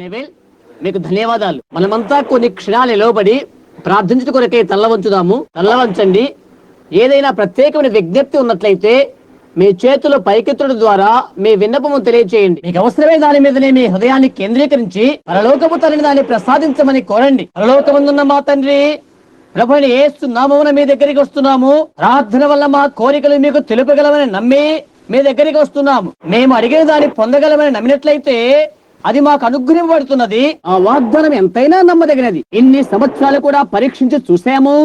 Neville, మీకు ధన్యవాదాలు. మనమంతా కొన్ని క్షణాలు నిలవబడి ప్రార్థించుట కొరకే తల్ల వంచుదాము. తల్ల వంచండి. ఏదైనా ప్రత్యేకమైన విజ్ఞప్తి ఉన్నట్లయితే మీ చేతులు పైకెత్తడం ద్వారా మీ విన్నపము తెలియచేయండి. మీకు అవసరమే దాని మీదనే మీ హృదయాన్ని కేంద్రీకరించి పరలోకపు తండ్రిని దాన్ని ప్రసాదించమని కోరండి. పరలోకమున్న మా తండ్రి, ప్రభుని యేసు నామమున మీ దగ్గరికి వస్తున్నాము. ప్రార్థన వల్ల మా కోరికలు మీకు తెలుపగలమని నమ్మి మీ దగ్గరికి వస్తున్నాము. మేము అడిగిన దాన్ని పొందగలమని నమ్మినట్లయితే అది మాకు అనుగ్రహింపబడుతున్నది. ఆ వాగ్దానం ఎంతైనా నమ్మదగినది. ఇన్ని సంవత్సరాలు కూడా పరీక్షించి చూసాము,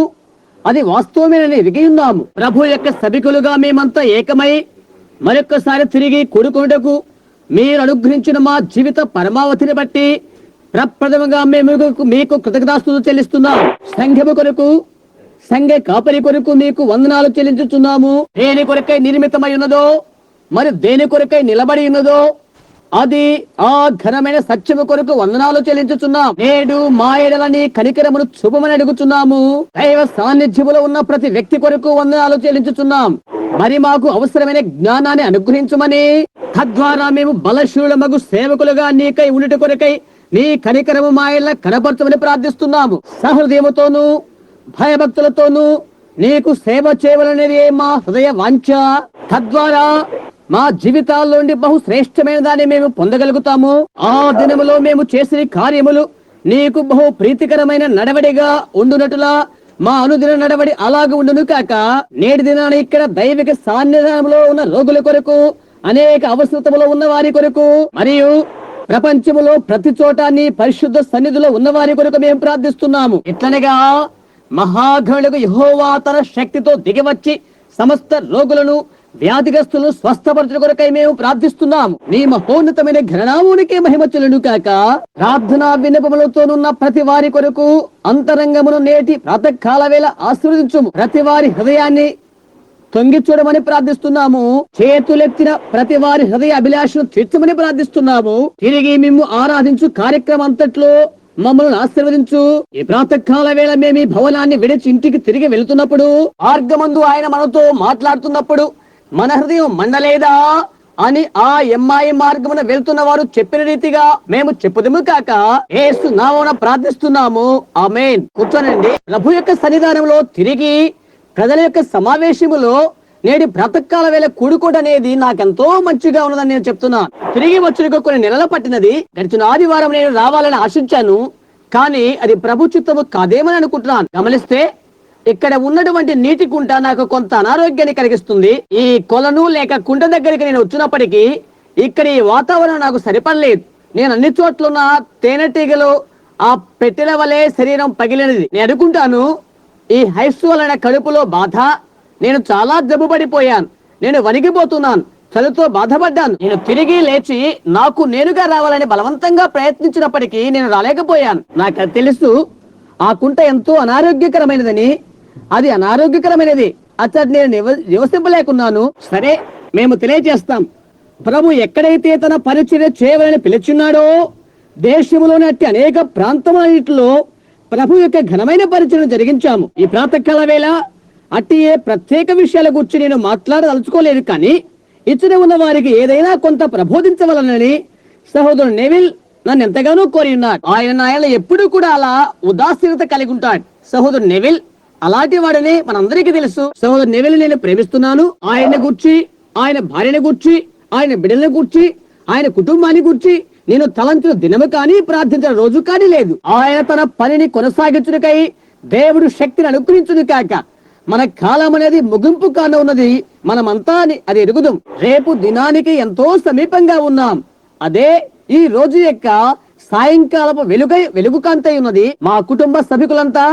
అది వాస్తవమేనని ఎరిగి ఉన్నాము. ప్రభు యొక్క సభికులుగా మేమంతా ఏకమై మరొక్కసారి తిరిగి కూడుకొనుటకు మీరు అనుగ్రహించిన మా జీవిత పరమావధిని బట్టి ప్రప్రథమంగా మేము మీకు కృతజ్ఞతాస్తుతులు చెల్లిస్తున్నాం. సంఘము కొరకు, సంఘ కాపరి కొరకు మీకు వందనాలు చెల్లించుతున్నాము. దేని కొరకై నిర్మితమై ఉన్నదో, మరి దేని కొరకై నిలబడి ఉన్నదో అది ఆ ఘనమైన సత్యము కొరకు వందనాలు చెల్లించుచున్నాం. నేడు మా ఎడలని కనికరమును చూపమని అడుగుతున్నాము. దైవ సాన్నిధ్యములో ఉన్న ప్రతి వ్యక్తి కొరకు వందనాలు చెల్లించుచున్నాం. మరి మాకు అవసరమైన జ్ఞానాన్ని అనుగ్రహించమని, తద్వారా మేము బలశూలమగు సేవకులుగా నీకై ఉండుట కొరకై నీ కనికరము మా ఎడల కనపరచమని ప్రార్థిస్తున్నాము. సహృదయముతోనూ భయభక్తులతోనూ నీకు సేవ చేయవలనేది మా హృదయ వాంఛ. తద్వారా మా జీవితాల్లోండి బహు శ్రేష్టమైన దాన్ని మేము పొందగలుగుతాము. ఆ దినములో మేము చేసిన కార్యములు నీకు బహు ప్రీతికరమైన నడవడిగా ఉండునట్టులా మా అనుదిన నడవడి అలాగ ఉండును కాక, నేటి దినాన ఇక్కడ దైవిక సాన్నిధ్యంలో ఉన్న రోగుల కొరకు, అనేక అవసరతములో ఉన్న వారి కొరకు, మరియు ప్రపంచములో ప్రతి చోట నీ పరిశుద్ధ సన్నిధిలో ఉన్న వారి కొరకు మేము ప్రార్థిస్తున్నాము. ఇట్లనగా మహాగణులకు యెహోవా తన శక్తితో దిగివచ్చి సమస్త రోగులను, వ్యాధిగ్రస్తులను స్వస్థపరచుట కొరకై మేము ప్రార్థిస్తున్నాము. నీ మహోన్నతమైన ఘననామునికే మహిమ చెల్లును కాక. ప్రార్థనా విన్నపములతోనున్న ప్రతి వారి కొరకు అంతరంగమును నేటి ప్రాతకాల వేళ ఆశీర్వదించుము. ప్రతి వారి హృదయాన్ని తొంగి చూడమని ప్రార్థిస్తున్నాము. చేతులెత్తిన ప్రతి వారి హృదయ అభిలాషను తీర్చమని ప్రార్థిస్తున్నాము. తిరిగి మేము ఆరాధించు కార్యక్రమం అంతట్లో మమ్మల్ని ఆశీర్వదించు. ఈ ప్రాతకాల వేళ మేము ఈ భవనాన్ని విడిచి ఇంటికి తిరిగి వెళుతున్నప్పుడు, మార్గమందు ఆయన మనతో మాట్లాడుతున్నప్పుడు మన హృదయం మండలేదా అని ఆ ఎమ్మాయి మార్గమున వెళ్తున్న వారు చెప్పిన రీతిగా మేము చెప్పుదము కాక యేసు నామమున ప్రార్థిస్తున్నాము. ఆమేన్. కూర్చోనండి. ప్రభు యొక్క సన్నిధానంలో తిరిగి ప్రజల యొక్క సమావేశములో నేటి ప్రాతకాల వేళ కూడుకోవడనేది నాకెంతో మంచిగా ఉన్నదని నేను చెప్తున్నాను. తిరిగి వచ్చుటకు కొన్ని నెలలు పట్టినది. గడిచిన ఆదివారం నేను రావాలని ఆశించాను, కానీ అది ప్రభు చిత్తము కాదేమని అనుకుంటున్నాను. గమనిస్తే ఇక్కడ ఉన్నటువంటి నీటి కుంట నాకు కొంత అనారోగ్యాన్ని కలిగిస్తుంది. ఈ కొలను లేక కుంట దగ్గరికి నేను వచ్చినప్పటికీ ఇక్కడ ఈ వాతావరణం నాకు సరిపడలేదు. నేను అన్ని చోట్ల తేనెటీగలు ఆ పెట్టెల వలె శరీరం పగిలినది. నేను అనుకుంటాను, ఈ హైస్ వలన కడుపులో బాధ, నేను చాలా జబ్బు పడిపోయాను, నేను వణికిపోతున్నాను, చలితో బాధపడ్డాను. నేను తిరిగి లేచి నాకు నేనుగా రావాలని బలవంతంగా ప్రయత్నించినప్పటికీ నేను రాలేకపోయాను. నాకు తెలుసు ఆ కుంట ఎంతో అనారోగ్యకరమైనదని. అది అనారోగ్యకరమైనది. అతడు నేను నివసింపలేకున్నాను. సరే, మేము తెలియజేస్తాం. ప్రభు ఎక్కడైతే తన పరిచర్య చేయవాలని పిలుచున్నాడో దేశంలోని అట్టి అనేక ప్రాంతములన్నిటిలో ప్రభు యొక్క ఘనమైన పరిచర్యను జరిగించాము. ఈ ప్రాతకాల వేళ అట్టి ఏ ప్రత్యేక విషయాల గురించి నేను మాట్లాడదలుచుకోలేదు, కానీ ఇచ్చిన ఉన్న వారికి ఏదైనా కొంత ప్రబోధించవలనని సహోదరుడు నెవిల్ నన్ను ఎంతగానో కోరి ఉన్నాడు. ఆయన ఎప్పుడు కూడా అలా ఉదాసీనత కలిగి ఉంటాడు. సహోదరుడు నెవిల్ అలాంటి వాడని మనందరికీ తెలుసు. సహోదరు నెవిల్ నేను ప్రేమిస్తున్నాను. ఆయన గూర్చి, ఆయన భార్యని గూర్చి, ఆయన బిడ్డలను గూర్చి, ఆయన కుటుంబాన్ని గూర్చి నేను తలంచిన దినము కానీ ప్రార్థించిన రోజు కానీ లేదు. ఆయన తన పనిని కొనసాగించుటకై దేవుడు శక్తిని అనుగ్రహించును కాక. మన కాలం అనేది ముగింపు కాన ఉన్నది. మనమంతా అది ఎరుగుదాం. రేపు దినానికి ఎంతో సమీపంగా ఉన్నాం. అదే ఈ రోజు యొక్క సాయంకాలపు వెలుగు కాంతై ఉన్నది. మా కుటుంబ సభ్యులంతా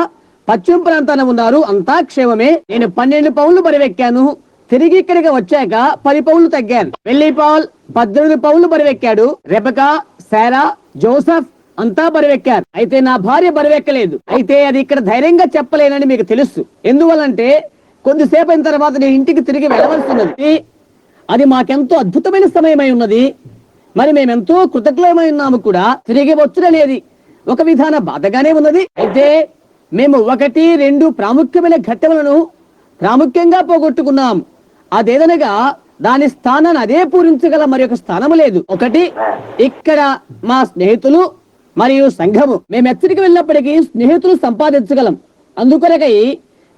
పశ్చిమ ప్రాంతాన ఉన్నారు. అంతా క్షేమమే. నేను 12 పౌండ్లు బరువెక్కాను. తిరిగి ఇక్కడికి వచ్చాక 10 పౌండ్లు తగ్గాను. వెల్లి పాల్ 18 పౌండ్లు బరువెక్కాడు. రెబకా, శారా, జోసెఫ్ అంతా బరువెక్కారు. అయితే నా భార్య బరువెక్కలేదు. అయితే అది ఇక్కడ ధైర్యంగా చెప్పలేనని మీకు తెలుసు. ఎందువల్లంటే కొద్దిసేపు అయిన తర్వాత నేను ఇంటికి తిరిగి వెళ్ళవలసి ఉన్నది. అది మాకెంతో అద్భుతమైన సమయమై ఉన్నది. మరి మేమెంతో కృతజ్ఞమై ఉన్నాము కూడా. తిరిగి వచ్చుడనేది ఒక విధాన బాధగానే ఉన్నది. అయితే మేము 1-2 ప్రాముఖ్యమైన ఘట్టములను ప్రాముఖ్యంగా పోగొట్టుకున్నాం. అదేదనగా దాని స్థానాన్ని అదే పూరించగల మరి ఒక స్థానము లేదు. ఒకటి ఇక్కడ మా స్నేహితులు మరియు సంఘము. మేము ఎక్కడికి వెళ్ళినప్పటికీ స్నేహితులు సంపాదించగలం. అందుకొరకై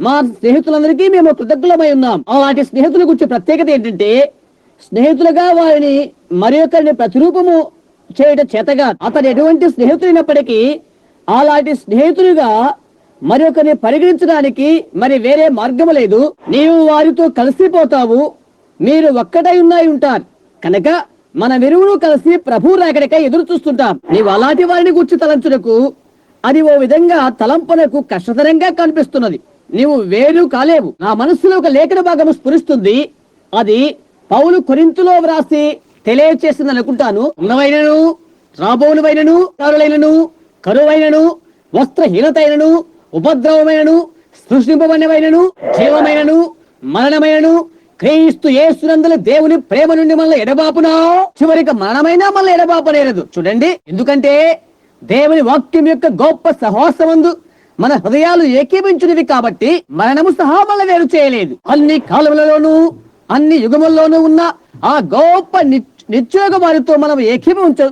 మా స్నేహితులందరికీ మేము కృతజ్ఞులమై ఉన్నాం. అలాంటి స్నేహితుల గురించి ప్రత్యేకత ఏంటంటే, స్నేహితులుగా వారిని మరి ఒకరిని ప్రతిరూపము చేయడం చేతగా అతను ఎటువంటి స్నేహితులైనప్పటికీ అలాంటి స్నేహితులుగా మరి ఒకరిని పరిగణించడానికి మరి వేరే మార్గము లేదు. నీవు వారితో కలిసిపోతావు, మీరు ఒక్కటై ఉంటారు కనుక మన విరువును కలిసి ప్రభు రాకడికై ఎదురు చూస్తుంటాం. నీవు అలాంటి వారిని గుర్చి తలంచుటకు అది ఓ విధంగా తలంపునకు కష్టతరంగా కనిపిస్తున్నది. నీవు వేరు కాలేవు. నా మనస్సులో ఒక లేఖన భాగము స్ఫురిస్తుంది. అది పౌలు కొరింథులో వ్రాసి తెలియచేసింది అనుకుంటాను. ఉన్నవైనను, రాబోనువైనను, కారులైనను, కరువైనను, వస్త్రహీనతైనను, ఉపద్రవమైనను, సృష్టింపబడినవైనను, జీవమైనను, మరణమైనను క్రీస్తు యేసునందుల దేవుని ప్రేమ నుండి మనల్ని ఎడబాపునా. చివరికి మరణమైనా మనల్ని ఎడబాపనేరదు. చూడండి, ఎందుకంటే దేవుని వాక్యం యొక్క గొప్ప సహవాసమందు మన హృదయాలు ఏకీభించునివి కాబట్టి మరణము సహా మనల్ని వేరు చేయలేదు. అన్ని కాలములలోనూ అన్ని యుగముల్లోనూ ఉన్న ఆ గొప్ప నిత్యోగ వారితో మనం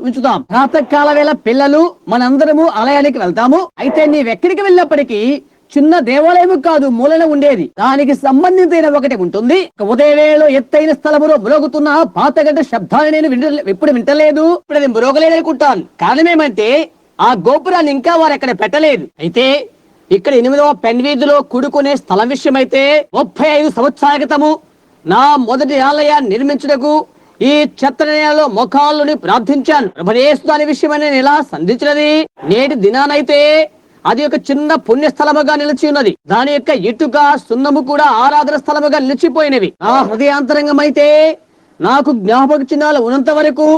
ఉంచుదాం. ప్రాతకాల వేళ పిల్లలు మనందరము ఆలయానికి వెళ్తాము. అయితే నీవెక్కడికి వెళ్ళినప్పటికీ చిన్న దేవాలయం కాదు, మూలన ఉండేది. దానికి సంబంధించిన ఒకటి ఉంటుంది. ఉదయవేళలో ఎత్తైన స్థలములో మ్రోగుతున్న పాతగడ్డ శబ్దాన్ని నేను ఇప్పుడు వింటలేదు. ఇప్పుడు అది మ్రోగలేదనుకుంటాను. కారణం ఏమంటే ఆ గోపురాన్ని ఇంకా వారు ఎక్కడ పెట్టలేదు. అయితే ఇక్కడ 8వ పెన్వీధిలో కూడుకునే స్థలం విషయమైతే 35 సంవత్సరాల క్రితము నా మొదటి ఆలయాన్ని నిర్మించుటకు ఈ చెత్త నేలలో మోకాళ్ళుని ప్రార్థించాను. ప్రభుయేసు దాని విషయమై నేను ఇలా సంధించినది. నేటి దినానైతే అది ఒక చిన్న పుణ్యస్థలముగా నిలిచి ఉన్నది. దాని యొక్క ఇటుక సున్నము కూడా ఆరాధన స్థలముగా నిలిచిపోయినవి. నా హృదయాంతరంగం అయితే నాకు జ్ఞాపక చిహ్నాలు ఉన్నంత వరకు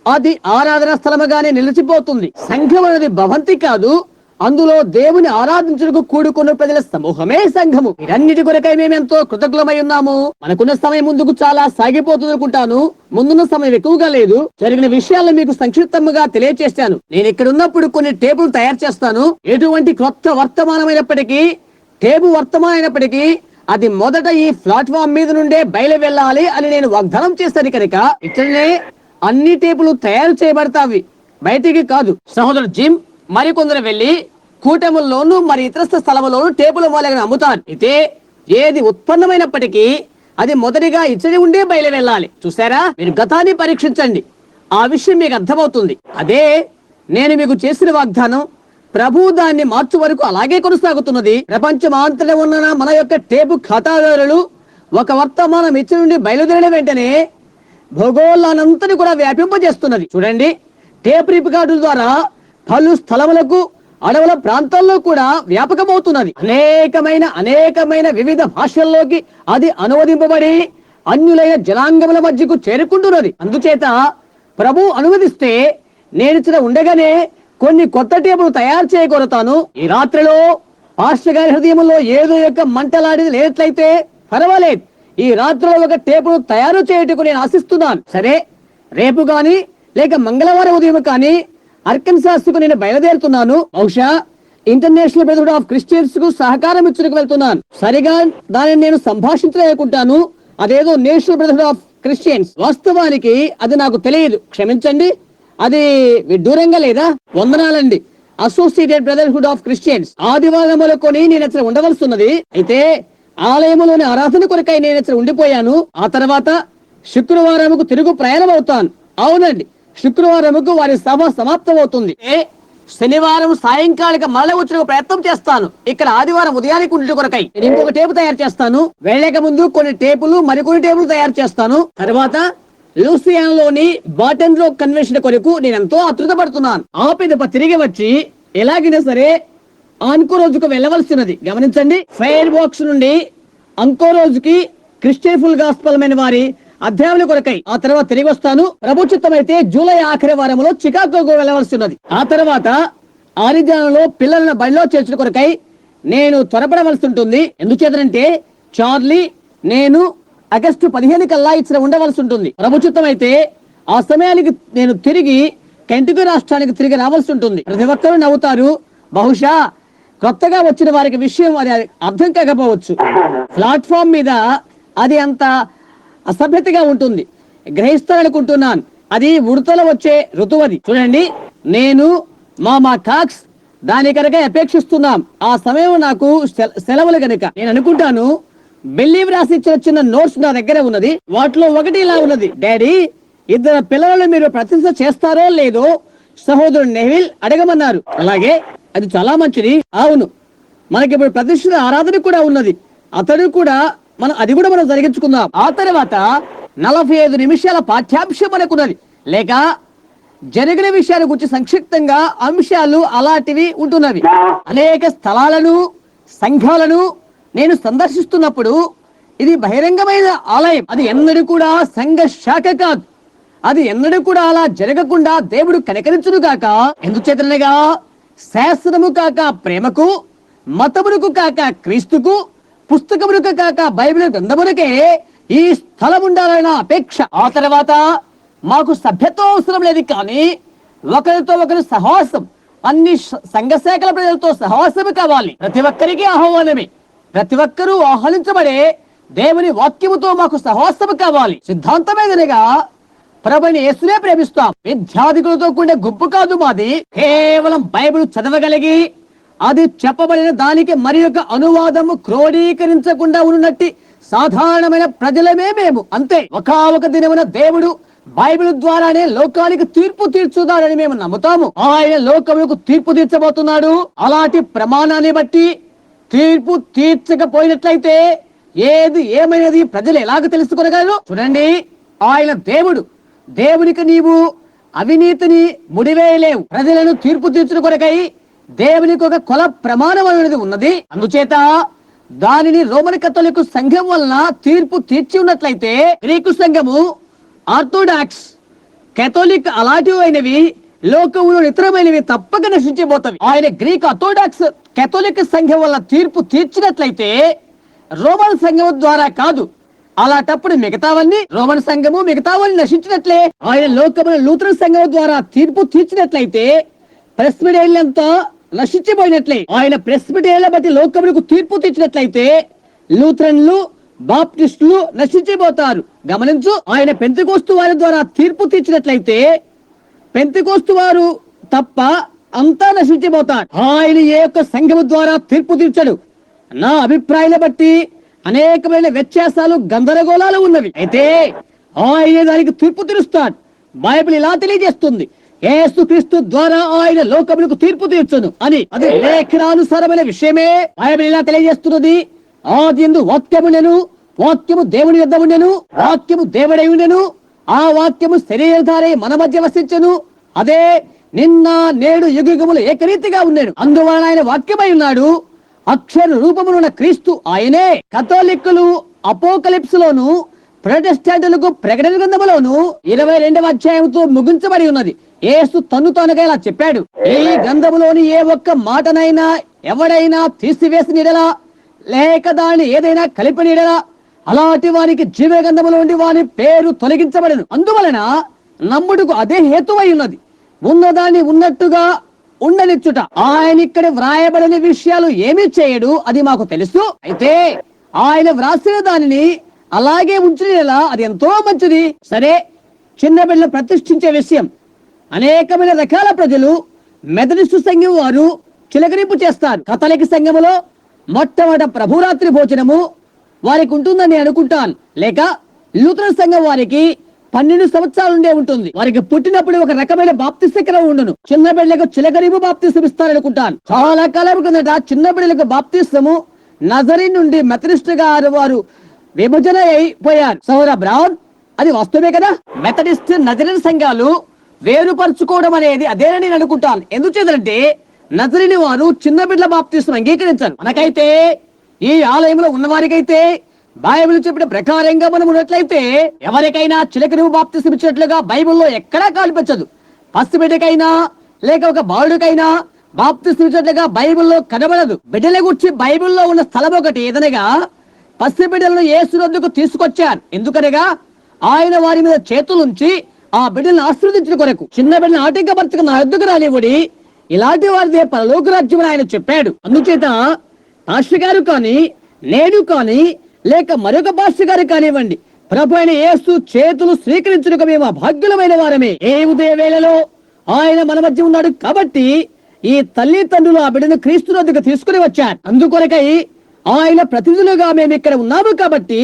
అది ఆరాధన స్థలముగానే నిలిచిపోతుంది. సంఘం అనేది భవంతి కాదు, అందులో దేవుని ఆరాధించుటకు కూడుకున్న ప్రజల సమూహమే సంఘము. వీరన్నిటి కొరకై మేము ఎంతో కృతజ్ఞమై ఉన్నాము. మనకున్న సమయం ముందుకు చాలా సాగిపోతుంది అనుకుంటాను. ముందున్న సమయం ఎక్కువగా లేదు. జరిగిన విషయాలను మీకు సంక్షిప్తంగా తెలియజేస్తాను. నేను ఇక్కడ ఉన్నప్పుడు కొన్ని టేబుల్ తయారు చేస్తాను. ఎటువంటి క్రొత్త వర్తమానమైనప్పటికీ, టేబుల్ వర్తమానమైనప్పటికీ అది మొదట ఈ ప్లాట్ఫామ్ మీద నుండే బయలు వెళ్ళాలి అని నేను వాగ్దానం చేస్తాను. కనుక ఇక్కడనే అన్ని టేబుల్ తయారు చేయబడతావి, బయటికి కాదు. సహోదరు జిమ్ మరికొందరు వెళ్లి కూటముల్లోనూ మరి ఇతర స్థలములోనూ టేబుల్ మూలగా అమ్ముతారు. అయితే ఏది ఉత్పన్నమైనప్పటికీ అది మొదటిగా ఇచ్చడి ఉండే బయలు వెళ్ళాలి. చూసారా, మీరు గతాన్ని పరీక్షించండి, ఆ విషయం మీకు అర్థమవుతుంది. అదే నేను మీకు చేసిన వాగ్దానం. ప్రభు దాన్ని మార్చు వరకు అలాగే కొనసాగుతున్నది. ప్రపంచమంతటా ఉన్న మన యొక్క టేబు ఖాతాదారులు ఒక వర్తమానం ఇచ్చడి నుండి బయలుదేరిన వెంటనే భూగోళానంతని కూడా వ్యాపింపజేస్తున్నది. చూడండి, టేప్ రికార్డుల ద్వారా పలు స్థలములకు, అడవుల ప్రాంతాల్లో కూడా వ్యాపకమవుతున్నది. అనేకమైన వివిధ భాషల్లోకి అది అనువదింపబడి అన్యులైన జనాంగముల మధ్యకు చేరుకుంటున్నది. అందుచేత ప్రభు అనువదిస్తే నేను ఉండగానే కొన్ని కొత్త టేబుల్ తయారు చేయగలుగుతాను. ఈ రాత్రిలో పాస్టర్ గారి హృదయంలో ఏదో యొక్క మంటలాడిది లేనట్లయితే పర్వాలేదు. ఈ రాత్రిలో ఒక టేబుల్ తయారు చేయటకు నేను ఆశిస్తున్నాను. సరే, రేపు గాని లేక మంగళవారం ఉదయం కానీ అర్కన్సాస్కు నేను బయలుదేరుతున్నాను. బహుశా ఇంటర్నేషనల్ బ్రదర్హుడ్ ఆఫ్ క్రిస్టియన్స్ కు సహకారం ఇచ్చుటకు వెళ్తున్నాను. సరిగా దానిని నేను సంభాషించలేకుంటాను. అదేదో నేషనల్ బ్రదర్హుడ్ ఆఫ్ క్రిస్టియన్స్. వాస్తవానికి అది నాకు తెలియదు, క్షమించండి. అది విడ్డూరంగా లేదా? వందనాలండి. Associated brotherhood of Christians. ఆదివారముల కొని నేను అసలు ఉండవలసిన్నది. అయితే ఆలయంలోని ఆరాధన కొరకై నేను అసలు ఉండిపోయాను. ఆ తర్వాత శుక్రవారముకు తిరుగు ప్రయాణం అవుతాను. అవునండి, శుక్రవారముకు వారి సభ సమాప్తం అవుతుంది. శనివారం సాయంకాలిక మళ్ళీ వచ్చిన ప్రయత్నం చేస్తాను. ఇక్కడ ఆదివారం ఉదయానికి ఉండే కొరకై నేను ఇంకొక టేపు తయారు చేస్తాను. వెళ్లేక ముందు కొన్ని టేపులు, మరికొన్ని టేపులు తయారు చేస్తాను. తర్వాత లూసియానాలోని బాటన్లో కన్వెన్షన్ కొరకు నేను ఎంతో ఆతృత పడుతున్నాను. ఆ పిదప తిరిగి వచ్చి ఎలాగైనా సరే అంకో రోజుకు వెళ్ళవలసినది. గమనించండి, ఫైర్ బాక్స్ నుండి అంకో రోజుకి క్రిస్టియన్ ఫుల్ గాస్పల్ వారి అధ్యాయుల కొరకై ఆ తర్వాత తిరిగి వస్తాను. ప్రభు చిత్తమైతే జూలై ఆఖరి వారంలో చికాగోకు వెళ్ళవలసి ఉన్నది. ఆ తర్వాత ఆరిజానాలో పిల్లలను బడిలో చేర్చిన కొరకై నేను త్వరపడవలసి ఉంటుంది. ఎందుచేతంటే చార్లీ, నేను ఆగస్టు 15 కల్లా ఇచ్చిన ఉండవలసి ఉంటుంది. ప్రభు చిత్తమైతే ఆ సమయానికి నేను తిరిగి కెంటుకీ రాష్ట్రానికి తిరిగి రావాల్సి ఉంటుంది. ప్రతి ఒక్కరూ నవ్వుతారు. బహుశా కొత్తగా వచ్చిన వారికి విషయం అది అర్థం కాకపోవచ్చు. ప్లాట్ఫామ్ మీద అది అంత అసభ్యతగా ఉంటుంది. గ్రహిస్తారనుకుంటున్నాను. అది ఉడతల వచ్చే ఋతువు. అది చూడండి, నేను మా కాక్స్ దాని కనుక అపేక్షిస్తున్నాం. ఆ సమయం నాకు సెలవులు గనుక నేను అనుకుంటాను, బిలీవ్ రాసి ఇచ్చిన చిన్న నోట్స్ నా దగ్గర ఉన్నది. వాటిలో ఒకటి ఇలా ఉన్నది: డాడీ, 2 పిల్లలను మీరు ప్రతిష్ఠ చేస్తారో లేదో సహోదరుడు నెవిల్ అడగమన్నారు. అలాగే, అది చాలా మంచిది. అవును, మనకి ఇప్పుడు ప్రతిష్ఠిత ఆరాధన కూడా ఉన్నది. అతడు కూడా అది కూడా మనం జరిగించుకుందాం. ఆ తర్వాత 45 నిమిషాల పాఠ్యాంశం మనకున్నది, లేక జరిగిన విషయాల గురించి సంక్షిప్తంగా అంశాలు అలాంటివి ఉంటున్నవి. అనేక స్థలాలను, సంఘాలను నేను సందర్శిస్తున్నప్పుడు ఇది బహిరంగమైన ఆలయం. అది ఎన్నడూ కూడా సంఘ శాఖ కాదు. అది ఎన్నడూ కూడా అలా జరగకుండా దేవుడు కనికరించును కాక. ఎందుచేతనగా శాస్త్రము కాక ప్రేమకు, మతమునకు కాక క్రీస్తుకు, పుస్తకమునకు కాక బైబిల్ గ్రంథమునకే ఈ స్థలం ఉండాలన్న అపేక్ష. ఆ తర్వాత మాకు సభ్యత్వం అవసరం లేదు, కానీ ఒకరితో ఒకరు సహవాసం, అన్ని సంఘ శాఖల ప్రజలతో సహవాసము కావాలి. ప్రతి ఒక్కరికి ఆహ్వానమే. ప్రతి ఒక్కరూ ఆహ్వానించబడే దేవుని వాక్యముతో మాకు సహవాసము కావాలి. సిద్ధాంతమేదనగా ప్రభుని యేసునే ప్రేమిస్తాం. విద్యార్థికులతో కూడే గుంపు కాదు మాది. కేవలం బైబిల్ చదవగలిగి అది చెప్పబడిన దానికి మరి యొక్క అనువాదము క్రోడీకరించకుండా ఉన్నట్టి సాధారణమైన ప్రజలమే మేము, అంతే. ఒక దినమున దేవుడు బైబిల్ ద్వారానే లోకానికి తీర్పు తీర్చుదాడని మేము నమ్ముతాము. ఆయన లోకములకు తీర్పు తీర్చబోతున్నాడు. అలాంటి ప్రమాణాన్ని బట్టి తీర్పు తీర్చకపోయినట్లయితే ఏది ఏమైనది ప్రజలు ఎలాగ తెలుసుకోగలరు? చూడండి, ఆయన దేవుడు. దేవునికి నీవు అవినీతిని ముడివేయలేవు. ప్రజలను తీర్పు తీర్చుట కొరకై దేవునికి ఒక కొల ప్రమాణం అనేది ఉన్నది. అందుచేత దానిని రోమన్ కథోలిక్ సంఘం వలన తీర్పు తీర్చి ఉన్నట్లయితే గ్రీకు సంఘము, ఆర్థోడాక్స్, కేథోలిక్ అలాంటివి అయినవి లోకములో ఇతరమైనవి తప్పక నశించిపోతాయి. ఆయన గ్రీక్ ఆర్థోడాక్స్ కేథోలిక్ సంఘం వల్ల తీర్పు తీర్చినట్లయితే రోమన్ సంఘం ద్వారా కాదు. అలాంటప్పుడు మిగతావన్నీ రోమన్ సంఘము మిగతావన్నీ నశించినట్లే. ఆయన లోకముల లూథరన్ సంఘం ద్వారా తీర్పు తీర్చినట్లయితే ప్రెస్బిటేరియన్లంతా నశించిపోయినట్లే. ఆయన ప్రెస్బిటేరియన్ల బట్టి లోకములకు తీర్పు తీర్చినట్లయితే లూథరన్లు, బాప్టిస్టులు నశించిపోతారు. గమనించు, ఆయన పెంతెకోస్తు వారి ద్వారా తీర్పు తీర్చినట్లయితే పెంతెకోస్తు వారు తప్ప అంతా నశించిపోతారు. ఆయన ఏ యొక్క సంఘము ద్వారా తీర్పు తీర్చడు. నా అభిప్రాయాన్ని బట్టి అనేకమైన వ్యత్యాసాలు, గందరగోళాలు ఉన్నవి. అయితే ఆయన దానికి తీర్పు తీరుస్తాడు. బైబిల్ ఇలా తెలియజేస్తుంది: యేసుక్రీస్తు ద్వారా ఆయన లోకములకు తీర్పు తీర్చును అని. అది లేఖనానుసారమైన విషయమే. బైబిల్ ఇలా తెలియజేస్తున్నది: ఆదియందు వాక్యము ఉండెను, వాక్యము దేవుని యొద్ద ఉండెను, వాక్యము దేవుడై ఉండెను, ఆ వాక్యము శరీరధారై మన మధ్య వసించెను. అదే నిన్న నేడు యుగములు ఏకరీతిగా ఉండేను. అందువలన ఆయన వాక్యమై ఉన్నాడు. అక్షర రూపమునున్న క్రీస్తు ఆయనే. కథోలిక్కులు అపోకలిప్స్ లోను, ప్రొటెస్టాంటులకు ప్రకటన గ్రంథములోను 22వ అధ్యాయంతో ముగించబడి ఉన్నది. యేసు తనుగా ఇలా చెప్పాడు: ఈ గ్రంథములోని ఏ ఒక్క మాటనైనా ఎవడైనా తీసివేసిన ఎడలా, లేక దాన్ని ఏదైనా కలిపిన ఎడలా, అలాంటి వారికి జీవ గ్రంథములోని వాని పేరు తొలగించబడను. అందువలన నమ్ముడుకు అదే హేతువై ఉన్నది. ఉన్నదాన్ని ఉన్నట్టుగా ఉండనిచ్చుట. ఆయన ఇక్కడ వ్రాయబడిన విషయాలు ఏమీ చేయడు, అది మాకు తెలుసు. అయితే ఆయన వ్రాసిన దానిని అలాగే ఉంచిన అది ఎంతో మంచిది. సరే, చిన్న బిడ్డలు ప్రతిష్ఠించే విషయం. అనేకమైన రకాల ప్రజలు మెథడిస్టు సంఘం వారు చిలకరింపు చేస్తారు. కథలిక్ సంఘములో మొట్టమొదట ప్రభురాత్రి భోజనము వారికి ఉంటుందని అనుకుంటాను. లేక లూథరన్ సంఘం వారికి 12 సంవత్సరాల నుండే ఉంటుంది. వారికి పుట్టినప్పుడు ఒక రకమైన బాప్తిస్మ ఉండును. చిన్న బిడ్డలకు చిలకరింపు బాప్తిస్మ ఇస్తారనుకుంటాను. చాలా కాలం కిందట చిన్న బిడ్డలకు బాప్తిస్మము నజరీన్ నుండి మెథడిస్ట్ గారు వారు విభజన అయిపోయారు. సౌర బ్రౌన్, అది వస్తువే కదా. మెథడిస్ట్, నజరీన్ సంఘాలు వేరుపరుచుకోవడం అనేది అదేనని నేను అనుకుంటాను. ఎందుచేతంటే నజరీని వారు చిన్న బిడ్డల బాప్తిస్మం అంగీకరించారు. మనకైతే ఈ ఆలయంలో ఉన్నవారికైతే బైబిల్ చెప్పిన ప్రకారంగా మనం ఉన్నట్లయితే ఎవరికైనా చిలకరింపు బాప్తిస్మం ఇచ్చినట్లుగా బైబిల్లో ఎక్కడా కనిపించదు. పసిబిడ్డకైనా లేక ఒక బాలుడికైనా బాప్తిస్మం ఇచ్చినట్లుగా బైబిల్లో కనబడదు. బిడ్డల గురించి బైబిల్లో ఉన్న స్థలం ఒకటి ఏదనగా, పసిబిడ్డలను యేసు వద్దకు తీసుకొచ్చారు. ఎందుకనగా ఆయన వారి మీద చేతులుంచి ఆ బిడ్డలను ఆశీర్వదించిన కొరకు. చిన్న బిడ్డలను ఆటంకపరచక నా వద్దకు రానివ్వడి, ఇలాంటి వారిదే పరలోక రాజ్యం ఆయన చెప్పాడు. అందుచేత పాస్టర్ గారు కానీ, నేను కానీ, లేక మరొక పాస్టర్ గారు కానివ్వండి, ప్రభు అయిన యేసు చేతులు స్వీకరించుటకు మేము భాగ్యులమైన వారమే. ఏ ఉదయ వేళలో ఆయన మన మధ్య ఉన్నాడు కాబట్టి ఈ తల్లిదండ్రులు ఆ బిడ్డను క్రీస్తు వద్దకు తీసుకుని వచ్చారు. అందుకొరకై ఆయన ప్రతినిధులుగా మేము ఇక్కడ ఉన్నాము కాబట్టి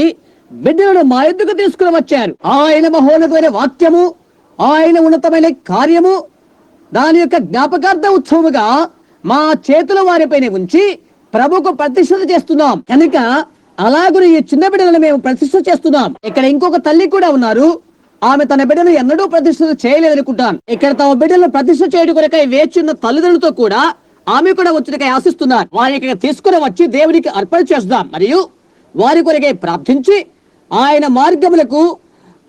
బిడ్డలను మా యొద్దకు తీసుకుని వచ్చారు. ఆయన మహోన్నతమైన వాక్యము, ఆయన ఉన్నతమైన కార్యము, దాని యొక్క జ్ఞాపకార్థ ఉత్సవముగా మా చేతుల వారిపైన ఉంచి ప్రభుకు ప్రతిష్ఠ చేస్తున్నాం. కనుక అలాగుని ఈ చిన్న బిడ్డలను మేము ప్రతిష్ఠ చేస్తున్నాం. ఇక్కడ ఇంకొక తల్లి కూడా ఉన్నారు. ఆమె తన బిడ్డను ఎన్నడూ ప్రతిష్ఠ చేయలేదనుకుంటాను. ఇక్కడ తమ బిడ్డలను ప్రతిష్ఠ చేయడం కొరకై వేచున్న తల్లిదండ్రులతో కూడా ఆమె కూడా వచ్చినకై ఆశిస్తున్నారు. వారికి తీసుకుని వచ్చి దేవునికి అర్పణ చేస్తాం మరియు వారి కొరకై ప్రార్థించి ఆయన మార్గములకు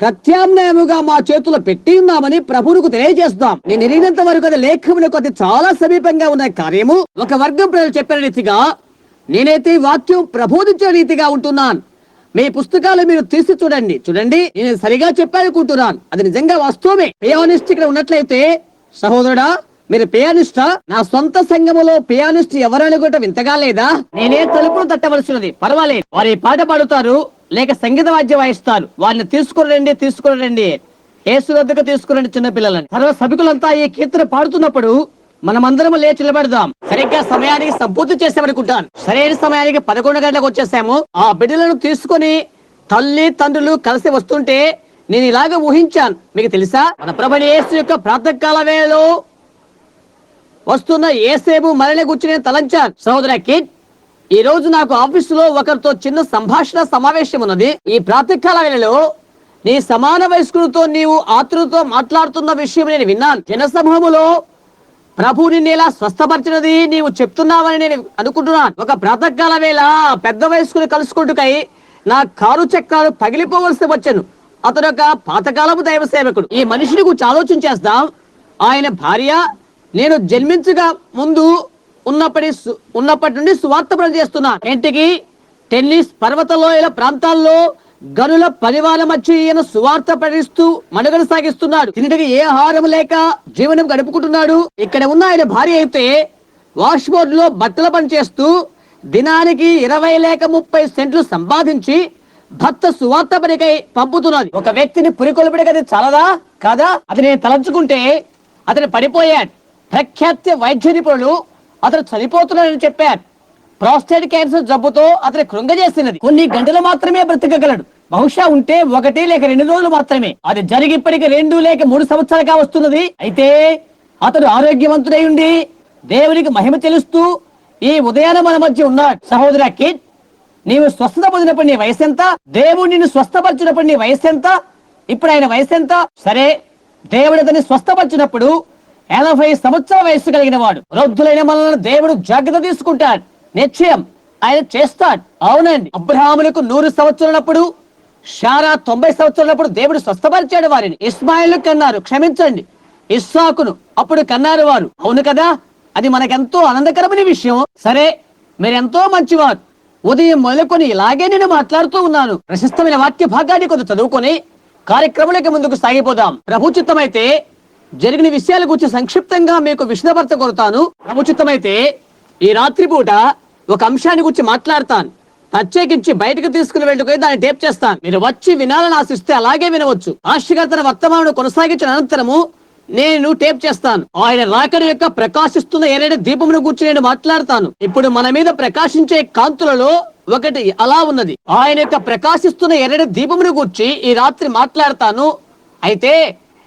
ప్రత్యామ్నాయముగా మా చేతుల్లో పెట్టి ఉన్నామని ప్రభువుకు తెలియజేస్తాం. నేను ఎరిగినంత వరకు అది లేఖములకు అది చాలా సమీపంగా ఉన్న కార్యము. ఒక వర్గం ప్రజలు చెప్పిన రీతిగా నేనైతే వాక్యం ప్రబోధించే రీతిగా ఉంటున్నాను. మీ పుస్తకాలు మీరు తీసి చూడండి. నేను సరిగా చెప్పాలనుకుంటున్నాను. అది నిజంగా వాస్తవమే. పియానిస్ట్ ఇక్కడ ఉన్నట్లయితే సహోదరుడా, మీరు పియానిస్టా? నా సొంత సంఘములో పియానిస్ట్ ఎవరనుకుంటే వింతగా లేదా? నేనే తలుపును తట్టవలసినది, పర్వాలేదు. వారి పాట పాడుతారు లేక సంగీత వాద్యం వాయిస్తారు. వారిని తీసుకురండి యేసు వద్దకు తీసుకురండి చిన్నపిల్లలని. సర్వ సభికులంతా ఈ కీర్తన పాడుతున్నప్పుడు మనమందరం లేచి నిలబెడదాం. సరిగ్గా సమయానికి సంపూర్తి చేసామనుకుంటాను. సరైన సమయానికి 11 గంటలకు వచ్చేసాము. ఆ బిడ్డలను తీసుకుని తల్లి తండ్రులు కలిసి వస్తుంటే నేను ఇలాగ ఊహించాను. మీకు తెలుసా, మన ప్రభువైన యేసు యొక్క ప్రాతకాల వేళలో వస్తున్న యేసేపు మరణి గురించి నేను తలంచాను. సహోదర కిడ్, ఈ రోజు నాకు ఆఫీసులో ఒకరితో చిన్న సంభాషణ సమావేశం ఉన్నది. ఈ ప్రాతకాల వేళలో నీ సమాన వయస్కులతో నీవు ఆతులతో మాట్లాడుతున్న విషయం నేను విన్నాను. జనసమూహములో ప్రభు నిన్ను ఎలా స్వస్థపరిచినది నీవు చెప్తున్నావని నేను అనుకుంటున్నాను. ఒక ప్రాతకాల వేళ పెద్ద వయస్కుని కలుసుకుంటుకై నా కారు చక్రాలు పగిలిపోవలసి వచ్చాను. అతను ఒక పాతకాలపు దైవ సేవకుడు. ఈ మనిషిని గురించి ఆలోచన చేస్తాం. ఆయన భార్య నేను జన్మించగా ముందు ఉన్నప్పటి నుండి సువార్త పని చేస్తున్నాను. ఇంటికి టెన్నిస్ పర్వతలోయల ప్రాంతాల్లో గనుల పరివార మధ్య ఈయన సువార్త ప్రకటిస్తూ మనుగడ సాగిస్తున్నాడు. తినటికి ఏ ఆహారం లేక జీవనం గడుపుకుంటున్నాడు. ఇక్కడ ఉన్న ఆయన భార్య అయితే వాష్ బోర్డు లో బట్టల పని చేస్తూ దినానికి 20 లేక 30 సెంట్లు సంపాదించి భర్త సువార్త పనికై పంపుతున్నది. ఒక వ్యక్తిని పురికొల్పడికి చాలదా కాదా? అతని తలంచుకుంటే అతను పడిపోయాడు. ప్రఖ్యాత వైద్య నిపుణులు అతను చనిపోతున్నాడని చెప్పారు. ప్రాస్టేట్ క్యాన్సర్ జబ్బుతో అతని కృంగజేసినది. కొన్ని గంటలు మాత్రమే బ్రతకగలడు. బహుశా ఉంటే 1 లేక 2 రోజులు మాత్రమే. అది జరిగి ఇప్పటికి 2 లేక 3 సంవత్సరాలుగా వస్తున్నది. అయితే అతడు ఆరోగ్యవంతుడై ఉండి దేవునికి మహిమ తెలుస్తూ ఈ ఉదయాన మన మధ్య ఉన్నాడు. సహోదర కిడ్, నీవు స్వస్థత పొందినప్పుడు నీ వయసు ఎంత? దేవుడు నిన్ను స్వస్థపరిచినప్పుడు నీ వయసు ఎంత? ఇప్పుడు ఆయన వయసు ఎంత? సరే, దేవుడు అతన్ని స్వస్థపరిచినప్పుడు 80 సంవత్సరాల వయస్సు కలిగిన వాడు. వృద్ధులైన మనల్ని దేవుడు జాగ్రత్త తీసుకుంటాడు. నిశ్చయం ఆయన చేస్తాడు. అవునండి, అబ్రహాములకు 100 సంవత్సరాలప్పుడు, శారా 90 సంవత్సరాలప్పుడు దేవుడు స్వస్థపరిచాడు వారిని. ఇస్మాయిల్ కన్నారు, క్షమించండి, ఇస్సాకును అప్పుడు కన్నారు వారు. అవును కదా? అది మనకెంతో ఆనందకరమైన విషయం. సరే, మీరెంతో మంచివారు. ఉదయం మొదలుకొని ఇలాగే నేను మాట్లాడుతూ ఉన్నాను. ప్రశస్తమైన వాక్య భాగాన్ని కొంత చదువుకొని కార్యక్రమాలకు ముందుకు సాగిపోదాం. ప్రభు చిత్తమైతే జరిగిన విషయాల గురించి సంక్షిప్తంగా మీకు విశదపరచ కోరుతాను. ప్రభు చిత్తమైతే ఈ రాత్రి పూట ఒక అంశాన్ని గురించి మాట్లాడతాను. ప్రత్యేకించి బయటకు తీసుకుని వెళ్ళుకొని దాన్ని టేప్ చేస్తాను. మీరు వచ్చి వినాలని ఆశిస్తే అలాగే వినవచ్చు. ఆశీర్వాద వర్తమానం కొనసాగించిన అనంతరము నేను టేప్ చేస్తాను. ఆయన రాకడ యొక్క ప్రకాశిస్తున్న ఎర్రటి దీపమును గురించి నేను మాట్లాడతాను. ఇప్పుడు మన మీద ప్రకాశించే కాంతులలో ఒకటి అలా ఉన్నది. ఆయన యొక్క ప్రకాశిస్తున్న ఎర్రటి దీపమును గురించి ఈ రాత్రి మాట్లాడతాను. అయితే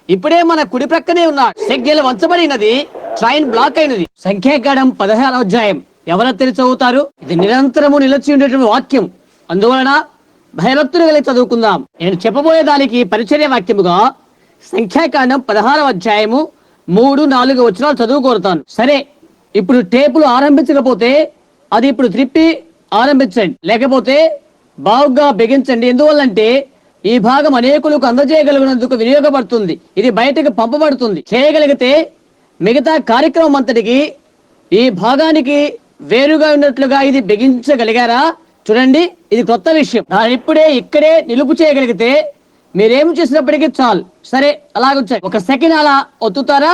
ఇప్పుడే మన కుడి ప్రక్కనే ఉన్న సిగ్నల్ వంచబడినది, ట్రైన్ బ్లాక్ అయినది. సంఖ్యాకాండం 16వ అధ్యాయం ఎవరైతే చదువుతారు? ఇది నిరంతరము నిలిచి ఉండేటువంటి వాక్యం. అందువలన భయభక్తులు కలిగి చదువుకుందాం. నేను చెప్పబోయే దానికి పరిచర్య వాక్యముగా సంఖ్యాకాండం 16వ అధ్యాయము 3-4 వచనాలు చదువు కోరుతాను. సరే, ఇప్పుడు టేపులు ఆరంభించకపోతే అది ఇప్పుడు త్రిప్పి ఆరంభించండి, లేకపోతే బాగుగా బిగించండి. ఎందువల్లంటే ఈ భాగం అనేకులకు అందజేయగలిగినందుకు వినియోగపడుతుంది. ఇది బయటకు పంపబడుతుంది. చేయగలిగితే మిగతా కార్యక్రమం అంతటికి ఈ భాగానికి వేరుగా ఉన్నట్లుగా ఇది బిగించగలిగారా? చూడండి, ఇది కొత్త విషయం. ఇప్పుడే ఇక్కడే నిలుపు చేయగలిగితే మీరేం చేసినప్పటికీ చాలు. సరే, అలాగొచ్చాయి. 1 సెకండ్ అలా ఒత్తుతారా?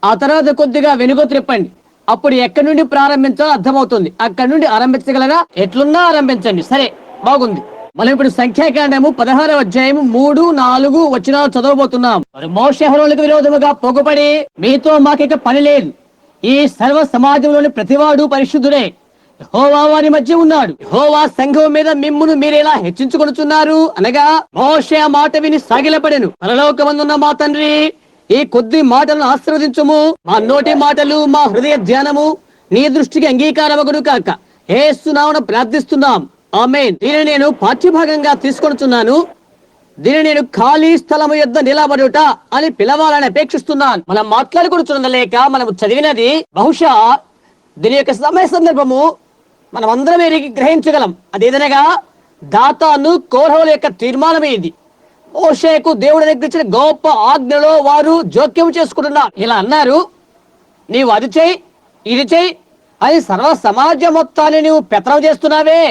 ఆ తర్వాత కొద్దిగా వెనుక త్రిప్పండి. అప్పుడు ఎక్కడి నుండి ప్రారంభించాలో అర్థమవుతుంది. అక్కడి నుండి ఆరంభించగలరా? ఎట్లున్నా ఆరంభించండి. సరే, బాగుంది. మనం ఇప్పుడు సంఖ్యాకాండము 16వ అధ్యాయము 3, 4 వచనాలు చదవబోతున్నాం. మోషే అహరోనులకు విరోధముగా పొగుపడి, మీతో మాకిక పని లేదు, ఈ సర్వ సమాజంలోని ప్రతివాడు పరిశుద్ధుడే, యెహోవా వారి మధ్య ఉన్నాడు, యెహోవా సంఘం మీద మిమ్మును మీరెలా హెచ్చించుకొనుచున్నారు అనగా, మోషే ఆ మాట విని సాగిలపడెను. పరలోకమందున్న మా తండ్రి, ఈ కొద్ది మాటలను ఆశీర్వదించుము. మా నోటి మాటలు, మా హృదయ ధ్యానము నీ దృష్టికి అంగీకారమగును కాక. యేసు నామమున ప్రార్థిస్తున్నాం, ఆమేన్. దీనిని నేను పాఠ్యభాగంగా తీసుకొనుచున్నాను. దీనిని నేను ఖాళీ స్థలము యొద్ద నిలబడుట అని పిలవాలని అపేక్షిస్తున్నాను. మనం మాట్లాడుకుంటున్న లేక మనం చదివినది బహుశా దీని యొక్క సమయ సందర్భము మనం అందరం గ్రహించగలం. అదేదనగా దాతాను కోరహుల యొక్క తీర్మానమే ఇది. మోషేకు దేవుడు దగ్గరించిన గొప్ప ఆజ్ఞలో వారు జోక్యం చేసుకుంటున్నారు. ఇలా అన్నారు, నీవు అది చెయ్యి, ఇది చెయ్యి అని సర్వ సమాజం మొత్తాన్ని నువ్వు పెత్తనం చేస్తున్నావే.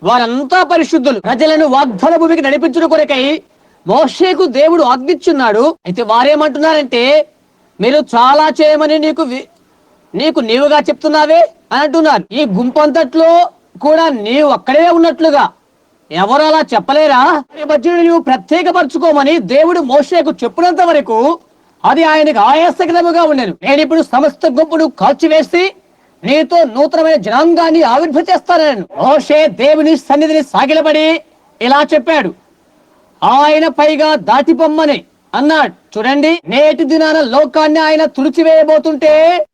వారంతా పరిశుద్ధులు. ప్రజలను వాగ్దాన భూమికి నడిపించుట కొరకై మోషేకు దేవుడు ఆజ్ఞించున్నాడు. అయితే వారేమంటున్నారంటే, మీరు చాలా చేయమని నీకు నీవుగా చెప్తున్నావే అని అంటున్నారు. ఈ గుంపంతట్లో కూడా నీవు అక్కడే ఉన్నట్లుగా ఎవరు అలా చెప్పలేరా? ఈ మధ్యలో నువ్వు ప్రత్యేకపరచుకోమని దేవుడు మోషేకు చెప్పినంత వరకు అది ఆయనకు ఆయాసకరముగా ఉండేను. నేను ఇప్పుడు సమస్త గుంపును కాల్చివేసి నీతో నూతనమైన జనాంగాన్ని ఆవిర్భవిస్తానని మోషే దేవుని సన్నిధిని సాగిలబడి ఇలా చెప్పాడు. ఆయన పైగా దాటిపొమ్మని అన్నాడు. చూడండి, నేటి దినాన లోకాన్ని ఆయన తుడిచివేయబోతుంటే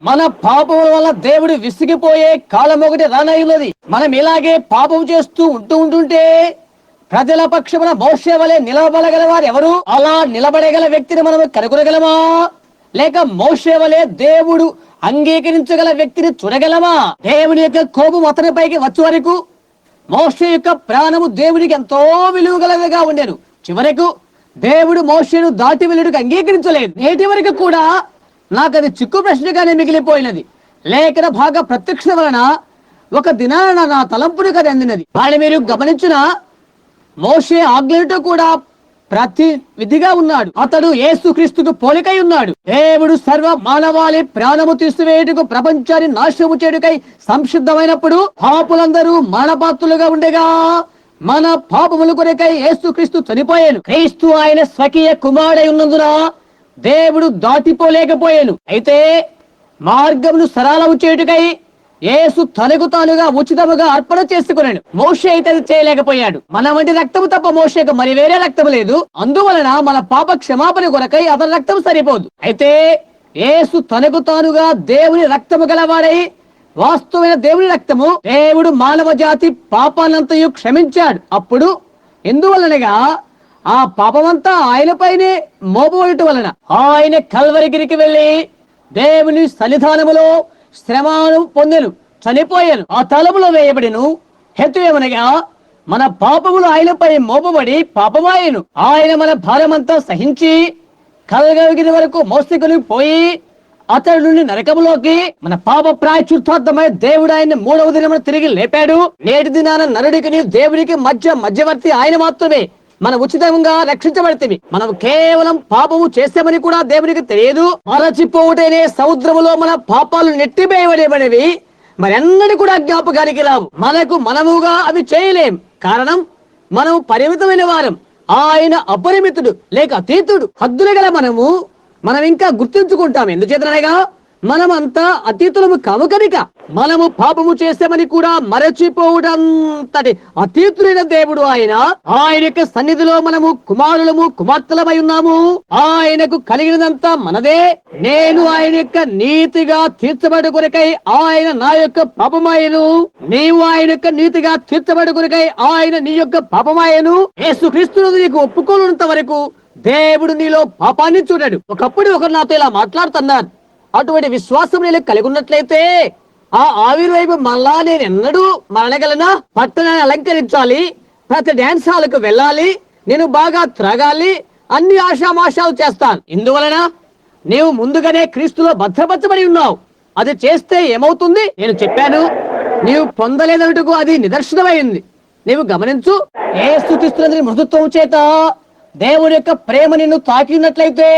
మన పాపం వల్ల దేవుడు విసిగిపోయే కాలం ఒకటి రానయ్యున్నది. మనం ఇలాగే పాపం చేస్తూ ఉంటుంటే ప్రజల పక్షమున మోషే వలె నిలబడగల వారు ఎవరు? అలా నిలబడగల వ్యక్తిని మనం కనుగొనగలమా? లేక మోషే వలె దేవుడు అంగీకరించగల వ్యక్తిని చూడగలమా? దేవుని యొక్క కోపం అతని పైకి వచ్చే వరకు మోషే యొక్క ప్రాణము దేవునికి ఎంతో విలువగలదిగా ఉండేను. చివరకు దేవుడు మోషేను దాటి వెళ్ళుటకు అంగీకరించలేదు. నేటి వరకు కూడా నాకు అది చిక్కు ప్రశ్నగానే మిగిలిపోయినది. లేఖన భాగ ప్రత్యక్ష వలన ఒక దినాన నా తలంపుని కది అందినది. వాడిని మీరు గమనించిన మోషే ఆజ్ఞలతో కూడా ప్రతి విధిగా ఉన్నాడు. అతడు యేసుక్రీస్తుకు పోలికై ఉన్నాడు. దేవుడు సర్వ మానవాళి ప్రాణము తీసివేయుటకు, ప్రపంచాన్ని నాశనము చేయుటకై సంసిద్ధమైనప్పుడు పాపులందరూ మరణపాత్రులుగా ఉండగా మన పాపముల కొరకై యేసుక్రీస్తు చనిపోయాను. క్రీస్తు ఆయన స్వకీయ కుమారుడై ఉన్నందున దేవుడు దాటిపోలేకపోయాను. అయితే మార్గమును సరళము చేయుటకై యేసు తనకు తానుగా ఉచితముగా అర్పణ చేసుకున్నాడు. మోషే అయితే అది చేయలేకపోయాడు. మన వంటి రక్తము తప్ప మోషేకు మరి వేరే రక్తము లేదు. అందువలన మన పాప క్షమాపణ కొరకై అతని రక్తం సరిపోదు. అయితే యేసు తనకు తానుగా దేవుని రక్తము గలవాడై, వాస్తవమైన దేవుని రక్తము, దేవుడు మానవ జాతి పాపానంతయు క్షమించాడు. అప్పుడు ఎందువలనగా ఆ పాపమంతా ఆయనపైనే మోపబడటం వలన ఆయన కల్వరిగిరికి వెళ్లి దేవుని సన్నిధానములో శ్రమను పొందెను, చనిపోయాను, ఆ తలములో వేయబడిను. హేతు ఏమనగా మన పాపములు ఆయనపై మోపబడి పాపమాయను. ఆయన మన భారమంతా సహించి కల్వరిగిరి వరకు మోసుకొని పోయి అతడి నుండి నరకములోకి మన పాప ప్రాయశ్చిత్తార్థమై దేవుడు ఆయన 3వ దినమున తిరిగి లేపాడు. నేటి దినాన నరుడికి దేవునికి మధ్యవర్తి ఆయన మాత్రమే. మనం ఉచితంగా రక్షించబడితే మనం కేవలం పాపము చేస్తామని కూడా దేవునికి తెలియదు. మరచిపోవుటనే సముద్రములో మన పాపాలు నెట్టివేయబడేవి మరెన్నడూ కూడా జ్ఞాపకానికి రావు. మనముగా అవి చేయలేం. కారణం, మనం పరిమితమైన వారం, ఆయన అపరిమితుడు లేక అతీతుడు. హద్దులు గల మనం ఇంకా గుర్తుంచుకుంటాం. ఎందుచేతనగా మనమంతా అతీతులము కాము కనుక. మనము పాపము చేసామని కూడా మరచిపోవడంతటి అతీతులైన దేవుడు ఆయన. ఆయన యొక్క సన్నిధిలో మనము కుమారులము కుమార్తెలమై ఉన్నాము. ఆయనకు కలిగినదంతా మనదే. నేను ఆయన యొక్క నీతిగా తీర్చబడి కొరకై ఆయన నా యొక్క పాపమాయను, నీవు ఆయన యొక్క నీతిగా తీర్చబడి కొరకై ఆయన నీ యొక్క పాపమాయను. యేసుక్రీస్తును నీకు ఒప్పుకోనంత వరకు దేవుడు నీలో పాపాన్ని చూడడు. ఒకప్పుడు ఒకరు నాతో ఇలా మాట్లాడుతున్నారు. అటువంటి విశ్వాసం నేను కలిగి ఉన్నట్లయితే ఆ ఆవిర్వైపు మళ్ళా నేను ఎన్నడూ మరణగలనా? పట్టణాన్ని అలంకరించాలి, ప్రతి డాన్స్ హాల్కు వెళ్ళాలి, నేను బాగా త్రాగాలి, అన్ని ఆశామాషాలు చేస్తాను. ఇందువలన నీవు ముందుగానే క్రీస్తులో భద్రపరచబడి ఉన్నావు. అది చేస్తే ఏమవుతుంది? నేను చెప్పాను, నీవు పొందలేదన్నట్టుకు అది నిదర్శనమైంది. నీవు గమనించు. యేసుక్రీస్తు మృదుత్వం చేత దేవుని యొక్క ప్రేమ నిన్ను తాకి ఉన్నట్లయితే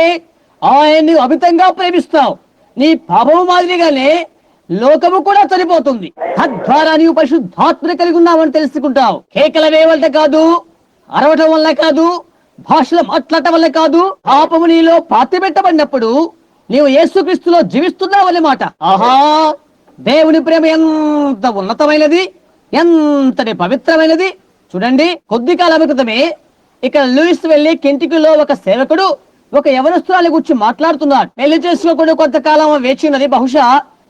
ఆయన్ని అమితంగా ప్రేమిస్తావు. నీ పాపము మాదిరిగానే లోకము కూడా చనిపోతుంది. తద్వారా నీవు పరిశుద్ధాత్మని కలిగి ఉన్నావని తెలుసుకుంటావు. కేకల వేయవల్ల కాదు, అరవటం వల్ల కాదు, భాషలు మాట్లాడటం వల్ల కాదు. పాపము నీలో పాతిపెట్టబడినప్పుడు నీవు యేసుక్రీస్తులో జీవిస్తున్నావన్నమాట. ఆహా, దేవుని ప్రేమ ఎంత ఉన్నతమైనది, ఎంతటి పవిత్రమైనది. చూడండి, కొద్ది కాలం క్రితమే ఇక్కడ లూయిస్ వెళ్లి కెంటికీలో ఒక సేవకుడు ఒక యవనస్తురాలి గురించి మాట్లాడుతున్నాడు. పెళ్లి చేసుకోకుండా కొంతకాలం వేచి ఉన్నది. బహుశా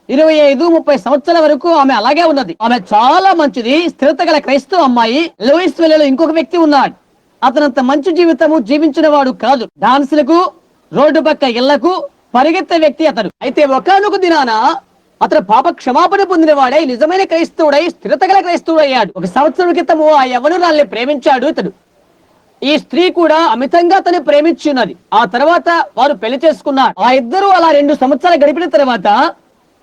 25-30 సంవత్సరాల వరకు ఆమె అలాగే ఉన్నది. ఆమె చాలా మంచిది, స్థిరత గల క్రైస్తవ అమ్మాయి. లూయిస్ వెల్లీలో ఇంకొక వ్యక్తి ఉన్నాడు. అతనంత మంచి జీవితము జీవించిన వాడు కాదు. డాన్సులకు, రోడ్డు పక్క ఇళ్లకు పరిగెత్తే వ్యక్తి అతడు. అయితే ఒకానొక దినాన అతను పాప క్షమాపణ పొందిన వాడై నిజమైన క్రైస్తవుడై స్థిరత గల క్రైస్తవుడు అయ్యాడు. 1 సంవత్సరం క్రితము ఆ యవనురాల్ని ప్రేమించాడు ఇతడు. ఈ స్త్రీ కూడా అమితంగా తను ప్రేమించున్నది. ఆ తర్వాత వారు పెళ్లి చేసుకున్నారు. ఆ ఇద్దరు అలా 2 సంవత్సరాలు గడిపిన తర్వాత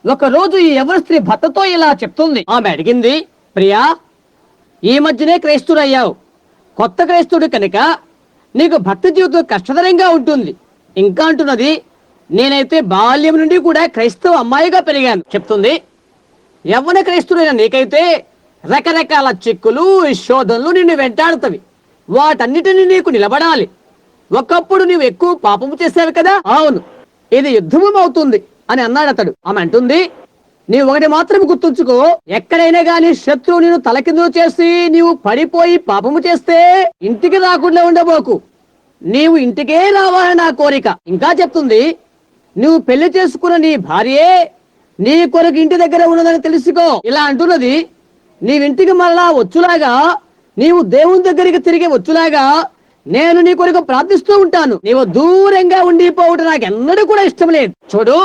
ఒక రోజు ఈ యవన స్త్రీ భర్తతో ఇలా చెప్తుంది. ఆమె అడిగింది, ప్రియా, ఈ మధ్యనే క్రైస్తవుడు అయ్యావు, కొత్త క్రైస్తవుడు కనుక నీకు భక్తి జీవితం కష్టతరంగా ఉంటుంది. ఇంకా అంటున్నది, నేనైతే బాల్యం నుండి కూడా క్రైస్తవ అమ్మాయిగా పెరిగాను చెప్తుంది. యవ్వన క్రైస్తవుడైన నీకైతే రకరకాల చిక్కులు, శోధనలు నిన్ను వెంటాడుతవి. వాటన్నిటిని నీకు నిలబడాలి. ఒకప్పుడు నీవు ఎక్కువ పాపము చేసావు కదా. అవును, ఇది యుద్ధము అవుతుంది అని అన్నాడు అతడు. ఆమె అంటుంది, నీవు ఒకటి మాత్రం గుర్తుంచుకో, ఎక్కడైనా గాని శత్రువు నేను తలకిందులు చేసి నీవు పడిపోయి పాపము చేస్తే ఇంటికి రాకుండా ఉండబోకు. నీవు ఇంటికే రావాలని నా కోరిక. ఇంకా చెప్తుంది, నువ్వు పెళ్లి చేసుకున్న నీ భార్యే నీ కొరకు ఇంటి దగ్గర ఉన్నదని తెలుసుకో. ఇలా అంటున్నది, నీవింటికి మరలా వచ్చులాగా, నీవు దేవుని దగ్గరికి తిరిగి వచ్చులాగా నేను నీ కొరకు ప్రార్థిస్తూ ఉంటాను. నీవు దూరంగా ఉండిపోవడం నాకు ఎన్నడూ కూడా ఇష్టం లేదు. చూడు,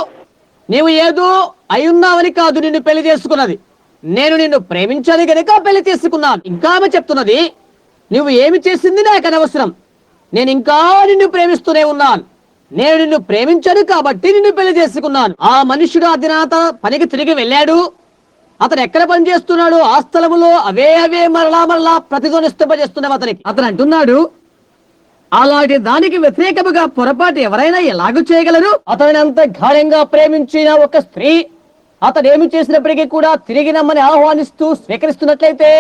నీవు ఏదో అయ్యున్నావని కాదు నిన్ను పెళ్లి చేసుకున్నది. నేను నిన్ను ప్రేమించాను కనుక పెళ్లి చేసుకున్నాను. ఇంకా ఆమె చెప్తున్నది, నువ్వు ఏమి చేసింది నాకు అనవసరం, నేను ఇంకా నిన్ను ప్రేమిస్తూనే ఉన్నాను. నేను నిన్ను ప్రేమించాను కాబట్టి నిన్ను పెళ్లి చేసుకున్నాను. ఆ మనుషుడు ఆ దినాత పనికి తిరిగి వెళ్ళాడు. అతను ఎక్కడ పని చేస్తున్నాడు, ఆ స్థలములో అవే మరలా ప్రతిధ్వనిస్తుంపజేస్తున్నావు అతనికి. అతను అంటున్నాడు, అలాంటి దానికి వ్యతిరేకముగా పొరపాటు ఎవరైనా ఎలాగూ చేయగలరు? అతని అంత గాఢంగా ప్రేమించిన ఒక స్త్రీ అతను ఏమి చేసినప్పటికీ కూడా తిరిగి నమ్మని ఆహ్వానిస్తూ స్వీకరిస్తున్నట్లయితే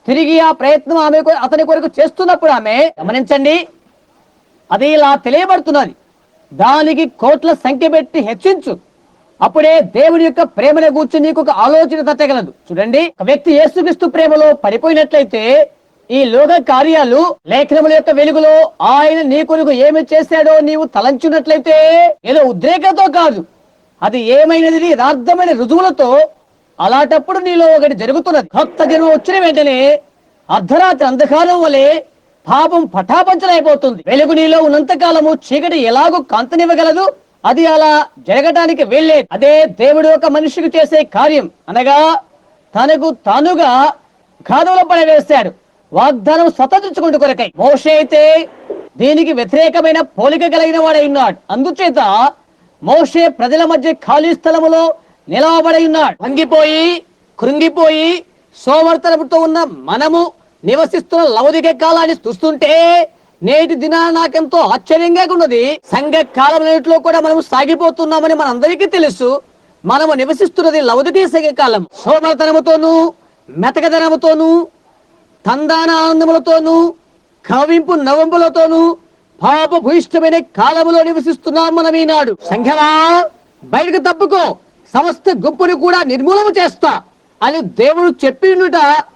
తిరిగి ఆ ప్రయత్నం ఆమె అతని కొరకు చేస్తున్నప్పుడు ఆమె గమనించండి, అది ఇలా తెలియబడుతున్నది. దానికి కోట్ల సంఖ్య పెట్టి హెచ్చించు, అప్పుడే దేవుని యొక్క ప్రేమను గూర్చి నీకు ఒక ఆలోచన తట్టగలదు. చూడండి, ఒక వ్యక్తి యేసుక్రీస్తు ప్రేమలో పడిపోయినట్లయితే ఈ లోక కార్యాలు లేఖనముల యొక్క వెలుగులో ఆయన నీ కొరకు ఏమి చేశాడో నీవు తలంచున్నట్లయితే ఏదో ఉద్రేకంతో కాదు, అది ఏమైనది యథార్థమైన రుజువులతో, అలాంటప్పుడు నీలో ఒకటి జరుగుతున్నది. కొత్త జన్మ వచ్చిన వెంటనే అర్ధరాత్రి అంధకారం వలె పాపం పటాపంచలైపోతుంది. వెలుగు నీలో ఉన్నంత కాలము చీకటి ఎలాగో కాంతనివ్వగలదు? అది అలా జరగటానికి వెళ్ళేది. అదే దేవుడు ఒక మనిషికి చేసే కార్యం. అనగా తనకు తానుగా గాధంలో పడవేశాడు, వాగ్దానం స్వతంత్రించుకుంటూ కొరకై. మోషే అయితే దీనికి వ్యతిరేకమైన పోలిక కలిగిన వాడై ఉన్నాడు. అందుచేత మోషే ప్రజల మధ్య ఖాళీ స్థలములో నిలవబడి ఉన్నాడు. వంగిపోయి కృంగిపోయి సోమర్తనముతో ఉన్న మనము నివసిస్తున్న లౌకిక కాలాన్ని చూస్తుంటే నేటి దినా నాకెంతో ఆశ్చర్యంగా ఉన్నది. సంఘ కాలంలో కూడా మనము సాగిపోతున్నామని మనందరికీ తెలుసు. మనము నివసిస్తున్నది లౌకిక సంఘ కాలం. సోమర్తనముతోనూ మెతకదనముతోనూ తందాన ఆనందములతోనూ కవింపు నవంబులతోనూ పాప భూయిష్టమైన కాలములో నివసిస్తున్నాం మనం ఈనాడు. సంఘమా, బయటకు తప్పుకో, సమస్త గుంపుని కూడా నిర్మూలన చేస్తా అని దేవుడు చెప్పి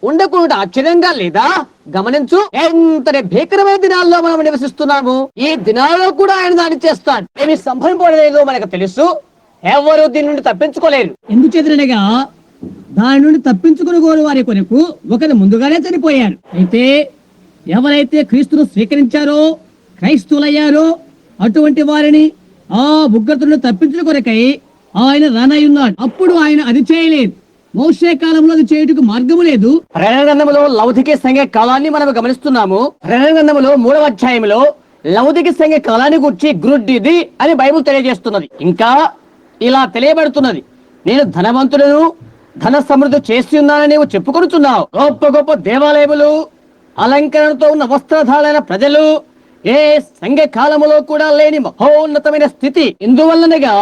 ఉండకుండా ఆశ్చర్యంగా లేదా? గమనించు, ఎంతటి భీకరమైన దినాల్లో మనం నివసిస్తున్నాము. ఈ దినాల్లో కూడా ఆయన దాన్ని చేస్తాడు. ఏమి సంభవింపలేదో మనకు తెలుసు. ఎవరు దీని నుండి తప్పించుకోలేరు. ఎందుచేతనగా దాని నుండి తప్పించుకుని కోరు వారి కొరకు ఒకరు ముందుగానే చనిపోయారు. అయితే ఎవరైతే క్రీస్తును స్వీకరించారో, క్రైస్తవులయ్యారో అటువంటి వారిని ఆ ఉగ్రతను తప్పించిన కొరకై ఆయన రానయ్యున్నాడు. అప్పుడు ఆయన అది చేయలేదు. మోషే కాలంలో అది చేయుటకు మార్గము లేదు. ప్రకటన గ్రంథములో లౌకిక సంఘ కాలాన్ని మనం గమనిస్తున్నాము. ప్రకటన గ్రంథములో 3వ అధ్యాయంలో లౌకిక సంఘ కాలాన్ని గురించి గురుడ్డిది అని బైబిల్ తెలియజేస్తున్నది. ఇంకా ఇలా తెలియబడుతున్నది, నేను ధనవంతులను ధన సమృద్ధి చేసి ఉన్నానని నీవు చెప్పుకొనుచున్నావు. గొప్ప గొప్ప దేవాలయములు, అలంకరణతో ఉన్న వస్త్రధారైన ప్రజలు ఏ సంఘ కాలములో కూడా లేని మహోన్నతమైన స్థితి. ఇందువల్లనగా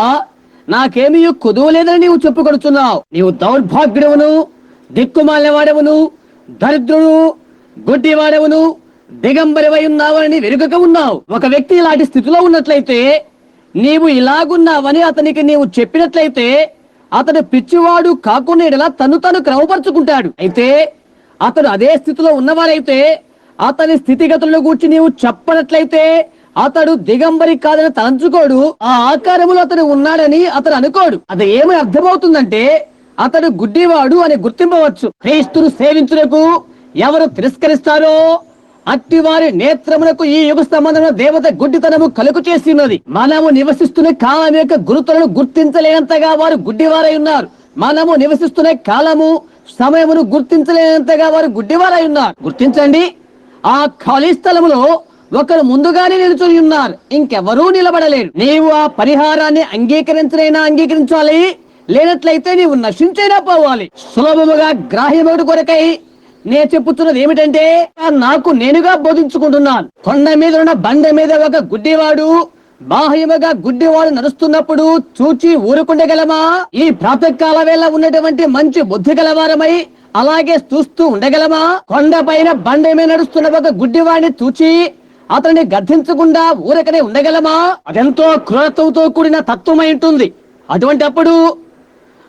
నాకేమీ కుదువలేదని నీవు చెప్పుకొడుతున్నావు. నీవు దౌర్భాగ్యుడవును, దిక్కుమాలినవాడవును, దరిద్రుడు, గుడ్డివాడవును, దిగంబరివై ఉన్నావని వెనుకక ఉన్నావు. ఒక వ్యక్తి ఇలాంటి స్థితిలో ఉన్నట్లయితే, నీవు ఇలాగున్నావని అతనికి నీవు చెప్పినట్లయితే, అతడు పిచ్చివాడు కాకుండా ఎడల తను క్రమపరుచుకుంటాడు. అయితే అతడు అదే స్థితిలో ఉన్నవారైతే, అతని స్థితిగతులను గూర్చి నీవు చెప్పనట్లయితే, అతడు దిగంబరి కాదని తలంచుకోడు. ఆ ఆకారములో అతడు ఉన్నాడని అతడు అనుకోడు. అది ఏమి అర్థమవుతుందంటే, అతడు గుడ్డివాడు అని గుర్తింపవచ్చు. క్రీస్తును సేవించుటకు ఎవరు తిరస్కరిస్తారో అట్టి వారి నేత్రమునకు ఈ యుగ సంబంధమైన దేవత గుడ్డితనము కలుగు చేసి ఉన్నది. మనము నివసిస్తున్న కాలం యొక్క గురుతులను గుర్తించలేనంతగా వారు గుడ్డివారై ఉన్నారు. మనము నివసిస్తున్న కాలము సమయమును గుర్తించలేనంతగా వారు గుడ్డివారై ఉన్నారు. గుర్తించండి, ఆ ఖాళీ స్థలములో ఒకరు ముందుగానే నిలుచుని ఉన్నారు, ఇంకెవరూ నిలబడలేరు. నీవు ఆ పరిహారాన్ని అంగీకరించాలి, లేనట్లయితే నీవు నశించైనా పోవాలి. సులభముగా గ్రాహ్యముడు కొరకై నేను చెప్పుతున్నది ఏమిటంటే, నాకు నేనుగా బోధించుకుంటున్నాను. కొండ మీద ఉన్న బండ మీద ఒక గుడ్డివాడు బాహ్యముగా గుడ్డివాడు నడుస్తున్నప్పుడు చూచి ఊరుకుండగలమా? ఈ ప్రాతకాల వేళ ఉన్నటువంటి మంచి బుద్ధి గలవారమై అలాగే చూస్తూ ఉండగలమా? కొండ పైన బండ మీద నడుస్తున్న ఒక గుడ్డివాడిని చూచి అతన్ని గద్దించకుండా ఊరకనే ఉండగలమా? అదెంతో క్రూరత్వంతో కూడిన తత్వమై ఉంటుంది. అటువంటి అప్పుడు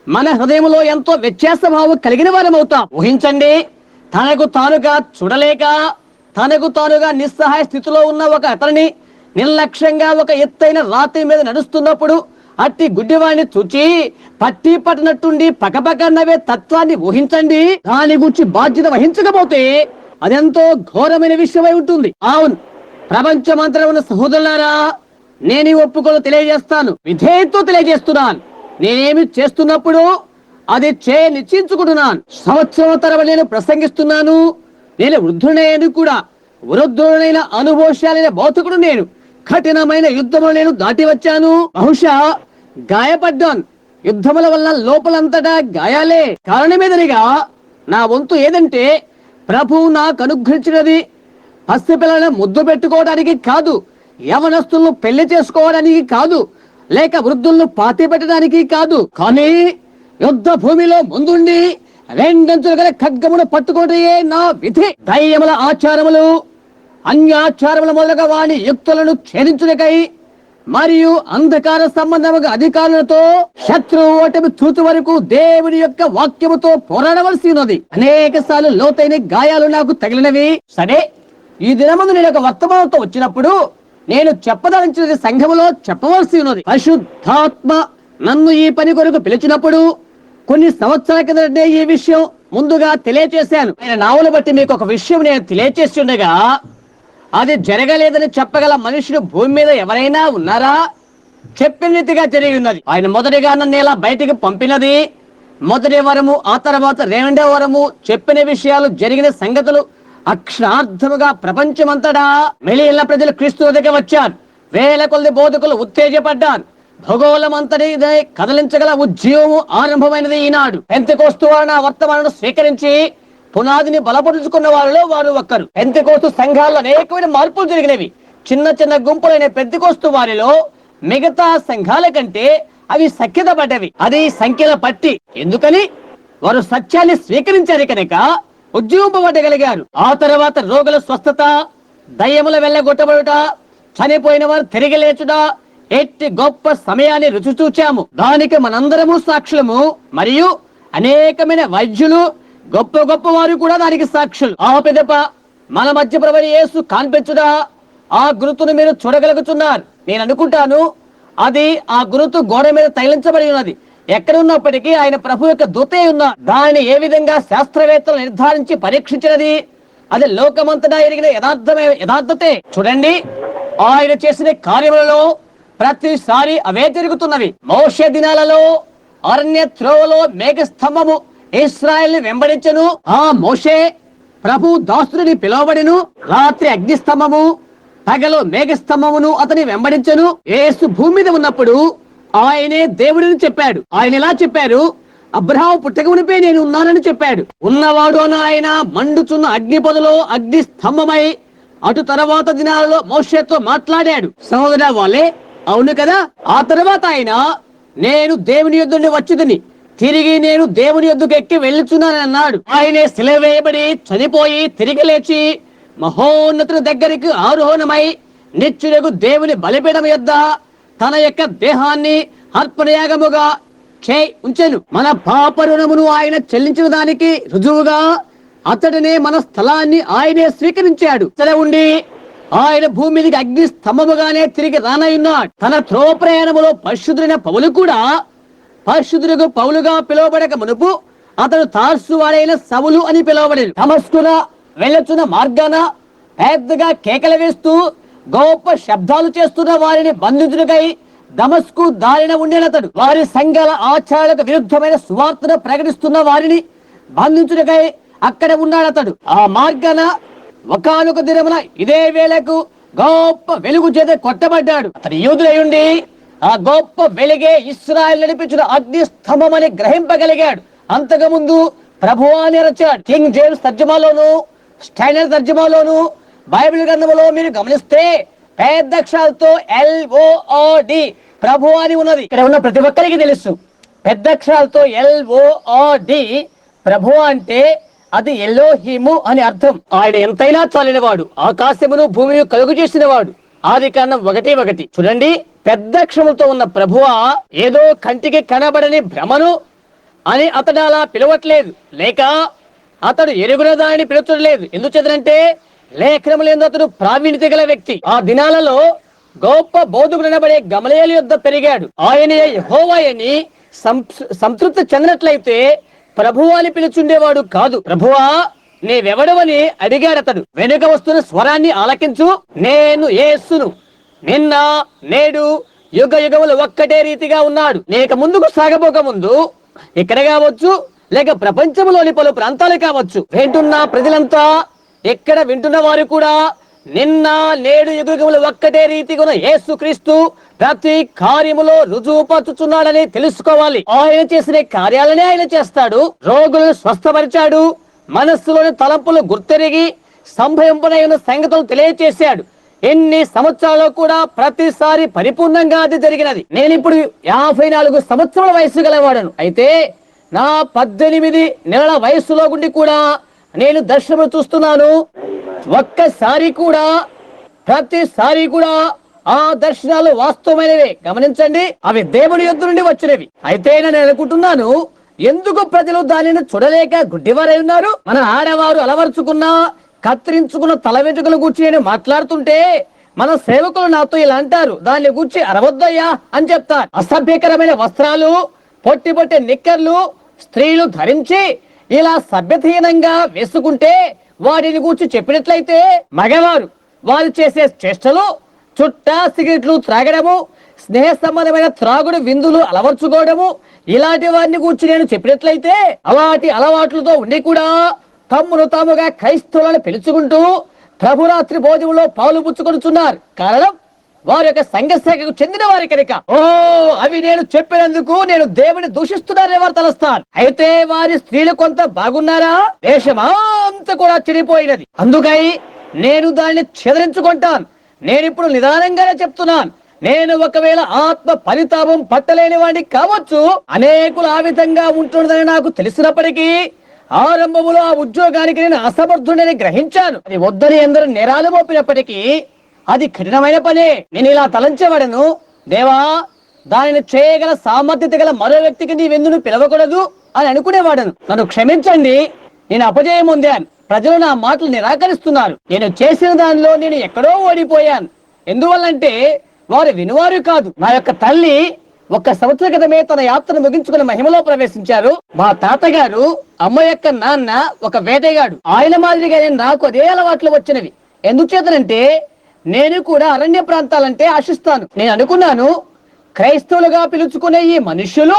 మన హృదయంలో ఎంతో వ్యత్యాస భావం కలిగిన వారం అవుతాం. ఊహించండి, తనకు తానుగా చూడలేక తనకు తానుగా నిస్సహాయ స్థితిలో ఉన్న ఒక అతనిని నిర్లక్ష్యంగా ఒక ఎత్తైన రాతి మీద నడుస్తున్నప్పుడు అట్టి గుడ్డివాడిని చూచి పట్టి పట్టినట్టుండి పక్కపక్క నవ్వే తత్వాన్ని ఊహించండి. దాని గురించి బాధ్యత వహించకపోతే అదెంతో ఘోరమైన విషయమై ఉంటుంది. అవును, ప్రపంచమంతటా ఉన్న సహోదరులారా, నేను ఈ ఒప్పుకోలు తెలియజేస్తాను, విధేయతతో తెలియజేస్తున్నాను. నేనేమి చేస్తున్నప్పుడు అది నిశ్చయించుకుంటున్నాను. సంవత్సరం తరబడి నేను ప్రసంగిస్తున్నాను. నేను వృద్ధుడైన కూడా వృద్ధుడైన అనుభవశాలైన బౌద్ధకుడు. నేను కఠినమైన యుద్ధములు నేను దాటి వచ్చాను. బహుశా గాయపడ్డాను. యుద్ధముల వల్ల లోపలంతటా గాయాలే కారణమేదనిగా నా వంతు ఏదంటే, ప్రభువు నాకు అనుగ్రహించినది పసిపిల్లలను ముద్దు పెట్టుకోవడానికి కాదు, యవనస్తులను పెళ్లి చేసుకోవడానికి కాదు, లేక వృద్ధులను పాతి పెట్టడానికి కాదు, కానీ యుద్ధ భూమిలో ముందుండి రెండంచులు గల ఖడ్గమును పట్టుకోవటమే నా విధి. దయ్యముల ఆచారములు అన్యాచారముల మొదలుగా వాని యుక్తులను ఛేదించుటకై మరియు అంధకార సంబంధముగా అధికారులతో శత్రువు ఓటమి చూచు వరకు దేవుని యొక్క వాక్యముతో పోరాడవలసి ఉన్నది. అనేక సార్లు లోతైన గాయాలు నాకు తగిలినవి. సరే, ఈ దినమందు నేను ఒక వర్తమానంతో వచ్చినప్పుడు నేను చెప్పదలించినది సంఘములో చెప్పవలసి ఉన్నది. పరిశుద్ధాత్మ నన్ను ఈ పని కొరకు పిలిచినప్పుడు కొన్ని సంవత్సరాల కిందటే ఈ విషయం ముందుగా తెలియచేశాను. ఆయన నావలు బట్టి మీకు ఒక విషయం నేను తెలియచేసి ఉండగా, అది జరగలేదని చెప్పగల మనుషుడు భూమి మీద ఎవరైనా ఉన్నారా? చెప్పిన రీతిగా జరిగి ఉన్నది. ఆయన మొదటిగా నన్ను ఇలా బయటికి పంపినది మొదటి వరము, ఆ తర్వాత రెండవ వరము. చెప్పిన విషయాలు జరిగిన సంగతులు అక్షరార్థముగా ప్రపంచమంతటా మిలియన్ల ప్రజలు క్రీస్తు వద్దకు వచ్చారు. వేల కొద్ది బోధకులు ఉత్తేజపడ్డారు. భూగోళం అంతటి కదలించగల ఉద్యమము ఆరంభమైనది ఈనాడు. పెంతెకోస్తు వారు వర్తమానాన్ని స్వీకరించి పునాదిని బలపరుచుకున్న వారిలో వారు ఒక్కరు. పెంతెకోస్తు సంఘాల్లో అనేకమైన మార్పులు జరిగినవి. చిన్న చిన్న గుంపులైన పెంతెకోస్తు వారిలో మిగతా సంఘాల కంటే అవి సఖ్యత పడ్డవి. అది సంఖ్యల పట్టి. ఎందుకని? వారు సత్యాన్ని స్వీకరించారు కనుక ఉద్యోగపడగలిగారు. ఆ తర్వాత రోగుల స్వస్థత, దయ్యముల వెళ్ళగొట్టబడుట, చనిపోయిన వారు తిరిగి లేచుట, ఎట్టి గొప్ప సమయాన్ని రుచి చూచాము. దానికి మనందరము సాక్షులము. మరియు అనేకమైన వైద్యులు, గొప్ప గొప్ప వారు కూడా దానికి సాక్షులు. ఆ పిదప మన మధ్య ప్రభువైన యేసు కనిపించుట, ఆ గురుతును మీరు చూడగలుగుతున్నారు. నేను అనుకుంటాను అది ఆ గురుతు గోడ మీద తైలించబడి ఉన్నది. ఎక్కడ ఉన్నప్పటికీ ఆయన ప్రభు యొక్క దూతే ఉన్నారు. దానిని ఏ విధంగా శాస్త్రవేత్తలు నిర్ధారించి పరీక్షించినది, అది లోకమంతటా ఎరిగిన యథార్థతే. చూడండి, ఆయన చేసిన కార్యములలో ప్రతిసారి అవే జరుగుతున్నవి. మోషే దినాలలో అరణ్య త్రోవలో మేఘస్తంభము ఇశ్రాయేలుని వెంబడించెను. ఆ మోషే ప్రభు దాసుడిని పిలువబడిను. రాత్రి అగ్నిస్తంభము, పగలు మేఘస్తంభమును అతని వెంబడించెను. యేసు భూమి మీద ఉన్నప్పుడు ఆయనే దేవుడిని చెప్పాడు. ఆయన ఇలా చెప్పారు, అబ్రహాము పుట్టక మునిపే నేను ఉన్నానని చెప్పాడు. ఉన్నవాడు అని ఆయన మండుచున్న అగ్ని పొదలో అగ్ని స్తంభమై అటు తర్వాత దినాలలో మోషేతో మాట్లాడాడు. సహోదరా వాళ్ళే, అవును కదా. ఆ తర్వాత ఆయన నేను దేవుని యొద్ద నుండి వచ్చుదుని, తిరిగి నేను దేవుని యొద్దకు ఎక్కి వెళ్ళుచున్నానని అన్నాడు. ఆయనే శిలువ వేయబడి చనిపోయి తిరిగి లేచి మహోన్నతుని దగ్గరికి ఆరోహణమై నిత్యుడగు దేవుని బలిపీఠం యొద్ద తన యొక్క దేహాన్ని అర్పణయాగముగా ఉంచెను. మన పాప రుణమును ఆయన చెల్లించిన దానికి రుజువుగా అతడినే మన స్థలాన్ని ఆయనే స్వీకరించాడు. అక్కడ ఉండి ఆయన భూమి మీదకి అగ్ని స్తంభముగానే తిరిగి రానయ్యున్నాడు. తన త్రోవ ప్రయాణములో పరిశుద్ధుడైన పౌలు కూడా పరిశుద్ధులకు పౌలుగా పిలువబడక మునుపు అతడు తార్సు వాడైన సవులు అని పిలువబడేది. దమస్కున వెళ్ళొచ్చున్న మార్గాన పెద్దగా కేకలు వేస్తూ గొప్ప శబ్దాలు చేస్తున్న వారిని బంధించుటకై దమస్కు దారిన ఉండేనతడు. వారి సంఘాల ఆచారాలకు విరుద్ధమైన సువార్తను ప్రకటిస్తున్న వారిని బంధించుటకై అక్కడ ఉన్నాడతడు. ఆ మార్గాన ఒకానొక దినమున ఇదే వేళకు గొప్ప వెలుగు చేత కొట్టబడ్డాడు. అతడు యూదుడై ఉండి ఆ గొప్ప వెలుగే ఇశ్రాయేలు నడిపించిన అగ్ని స్తంభం అని గ్రహింపగలిగాడు. అంతకుముందు ప్రభువా అని రచాడు. కింగ్ జేమ్స్ తర్జుమాలోను, స్టైనర్ తర్జుమాలోను, బైబిల్ గ్రంథములో మీరు గమనిస్తే పెద్ద అక్షరాలతో LORD ప్రభు అని ఉన్నది. ఇక్కడ ఉన్న ప్రతి ఒక్కరికి తెలుసు పెద్ద అక్షరాలతో LORD ప్రభు అంటే అది ఎలోహిము అని అర్థం. ఆయన ఎంతైనా చాలినవాడు, ఆకాశమును భూమిని కలుగు చేసిన వాడు. ఆదికాండం 1:1. చూడండి, పెద్ద అక్షరములతో ఉన్న ప్రభువా ఏదో కంటికి కనబడని భ్రమను అని అతడు అలా పిలవట్లేదు, లేక అతడు ఎరుగున దానిని పిలుచలేదు. ఎందుచేతంటే లేఖనములందు అతడు ప్రావీణ్యత గల వ్యక్తి. ఆ దినాలలో గొప్ప బోధకుడు అనబడే గమలీయేలు యొద్ద పెరిగాడు. ఆయన యెహోవాయని సంతృప్తి చెందినట్లయితే ప్రభువా అని పిలుచుండేవాడు కాదు. ప్రభువా నీవెవడవని అడిగాడతడు. వెనుక వస్తున్న స్వరాన్ని ఆలకించు, నేను యేసును, నిన్న నేడు యుగ యుగములు ఒక్కటే రీతిగా ఉన్నాడు. లేక ముందుకు సాగబోక ముందు ఇక్కడ కావచ్చు, లేక ప్రపంచంలోని పలు ప్రాంతాలు కావచ్చు, వింటున్న ప్రజలంతా, ఇక్కడ వింటున్న వారు కూడా నిన్న నేడు యుగ యుగములు ఒక్కటే రీతిగా ఉన్న యేసుక్రీస్తు ప్రతి కార్యములో రుజువుపరుచుచున్నాడని తెలుసుకోవాలి. ఆయన చేసిన కార్యాలనే ఆయన చేస్తాడు. రోగులను స్వస్థపరిచాడు, మనస్సులోని తలంపులు గుర్తెరిగి సంభవింపనై ఉన్న సంగతులు తెలియచేశాడు. ఎన్ని సంవత్సరాలు కూడా ప్రతిసారి పరిపూర్ణంగా అది జరిగినది. నేను ఇప్పుడు 54 సంవత్సరాల వయసు గలవాడను. అయితే నా 18 నెలల వయసులో ఉండి కూడా నేను దర్శనం చూస్తున్నాను. ఒక్కసారి కూడా, ప్రతిసారి కూడా ఆ దర్శనాలు వాస్తవమైనవే. గమనించండి, అవి దేవుని యొద్ద నుండి వచ్చినవి. అయితే నేను అనుకుంటున్నాను, ఎందుకు ప్రజలు దానిని చూడలేక గుడ్డివారై ఉన్నారు? మన ఆడవారు అలవరుచుకున్న కత్తిరించుకున్న తల వెంట్రుకల గురించి నేను మాట్లాడుతుంటే మన సేవకులు నాతో ఇలా అంటారు, దాన్ని గురించి అరవద్దయ్యా అని చెప్తారు. అసభ్యకరమైన వస్త్రాలు, పొట్టి పొట్టి నిక్కర్లు స్త్రీలు ధరించి ఇలా సభ్యతహీనంగా వేసుకుంటే వాటిని గురించి చెప్పినట్లయితే మగవారు వారు చేసే చేష్టలు, చుట్ట సిగరెట్లు త్రాగడము, స్నేహ సంబంధమైన త్రాగుడు విందులు అలవర్చుకోవడము, ఇలాంటి వారిని గురించి నేను చెప్పినట్లయితే అలాంటి అలవాట్లతో ఉండి కూడా తమ్మును తాముగా క్రైస్తవులను పిలుచుకుంటూ ప్రభురాత్రి భోజనంలో పాలు పుచ్చుకొనుచున్నారు. కారణం వారి యొక్క సంఘశాఖకు చెందిన వారి కనుక. అవి నేను చెప్పినందుకు నేను దేవుని దూషిస్తున్నారని వారు తలస్తారు. అయితే వారి స్త్రీలు కొంత బాగున్నారా? దేశమంతా కూడా చెడిపోయినది. అందుకై నేను దాన్ని చెదరించుకుంటాను. నేను ఇప్పుడు నిదానంగానే చెప్తున్నాను. నేను ఒకవేళ ఆత్మ ఫలితాపం పట్టలేని వాడిని కావచ్చు, అనేకులు ఆ విధంగా ఉంటున్నదని నాకు తెలిసినప్పటికీ ఆరంభములో ఆ ఉద్యోగానికి నేను అసమర్థుడని గ్రహించాను. అది వద్దని అందరూ నేరాలు మోపినప్పటికీ అది కఠినమైన పనే. నేను ఇలా తలంచేవాడను, దేవా దానిని చేయగల సామర్థ్యత గల మరో వ్యక్తికి నీవెందును పిలవకూడదు అని అనుకునేవాడను. నన్ను క్షమించండి, నేను అపజయం పొందాను. ప్రజలు నా మాటలు నిరాకరిస్తున్నారు. నేను చేసిన దానిలో నేను ఎక్కడో ఓడిపోయాను. ఎందువల్లంటే వారు వినువారు కాదు. నా యొక్క తల్లి 1 సంవత్సర క్రితమే తన యాత్రను ముగించుకుని మహిమలో ప్రవేశించారు. మా తాతగారు, అమ్మ యొక్క నాన్న ఒక వేటగాడు. ఆయన మాదిరిగా నాకు అదే అలవాట్లు వచ్చినవి. ఎందుచేతనంటే నేను కూడా అరణ్య ప్రాంతాలంటే ఆశిస్తాను. నేను అనుకున్నాను, క్రైస్తవులుగా పిలుచుకునే ఈ మనుషులు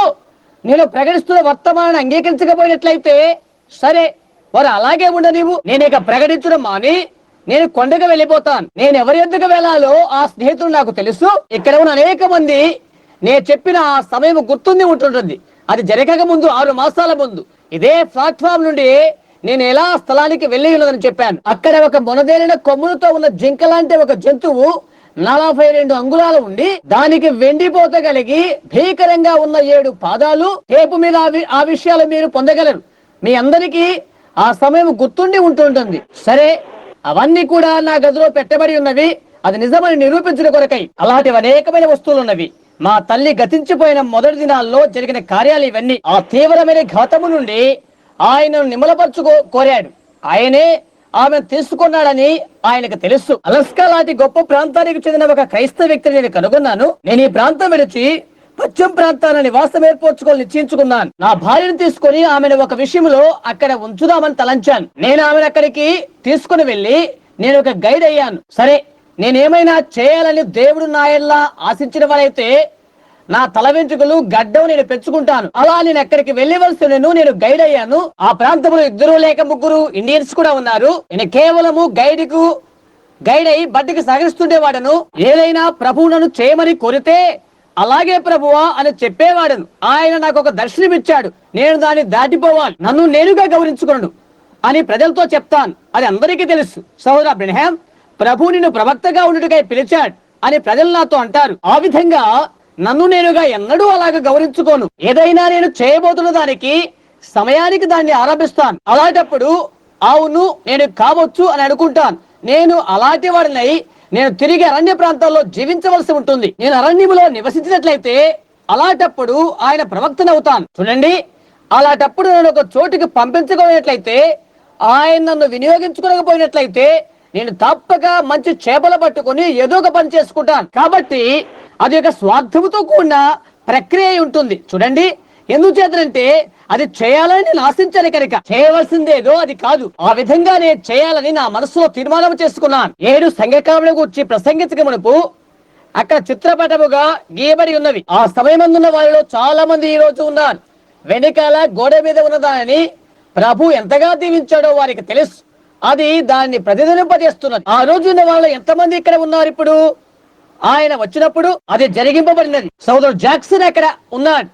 నేను ప్రకటిస్తున్న వర్తమానాన్ని అంగీకరించకపోయినట్లయితే సరే, వారు అలాగే ఉండనివ్వు. నేను ఇక ప్రకటించడం మాని నేను కొండకు వెళ్ళిపోతాను. నేను ఎవరి ఎందుకు వెళ్ళాలో ఆ స్నేహితులు నాకు తెలుసు. ఇక్కడ ఉన్న అనేక మంది నేను చెప్పిన ఆ సమయం గుర్తుండి ఉంటుంటుంది. అది జరగక ముందు 6 మాసాల ముందు ఇదే ప్లాట్ఫామ్ నుండి నేను ఎలా స్థలానికి వెళ్ళి ఉన్నదని చెప్పాను. అక్కడ ఒక మొనదేలిన కొమ్ములతో ఉన్న జింక లాంటి ఒక జంతువు 42 అంగుళాలు ఉండి దానికి వెండిపోత కలిగి భీకరంగా ఉన్న 7 పాదాలు. టేపు మీద ఆ విషయాలు మీరు పొందగలరు. మీ అందరికీ ఆ సమయం గుర్తుండి ఉంటుంటుంది. సరే, అవన్నీ కూడా నా గదిలో పెట్టబడి ఉన్నవి. అది నిజమని నిరూపించిన కొరకై అలాంటి అనేకమైన వస్తువులు ఉన్నవి. మా తల్లి గతించిపోయిన మొదటి దినాల్లో జరిగిన కార్యాలు ఇవన్నీ. ఆ తీవ్రమైన ఘాతము నుండి ఆయనను నిమ్మలపరచుకో కోరాడు. ఆయనే ఆమెను తీసుకున్నాడని ఆయనకు తెలుసు. అలస్కా లాంటి గొప్ప ప్రాంతానికి చెందిన ఒక క్రైస్తవ వ్యక్తిని నేను కనుగొన్నాను. నేను ఈ ప్రాంతం విడిచి పశ్చిమ ప్రాంతాన నివాసం ఏర్పరచుకోవాలని నిశ్చయించుకున్నాను. నా భార్యను తీసుకుని ఆమెను ఒక విషయంలో అక్కడ ఉంచుదామని తలంచాను. నేను ఆమెను అక్కడికి తీసుకుని వెళ్లి నేను ఒక గైడ్ అయ్యాను. సరే, నేనేమైనా చేయాలని దేవుడు నాయల్లా ఆశించిన వారైతే నా తల వెంట్రుకలు గడ్డం నేను పెంచుకుంటాను. అలా నేను ఎక్కడికి వెళ్ళవలసి నేను గైడ్ అయ్యాను. ఆ ప్రాంతంలో 2 లేక 3 ఇండియన్స్ కూడా ఉన్నారు. నేను కేవలము గైడ్ అయి బడ్డికి సహకరిస్తుండేవాడను. ఏదైనా ప్రభువు నన్ను చేయమని కోరితే అలాగే ప్రభువా అని చెప్పేవాడను. ఆయన నాకు ఒక దర్శనం ఇచ్చాడు. నేను దాన్ని దాటిపోవాలి, నన్ను నేనుగా గౌరవించుకున్నాను అని ప్రజలతో చెప్తాను. అది అందరికీ తెలుసు. సహోదర బ్రహ్మాం, ప్రభు నిన్ను ప్రవక్తగా ఉండుటకై పిలిచాడు అని ప్రజలు నాతో అంటారు. ఆ విధంగా నన్ను నేనుగా ఎన్నడూ అలాగ గౌరవించుకోను. ఏదైనా నేను చేయబోతున్న దానికి సమయానికి దాన్ని ఆరంభిస్తాను. అలాంటప్పుడు అవును నేను కావచ్చు అని అనుకుంటాను. నేను అలాంటి వాడినై నేను తిరిగి అరణ్య ప్రాంతాల్లో జీవించవలసి ఉంటుంది. నేను అరణ్యములో నివసించినట్లయితే అలాంటప్పుడు ఆయన ప్రవక్తనవుతాను. చూడండి, అలాంటప్పుడు నేను ఒక చోటుకి పంపించకపోయినట్లయితే, ఆయన నన్ను వినియోగించుకోకపోయినట్లయితే నేను తప్పక మంచి చేపలు పట్టుకుని ఏదో ఒక పని చేసుకుంటాను. కాబట్టి అది ఒక స్వార్థముతో కూడిన ప్రక్రియ ఉంటుంది. చూడండి, ఎందుచేతనంటే అది చేయాలని నేను ఆశించాను కనుక. చేయవలసిందేదో అది కాదు. ఆ విధంగా నేను చేయాలని నా మనసులో తీర్మానం చేసుకున్నాను. 7 సంఘకాముల గురించి ప్రసంగించక మునుపు అక్కడ చిత్రపటముగా గీయబడి ఉన్నవి. ఆ సమయమందున్న వారిలో చాలా మంది ఈ రోజు ఉన్నారు. వెనకాల గోడ మీద ఉన్నదాని ప్రభు ఎంతగా దీవించాడో వారికి తెలుసు. అది దాన్ని ప్రతిధ్వనింపజేస్తున్నది. ఆ రోజు ఉన్న వాళ్ళు ఎంతమంది ఇక్కడ ఉన్నారు ఇప్పుడు? ఆయన వచ్చినప్పుడు అది జరిగింపబడినది. సోదరుడు జాక్సన్ అక్కడ ఉన్నాడు.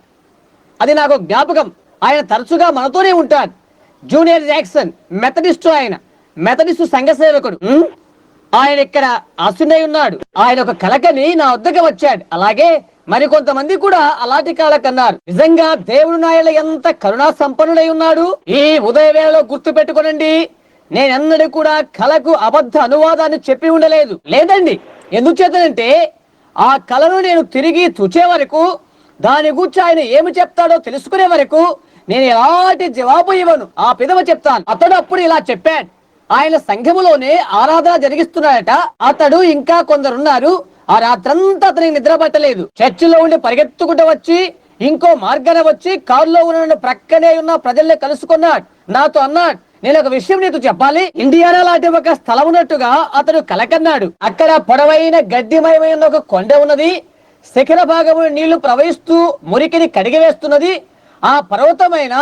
అది నాకు జ్ఞాపకం. ఆయన తరచుగా మనతోనే ఉంటాడు. Junior Jackson Methodist. ఆయన మెథడిస్టు సంఘ సేవకుడు. ఆయన ఇక్కడ ఆశునై ఉన్నాడు. ఆయన ఒక కలకని నా వద్దకు వచ్చాడు. అలాగే మరికొంతమంది కూడా అలాంటి కలకన్నారు. నిజంగా దేవుడు నాయన ఎంత కరుణా సంపన్నుడై ఉన్నాడు. ఈ ఉదయ వేళలో గుర్తు పెట్టుకోనండి, నేనెన్నడూ కూడా కళకు అబద్ధ అనువాదాన్ని చెప్పి ఉండలేదు. లేదండి. ఎందుచేతనంటే ఆ కళను నేను తిరిగి చూచే వరకు, దాని గురించి ఆయన ఏమి చెప్తాడో తెలుసుకునే వరకు నేను ఎలాంటి జవాబు ఇవ్వను. ఆ పిదవ చెప్తాను. అతడు అప్పుడు ఇలా చెప్పాడు. ఆయన సంఘములోనే ఆరాధన జరిగిస్తున్నాడట. అతడు ఇంకా కొందరున్నారు. ఆ రాత్రంతా అతనికి నిద్ర పట్టలేదు. చర్చిలో ఉండి పరిగెత్తుకుంటూ వచ్చి ఇంకో మార్గాన వచ్చి కారులో ఉన్న ప్రక్కనే ఉన్న ప్రజల్ని కలుసుకున్నాడు. నాతో అన్నాడు, నేను ఒక విషయం నీకు చెప్పాలి. ఇండియానా లాంటి ఒక స్థలం ఉన్నట్టుగా అతడు కలకన్నాడు. అక్కడ పొడవైన గడ్డిమయమైన ఒక కొండ ఉన్నది. శిఖర భాగము నీళ్లు ప్రవహిస్తూ మురికిని కడిగివేస్తున్నది. ఆ పర్వతమైన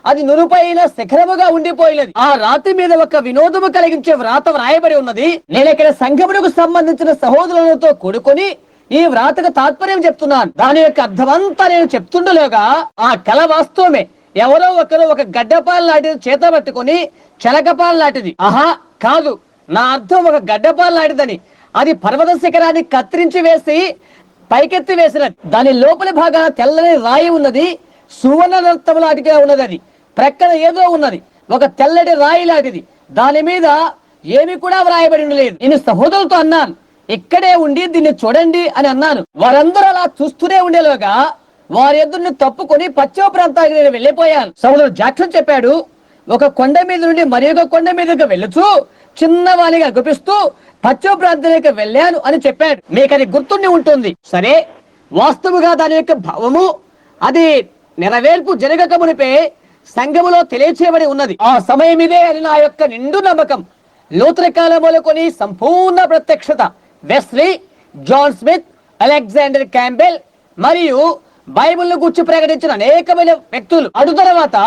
అది నురుపైన శిఖరముగా ఉండిపోయినది. ఆ రాతి మీద ఒక వినోదము కలిగించే వ్రాత వ్రాయబడి ఉన్నది. నేను ఇక్కడ సంఘమునకు సంబంధించిన సహోదరులతో కూడుకొని ఈ వ్రాతకు తాత్పర్యం చెప్తున్నాను. దాని యొక్క అర్థమంతా నేను చెప్తుండలేగా ఆ కళ వాస్తవమే. ఎవరో ఒకరు ఒక గడ్డపాలు లాంటిది చేత పట్టుకుని చెలకపాలు లాంటిది. ఆహా కాదు, నా అర్థం ఒక గడ్డపాలు లాంటిదని. అది పర్వత శిఖరాన్ని కత్తిరించి వేసి పైకెత్తి వేసినది. దాని లోపలి భాగాన తెల్లని రాయి ఉన్నది. సువర్ణ రక్తం లాంటిగా ఉన్నది. అది ప్రక్కన ఏదో ఉన్నది, ఒక తెల్లటి రాయి లాంటిది. దాని మీద ఏమి కూడా వ్రాయబడి ఉండలేదు. నేను సహోదరులతో అన్నాను, ఇక్కడే ఉండి దీన్ని చూడండి అని అన్నాను. వారందరూ అలా చూస్తూనే ఉండేలోగా వారి ఎదురుని తప్పుకొని పశ్చిమ ప్రాంతానికి నేను వెళ్ళిపోయాను. సహోదరుడు జాక్సన్ చెప్పాడు, ఒక కొండ మీద నుండి మరి ఒక కొండ మీదకి వెళ్ళుచు చిన్నవానిగా గుపిస్తూ పశ్చిమ ప్రాంతానికి వెళ్ళాను అని చెప్పాడు. మీకు అది గుర్తుండి ఉంటుంది. సరే, వాస్తవుగా దాని యొక్క భావము అది నెరవేర్పు జరగక మునిపే సంఘములో తెలియచేయబడి ఉన్నది. ఆ సమయం ఇదే అని నా యొక్క నిండు నమ్మకం. లూథర్ కాలం మొదలుకొని సంపూర్ణ ప్రత్యక్షత Wesley, John Smith, Alexander Campbell మరియు బైబిల్ను గురించి ప్రకటించిన అనేకమైన వ్యక్తులు అటు తర్వాత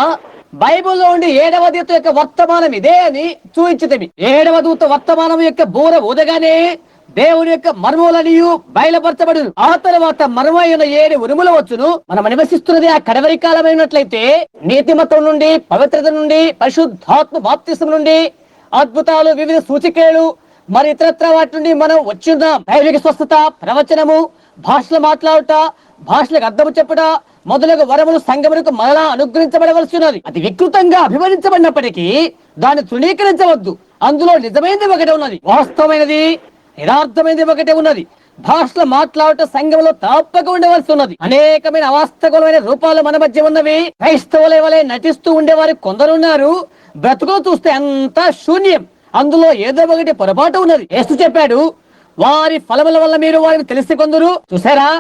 బైబిల్లో ఉండి 7వ దూత యొక్క వర్తమానం ఇదే అని చూపించింది. 7వ దూత వర్తమానం యొక్క బూర ఊదగానే దేవుని యొక్క మర్మములనియు బయలుపరచబడును. ఆ తర్వాత మర్మమైన 7 ఉరుములు వచ్చును. మనం నివసిస్తున్నది ఆ కడవరి కాలమైనట్లయితే నీతిమతం నుండి, పవిత్రత నుండి, పరిశుద్ధాత్మ బాప్తిసం నుండి, అద్భుతాలు, వివిధ సూచికలు మరి ఇతరత్ర వాటి నుండి మనం వచ్చిన్నాం. దైవిక స్వస్థత, ప్రవచనము, భాషలు మాట్లాడుట, భాషలకు అర్థము చెప్పుట మొదలగు వరములు సంఘములకు మరలా అనుగ్రహించబడవలసి ఉన్నది. అది వికృతంగా అభివర్ణించబడినప్పటికీ దాన్ని తృణీకరించవద్దు. అందులో నిజమైనది ఒకటే ఉన్నది, వాస్తవమైనది యథార్థమైనది ఒకటే ఉన్నది. భాషలు మాట్లాడుట సంఘంలో తప్పక ఉండవలసి ఉన్నది. అనేకమైన అవాస్తవమైన రూపాలు మన మధ్య ఉన్నవి. క్రైస్తవుల వలె నటిస్తూ ఉండేవారు కొందరున్నారు. బ్రతుకులు చూస్తే అంతా శూన్యం. అందులో ఏదో ఒకటి పొరపాటు ఉన్నది. యేసు చెప్పాడు, వారి ఫలముల వల్ల మీరు వారిని తెలిసి కొందరు. చూసారా,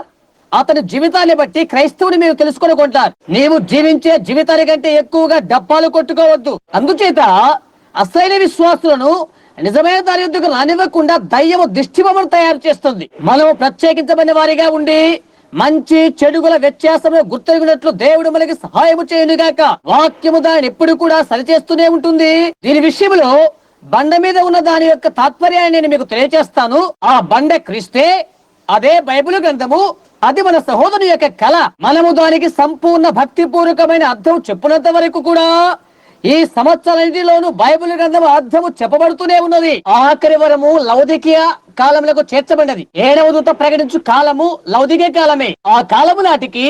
అతని జీవితాన్ని బట్టి క్రైస్తవుని మీరు తెలుసుకొనుకుంటారు. నీవు జీవించే జీవితాన్ని కంటే ఎక్కువగా డప్పాలు కొట్టుకోవద్దు. అందుచేత అసలైన విశ్వాసులను నిజమైన దాని ఎందుకు రానివ్వకుండా దయ్యము దిష్టిబొమ్మను తయారు చేస్తుంది. మనము ప్రత్యేకించబడిన వారిగా ఉండి మంచి చెడుగుల వ్యత్యాసము గుర్తెరిగినట్లు దేవుడు మనకి సహాయము చేయునుగాక. వాక్యము దానిని ఎప్పుడు కూడా సరిచేస్తూనే ఉంటుంది. దీని విషయంలో బండ మీద ఉన్న దాని యొక్క తాత్పర్యాన్ని నేను మీకు తెలియజేస్తాను. ఆ బండ క్రీస్తే, అదే బైబిల్ గ్రంథము, అది మన సహోదరు యొక్క కళ. మనము దానికి సంపూర్ణ భక్తిపూర్వకమైన అర్థం చెప్పునంత వరకు కూడా ఈ సంవత్సరాలన్నిటిలోనూ బైబిల్ గ్రంథం అర్థము చెప్పబడుతూనే ఉన్నది. ఆఖరి వరము లౌదికీయ కాలములకు చేర్చబడినది. 7వ దూత ప్రకటించు కాలము లౌదికీయ కాలమే. ఆ కాలము నాటికి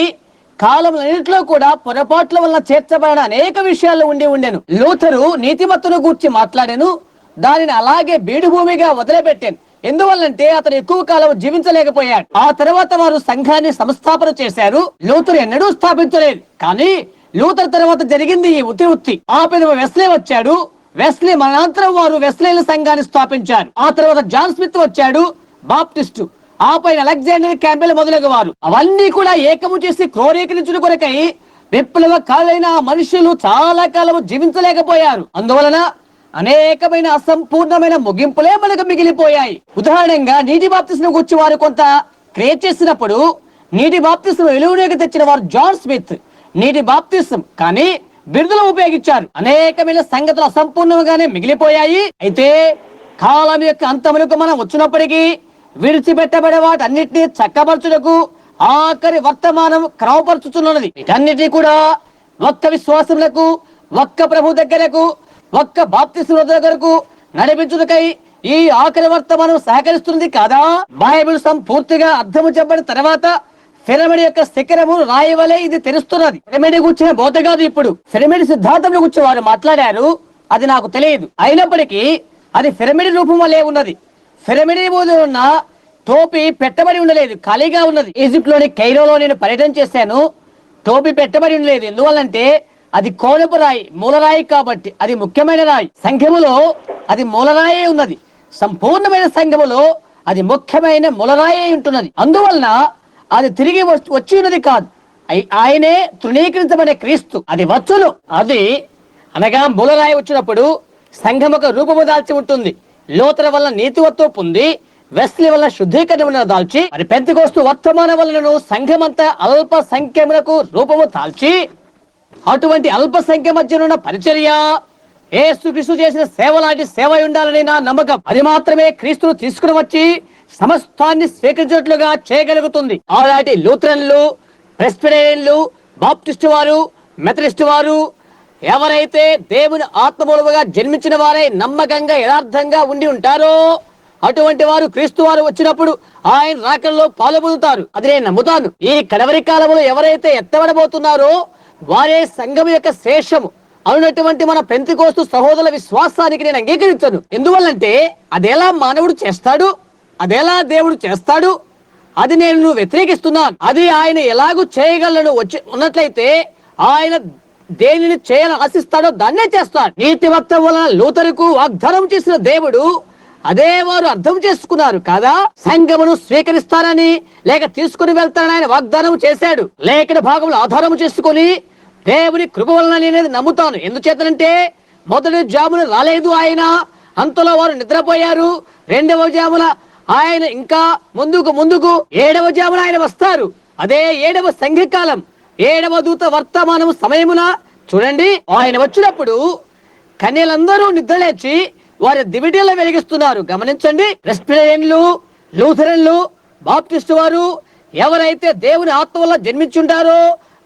కాలములన్నింటిలో కూడా పొరపాట్ల వల్ల చేర్చబడిన అనేక విషయాలు ఉండెను. లూథరు నీతిమత్తును గూర్చి మాట్లాడాను, దానిని అలాగే బీడు భూమిగా వదిలిపెట్టాను. ఎందువల్లంటే అతను ఎక్కువ కాలం జీవించలేకపోయాడు. ఆ తర్వాత వారు సంఘాన్ని సంస్థాపన చేశారు. లూథరు ఎన్నడూ స్థాపించలేదు. కానీ లూథర్ తర్వాత జరిగింది ఈ ఉత్తి. ఆ పిదవ వెస్లీ వచ్చాడు. వెస్లీ మరణాంతరం వారు వెస్లేల సంఘాన్ని స్థాపించారు. ఆ తర్వాత జాన్ స్మిత్ వచ్చాడు, బాప్టిస్టు. ఆ పైన అలెగ్జాండర్ క్యాంపెల్ మొదలగు వారు. అవన్నీ కూడా ఏకము చేసి క్రోరీకరించుట కొరకై విప్లవ కాలైన మనుషులు చాలా కాలము జీవించలేకపోయారు. అందువలన అనేకమైన అసంపూర్ణమైన ముగింపులే మనకు మిగిలిపోయాయి. ఉదాహరణంగా నీటి బాప్తిస్మం గురించి వారు కొంత క్రియేట్ చేసినప్పుడు నీటి బాప్తిస్మం వెలుగులోకి తెచ్చిన వారు జాన్ స్మిత్. నీటి బాప్తిస్మం కానీ బిరుదులు ఉపయోగించారు. అనేకమైన సంగతులు అసంపూర్ణంగానే మిగిలిపోయాయి. అయితే కాలం యొక్క అంతములకు మనం వచ్చినప్పటికీ విడిచిపెట్టబడే వాటి అన్నిటినీ చక్కపరచుటకు ఆఖరి వర్తమానం క్రమపరచుతున్నది. వీటన్నిటినీ కూడా ఒక్క విశ్వాసములకు, ఒక్క ప్రభు దగ్గరకు, ఒక్క బాప్తిస్మం దగ్గరకు నడిపించుటకై ఈ ఆఖరి వర్తమానం సహకరిస్తుంది కాదా? బైబిల్ సంపూర్తిగా అర్థము చెప్పబడిన తర్వాత పిరమిడ్ యొక్క శిఖరము రాయవలే ఇది తెలుస్తున్నది. పిరమిడ్ కూర్చున్న బోధ కాదు. ఇప్పుడు పిరమిడ్ సిద్ధాంతం గురించి వారు మాట్లాడారు, అది నాకు తెలియదు. అయినప్పటికీ అది పిరమిడ్ రూపం వల్లే ఉన్నది. పిరమిడ్ ఉన్న టోపీ పెట్టబడి ఉండలేదు, ఖాళీగా ఉన్నది. ఈజిప్ట్ లోని కైరోలో నేను పర్యటన చేశాను. టోపీ పెట్టబడి ఉండలేదు. ఎందువల్లంటే అది కోనపు రాయి, మూలరాయి కాబట్టి. అది ముఖ్యమైన రాయి. సంఘములో అది మూలరాయే ఉన్నది. సంపూర్ణమైన సంఘములో అది ముఖ్యమైన మూలరాయే ఉంటున్నది. అందువలన అది తిరిగి వచ్చి ఉన్నది కాదు. ఆయనే తృణీకరించబడే క్రీస్తు. అది వచ్చును. అది అనగా మూలరాయి వచ్చినప్పుడు సంఘం ఒక రూపము దాల్చి ఉంటుంది. లోతర వల్ల నీతివత్వం పొంది, వెస్లీ వల్ల శుద్ధీకరణ దాల్చి, మరి పెంతెకోస్తు వర్తమానం వలన సంఘమంతా అల్ప సంఖ్యములకు రూపము దాల్చి, అటువంటి అల్ప సంఖ్య మధ్యనున్న పరిచర్య యేసుక్రీస్తు చేసిన సేవ లాంటి సేవ ఉండాలని నా నమ్మకం. అది మాత్రమే క్రీస్తును తీసుకుని వచ్చి సమస్తాన్ని స్వీకరించినట్లుగా చేయగలుగుతుంది. అలాంటి లూథరన్లు, ప్రెస్బిటేరియన్లు, బాప్టిస్టు వారు, మెథడిస్టు వారు ఎవరైతే దేవుని ఆత్మమూలముగా జన్మించిన వారై నమ్మకంగా యథార్థంగా ఉండి ఉంటారో అటువంటి వారు క్రీస్తు వారు వచ్చినప్పుడు ఆయన రాకల్లో పాల్గొంటారు. అది నేను నమ్ముతాను. ఈ కడవరి కాలంలో ఎవరైతే ఎత్తబడబోతున్నారో వారే సంఘం యొక్క శేషము అన్నటువంటి మన పెంతెకోస్తు సహోదరుల విశ్వాసానికి నేను అంగీకరించను. ఎందువల్లంటే అదెలా మానవుడు చేస్తాడు, అదెలా దేవుడు చేస్తాడు, అది నేను వ్యతిరేకిస్తున్నాను. అది ఆయన ఎలాగూ చేయగలను ఉన్నట్లయితే ఆయన దేనిని చేయాలని ఆశిస్తాడో దాన్నే చేస్తాడు. నీతివత్వం వలన లూథరుకు వాగ్దానం చేసిన దేవుడు అదే వారు అర్థం చేసుకున్నారు కాదా? సంఘమును స్వీకరిస్తానని లేక తీసుకుని వెళ్తానని ఆయన వాగ్దానం చేశాడు. లేఖన భాగములు ఆధారం చేసుకుని దేవుని కృప వలన నేనేది నమ్ముతాను. ఎందుచేతనంటే మొదటి జామున రాలేదు ఆయన, అంతలో వారు నిద్రపోయారు. రెండవ జామున ఆయన ఇంకా ముందుకు 7వ జామున ఆయన వస్తారు. అదే 7వ సంఘకాలం, 7వ దూత వర్తమానం సమయమున చూడండి. ఆయన వచ్చినప్పుడు కన్యలందరూ నిద్రలేచి వారి దివిటీలో వెలిగిస్తున్నారు. గమనించండి. ప్రెస్బిటేరియన్లు, లూథరన్లు, బాప్టిస్టు వారు ఎవరైతే దేవుని ఆత్మ వల్ల జన్మించుంటారో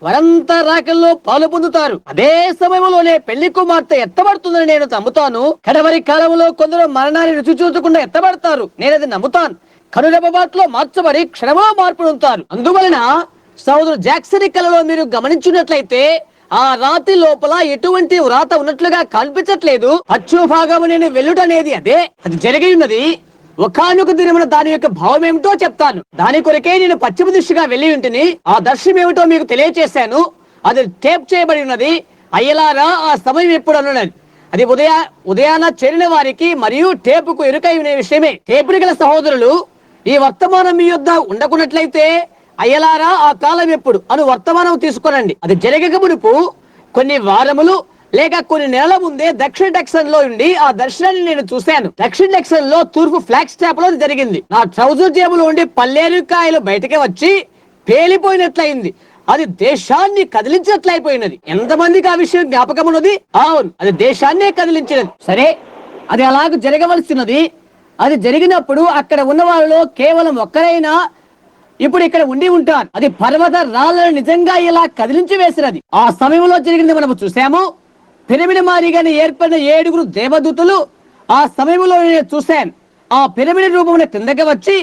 వారంతా రాకల్లో పాలు పొందుతారు. అదే సమయంలోనే పెళ్లి కుమార్తె ఎత్తబడుతుందని నేను నమ్ముతాను. కడవరి కాలంలో కొందరు మరణాన్ని రుచి చూడకుండా ఎత్తబడతారు, నేను అది నమ్ముతాను. కనురెప్పబాటులో మార్చబడి క్షణమో మార్పు పొందుతారు. అందువలన సోదరు జాక్సన్ కలలో మీరు గమనించినట్లయితే ఆ రాత్రి లోపల ఎటువంటి వ్రాత ఉన్నట్లుగా కనిపించట్లేదు. అచ్చు భాగము నేను వెళ్ళుట అనేది అదే, అది జరిగి ఉన్నది. ఒకానొక దినమున దాని యొక్క భావం ఏమిటో చెప్తాను. దాని కొరకే నేను పశ్చిమ దిశగా వెళ్ళి ఉంటిని. ఆ దర్శనం ఏమిటో మీకు తెలియచేశాను. అది టేప్ చేయబడి ఉన్నది. అయ్యలారా ఆ సమయం ఎప్పుడు అన్నది. అది ఉదయాన చేరిన వారికి మరియు టేపుకు ఎరుకై ఉన్న విషయమే. టేపుని గల సహోదరులు, ఈ వర్తమానం మీ యొద్ద ఉండకున్నట్లయితే అయ్యలారా ఆ కాలం ఎప్పుడు అను వర్తమానం తీసుకురండి. అది జరగక మునుపు కొన్ని వారములు లేక కొన్ని నెలల ముందే దక్షిణ టెక్సన్ లో ఉండి ఆ దర్శనాన్ని నేను చూశాను. దక్షిణ టెక్సన్ లో తూర్పు ఫ్లాగ్ స్టాప్ లో జరిగింది. నా ట్రౌజర్ జేబులో ఉండి పల్లేరుకాయలు బయటకే వచ్చి పేలిపోయినట్లయింది. అది దేశాన్ని కదిలించినట్లయిపోయినది. ఎంతమందికి ఆ విషయం జ్ఞాపకం ఉన్నది? అవును, అది దేశాన్నే కదిలించినది. సరే, అది అలాగ జరగవలసినది. అది జరిగినప్పుడు అక్కడ ఉన్న వాళ్ళలో కేవలం ఒక్కరైనా ఇప్పుడు ఇక్కడ ఉండి ఉంటారు. అది పర్వత రాళ్లను నిజంగా ఇలా కదిలించి వేసినది. ఆ సమయంలో జరిగింది మనము చూసాము. పిరమిడ్ మాదిరిగానే ఏర్పడిన 7 దేవదూతలు ఆ సమయంలో నేను చూశాను. ఆ పిరమిడ్ రూపంలో కిందకి వచ్చి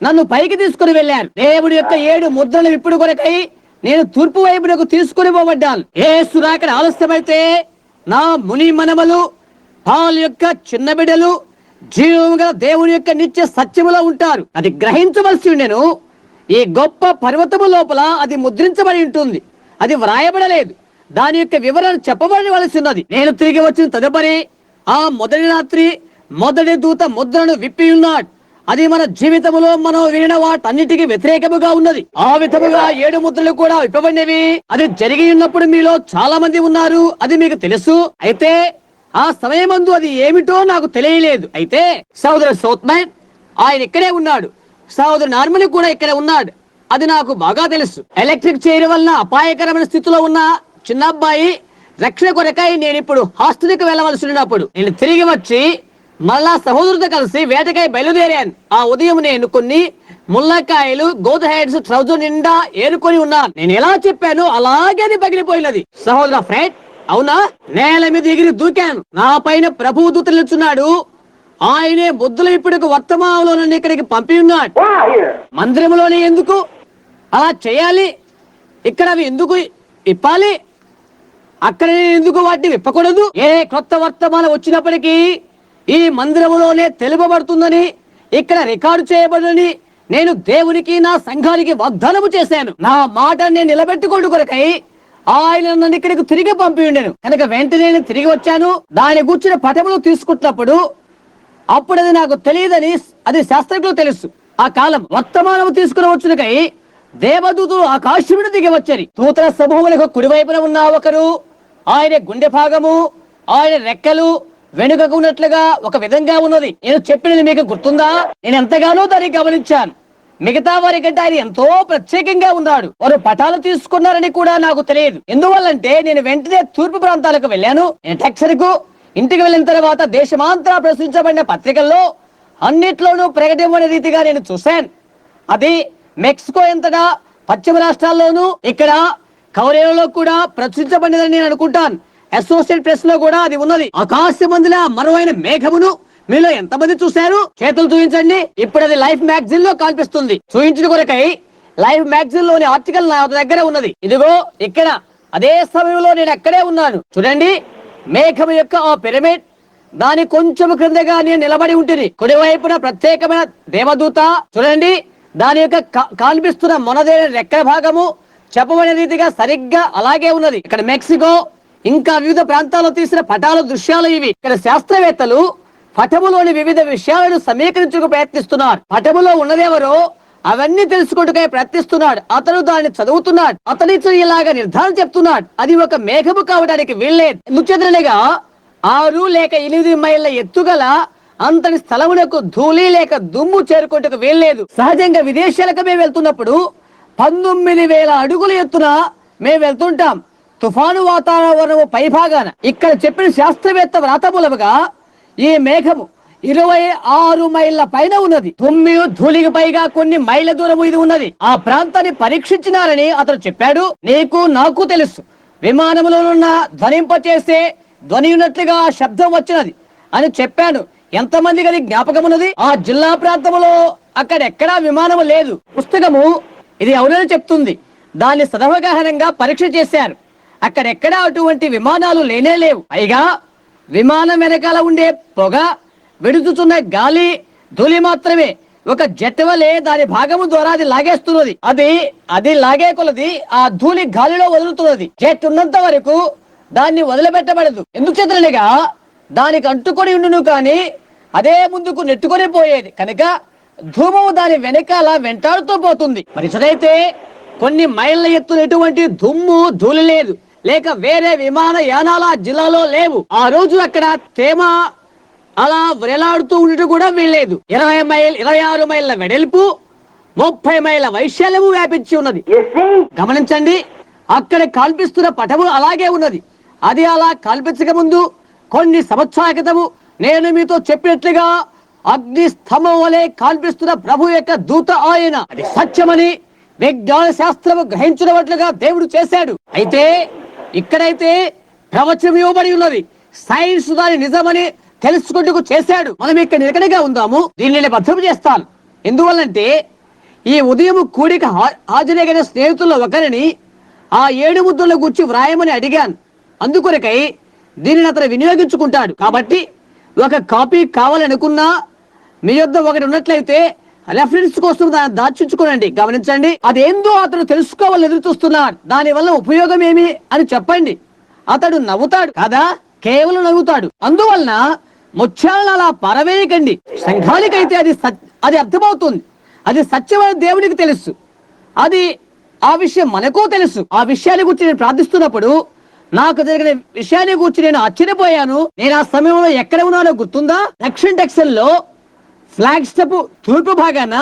నన్ను పైకి తీసుకుని వెళ్ళారు. దేవుడి యొక్క 7 ముద్రలు విప్పుడు కొరకై నేను తూర్పు వైపునకు తీసుకుని పోబడ్డాను. యేసు రాకడ ఆలస్యమైతే నా ముని మనమలు, పాల్ యొక్క చిన్న బిడ్డలు జీవము గల దేవుని యొక్క నిత్య సత్యములో ఉంటారు. అది గ్రహించవలసి ఉండెను. ఈ గొప్ప పర్వతము లోపల అది ముద్రించబడి ఉంటుంది. అది వ్రాయబడలేదు. దాని యొక్క వివరణ చెప్పబడవలసి ఉన్నది. నేను తిరిగి వచ్చిన తదుపరి ఆ మొదటి రాత్రి మొదటి దూత ముద్రను విప్పి ఉన్నాడు. అది మన జీవితంలో మనం వినిన వాటన్నిటికీ వ్యతిరేకముగా ఉన్నది. ఆ విధముగా 7 ముద్రలు కూడా విప్పబడినవి. అది జరిగి ఉన్నప్పుడు మీలో చాలా మంది ఉన్నారు, అది మీకు తెలుసు. అయితే ఆ సమయమందు అది ఏమిటో నాకు తెలియలేదు. అయితే సోదరు సౌత్మన్ ఆయన ఇక్కడే ఉన్నాడు. సోదరు నార్మల్ కూడా ఇక్కడ ఉన్నాడు. అది నాకు బాగా తెలుసు. ఎలక్ట్రిక్ చైర్ వలన అపాయకరమైన స్థితిలో ఉన్న చిన్న అబ్బాయి రక్షణ కొరకై నేను ఇప్పుడు హాస్టల్కి వెళ్ళవలసి ఉన్నప్పుడు నేను తిరిగి వచ్చి మళ్ళా సహోదరుతో కలిసి వేటకై బయలుదేరాను. ఆ ఉదయం నేను కొన్ని ముల్లకాయలు గోధ హెడ్స్ ట్రౌజర్ నిండా ఏరుకొని ఉన్నాను. నేను ఎలా చెప్పాను అలాగే అది పగిలిపోయినది. సహోదర ఫ్రెండ్, అవునా? నేల మీద ఎగిరి దూకాను. నా పైన ప్రభువు దూత నిలుచున్నాడు. ఆయనే బుద్ధులు ఇప్పుడు వర్తమానంలో నన్ను ఇక్కడికి పంపి ఉన్నాడు. మందిరంలోనే ఎందుకు అలా చేయాలి? ఇక్కడ అవి ఎందుకు ఇప్పాలి? అక్కడ ఎందుకు వాటిని విప్పకూడదు? ఏ కొత్త వర్తమానం వచ్చినప్పటికీ ఈ మందిరంలోనే తెలుపబడుతుందని, ఇక్కడ రికార్డు చేయబడని నేను దేవునికి నా సంఘానికి వాగ్దానము చేశాను. నా మాట నేను నిలబెట్టుకోడు కొరకై ఆయన నన్ను ఇక్కడికి తిరిగి పంపి ఉండేను కనుక వెంటనే నేను తిరిగి వచ్చాను. దాని కూర్చున్న పటములు తీసుకుంటున్నప్పుడు అప్పుడు అది నాకు తెలియదని అది శాస్త్రజ్ఞులకు తెలుసు. ఆ కాలం వర్తమానము తీసుకుని వచ్చునకై దేవదూతులు ఆకాశమును దిగి వచ్చారు. దూతల సమూహములకు కుడివైపున ఉన్న ఒకరు, ఆయన గుండె భాగము, ఆయన రెక్కలు వెనుకకు ఉన్నట్లుగా ఒక విధంగా ఉన్నది. నేను చెప్పినది మీకు గుర్తుందా? నేను ఎంతగానో దాన్ని గమనించాను. మిగతా వారి కంటే ఆయన ఎంతో ప్రత్యేకంగా ఉన్నాడు. వారు పటాలు తీసుకున్నారని కూడా నాకు తెలియదు. ఎందువల్లంటే నేను వెంటనే తూర్పు ప్రాంతాలకు వెళ్ళాను. నేను టెక్సస్కు ఇంటికి వెళ్ళిన తర్వాత దేశమాంతరా ప్రచురించబడిన పత్రికల్లో అన్నిట్లోనూ ప్రకటించిన రీతిగా నేను చూశాను. అది మెక్సికో ఎంతటా పశ్చిమ రాష్ట్రాల్లోనూ ఇక్కడ కౌరేలో కూడా ప్రచురించబడినదని నేను అనుకుంటాను. అసోసియేట్ ప్రెస్ లో కూడా అది ఉన్నది. ఆకాశమందుల మరువైన మేఘమును మీలో ఎంతమంది చూశారు? చేతులు చూపించండి. ఇప్పుడు అది లైఫ్ మ్యాగజైన్ లో కనిపిస్తుంది. చూపించిన కొరకై లైఫ్ మ్యాగజైన్ లోని ఆర్టికల్ నా దగ్గర ఉన్నది. ఇదిగో ఇక్కడ. అదే సమయంలో నేను అక్కడే ఉన్నాను. చూడండి, మేఘం యొక్క ఆ పిరమిడ్ దాని కొంచెం క్రిందగా నేను నిలబడి ఉంటుంది. కుడివైపున ప్రత్యేకమైన దేవదూత. చూడండి, దాని యొక్క కనిపిస్తున్న మొనదేన రెక్కల భాగము చెప్పబడిన రీతిగా సరిగ్గా అలాగే ఉన్నది. ఇక్కడ మెక్సికో ఇంకా వివిధ ప్రాంతాల్లో తీసిన పటాల దృశ్యాలు ఇవి. ఇక్కడ శాస్త్రవేత్తలు పటములోని వివిధ విషయాలను సమీకరించుకు ప్రయత్నిస్తున్నారు. పటములో ఉన్నదెవరో అవన్నీ తెలుసుకుంటూ ప్రయత్నిస్తున్నాడు. అతను దాన్ని చదువుతున్నాడు. అతని ఇలాగా నిర్ధారణ చెప్తున్నాడు. అది ఒక మేఘము కావడానికి వీల్లేదు. ముఖ్యంగా 6 లేక 8 మైళ్ళ ఎత్తుగల అంతటి స్థలమునకు ధూళి లేక దుమ్ము చేరుకుంటూ వీల్లేదు. సహజంగా విదేశాలకు మేము వెళ్తున్నప్పుడు 19,000 అడుగుల ఎత్తున మేము వెళ్తుంటాం. తుఫాను వాతావరణము పై భాగాన. ఇక్కడ చెప్పిన శాస్త్రవేత్త వ్రాతమూలముగా ఈ మేఘము 26 మైళ్ళ పైన ఉన్నది. ధూళికి పైగా కొన్ని మైళ్ళ దూరం ఇది ఉన్నది. ఆ ప్రాంతాన్ని పరీక్షించినారని అతను చెప్పాడు. నీకు నాకు తెలుసు, విమానంలోనున్న ధ్వనింపచేసే ధ్వని ఉన్నట్లుగా శబ్దం వచ్చినది అని చెప్పాను. ఎంతమంది గది జ్ఞాపకం ఉన్నది? ఆ జిల్లా ప్రాంతంలో అక్కడెక్కడా విమానం లేదు. పుస్తకము ఇది అవునని చెప్తుంది. దాన్ని సదవగాహనంగా పరీక్ష చేశారు. అక్కడెక్కడా అటువంటి విమానాలు లేనే లేవు. పైగా విమానం వెనకాల ఉండే పొగ, విడుచుతున్న గాలి, ధూళి మాత్రమే ఒక జెట్ వలె దాని భాగము ద్వారా అది లాగేస్తున్నది. అది లాగే కొలది ఆ ధూళి గాలిలో వదులుతున్నది. జెట్ ఉన్నంత వరకు దాన్ని వదిలిపెట్టబడదు. ఎందుచేతనగా దానికి అంటుకొని ఉండును, కానీ అదే ముందుకు నెట్టుకొని పోయేది కనుక ధూమము దాని వెనకాల వెంటాడుతూ పోతుంది. పరిచరైతే కొన్ని మైళ్ళ ఎత్తున ఎటువంటి దుమ్ము ధూళి లేదు, లేక వేరే విమాన యానాల జిల్లాలో లేవు. ఆ రోజు అక్కడ తేమ అలా వేలాడుతూ ఉండటం కూడా వీల్లేదు. 26 మైళ్ళ వెడల్పు, 30 మైళ్ళ వైశాల్యము వ్యాపించి ఉన్నది. గమనించండి, అక్కడ కల్పిస్తున్న పటము అలాగే ఉన్నది. అది అలా కల్పించక ముందు కొన్ని సంవత్సరాల క్రితము నేను మీతో చెప్పినట్లుగా అగ్ని స్తంభం వలె కల్పిస్తున్న ప్రభు యొక్క దూత ఆయన. అది సత్యమని విజ్ఞాన శాస్త్రము గ్రహించినట్లుగా దేవుడు చేశాడు. అయితే ఇక్కడైతే ప్రవచనం ఇవ్వబడి ఉన్నది. సైన్స్ దాని నిజమని తెలుసుకుంటూ చేశాడు. మనం ఇక్కడ నిలకడగా ఉందాము. దీన్ని భద్రం చేస్తాను. ఎందువల్లంటే ఈ ఉదయం కూడిక హాజరైన స్నేహితుల్లో ఒకరిని ఆ 7 ముద్రల గురించి వ్రాయమని అడిగాను. అందుకొరకై దీనిని అతను వినియోగించుకుంటాడు. కాబట్టి ఒక కాపీ కావాలనుకున్నా మీ యొద్ద ఒకటి ఉన్నట్లయితే రెఫరెన్స్ కోసం దాన్ని దాచించుకోనండి. గమనించండి, అదేందో అతను తెలుసుకోవాలని ఎదురు చూస్తున్నాడు. దాని వల్ల ఉపయోగం ఏమి అని చెప్పండి. అతడు నవ్వుతాడు కదా, కేవలం నవ్వుతాడు. అందువలన ముత్యాలను అలా పరవేయకండి. సంఘానికైతే అది అర్థమవుతుంది. అది సత్యమైన దేవునికి తెలుసు. అది ఆ విషయం మనకు తెలుసు. ఆ విషయాన్ని గురించి నేను ప్రార్థిస్తున్నప్పుడు నాకు జరిగిన విషయాన్ని గురించి నేను ఆశ్చర్యపోయాను. నేను ఆ సమయంలో ఎక్కడ ఉన్నానో గుర్తుందా? దక్షిణ టెక్సన్ లో ఫ్లాగ్ స్టెప్ తూర్పు భాగాన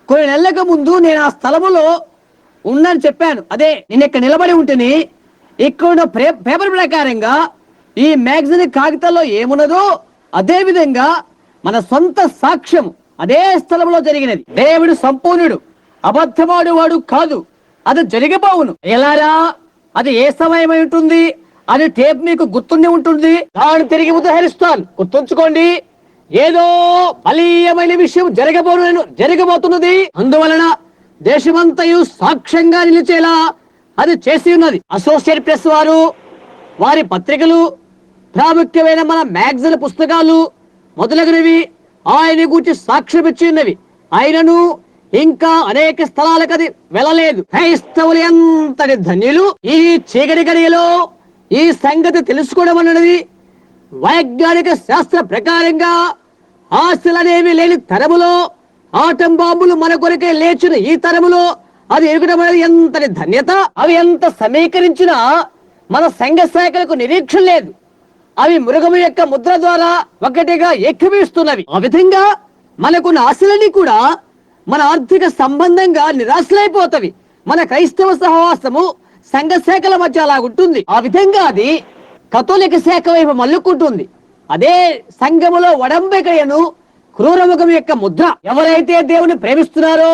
కొన్ని నెలలకు ముందు నేను ఆ స్థలములో ఉన్నాను చెప్పాను. అదే నేను ఇక్కడ నిలబడి ఉంటేనే ఇక్కడ పేపర్ ప్రకారంగా ఈ మ్యాగజైన్ కాగితాల్లో ఏమున్నదో అదే విధంగా మన సొంత సాక్ష్యం అదే స్థలంలో జరిగినది. దేవుడు సంపూర్ణుడు, అబద్ధమాడు వాడు కాదు. అది జరిగిపోవును. ఎలారా? అది ఏ సమయం అయి ఉంటుంది? అది టేప్ మీకు గుర్తుండి ఉంటుంది. దాన్ని తిరిగి ఉదహరిస్తాను. గుర్తుంచుకోండి, ఏదో బలీయమైన విషయం జరగబోతున్నది. అందువలన దేశమంతయు సాక్ష్యంగా నిలిచేలా అది చేసి ఉన్నది. అసోసియేట్ ప్రెస్ వారు వారి పత్రికలు, ప్రాముఖ్యమైన మన మ్యాగజైన్ పుస్తకాలు మొదలగునవి ఆయన గురించి సాక్ష్యం ఇచ్చి ఉన్నవి. ఆయనను ఇంకా అనేక స్థలాలకు అది వెళ్ళలేదు. క్రైస్తవులు ఎంతటి ధన్యులు! ఈ చీకటి గడియలో ఈ సంగతి తెలుసుకోవడం అన్నది వైజ్ఞానిక శాస్త్ర ప్రకారంగా ఆశలనేవి లేని తరములో, ఆటం బాంబులు మన కొరకే లేచిన ఈ తరములో అది ఎరగడం అనేది ఎంతటి ధన్యత! అవి ఎంత సమీకరించినా మన సంఘ శాఖలకు నిరీక్షణ లేదు. అవి మృగము యొక్క ముద్ర ద్వారా ఒకటిగా ఏకీభవిస్తున్నవి. ఆ విధంగా మనకున్న ఆశలన్నీ కూడా మన ఆర్థిక సంబంధంగా నిరాశలైపోతవి. మన క్రైస్తవ సహవాసము సంఘ శాఖల మధ్య అలా ఉంటుంది. ఆ విధంగా అది కథోలిక శాఖ వైపు మల్లుకుంటుంది. అదే సంఘములో వడంబికయను క్రూరముఖం యొక్క ముద్ర. ఎవరైతే దేవుని ప్రేమిస్తున్నారో,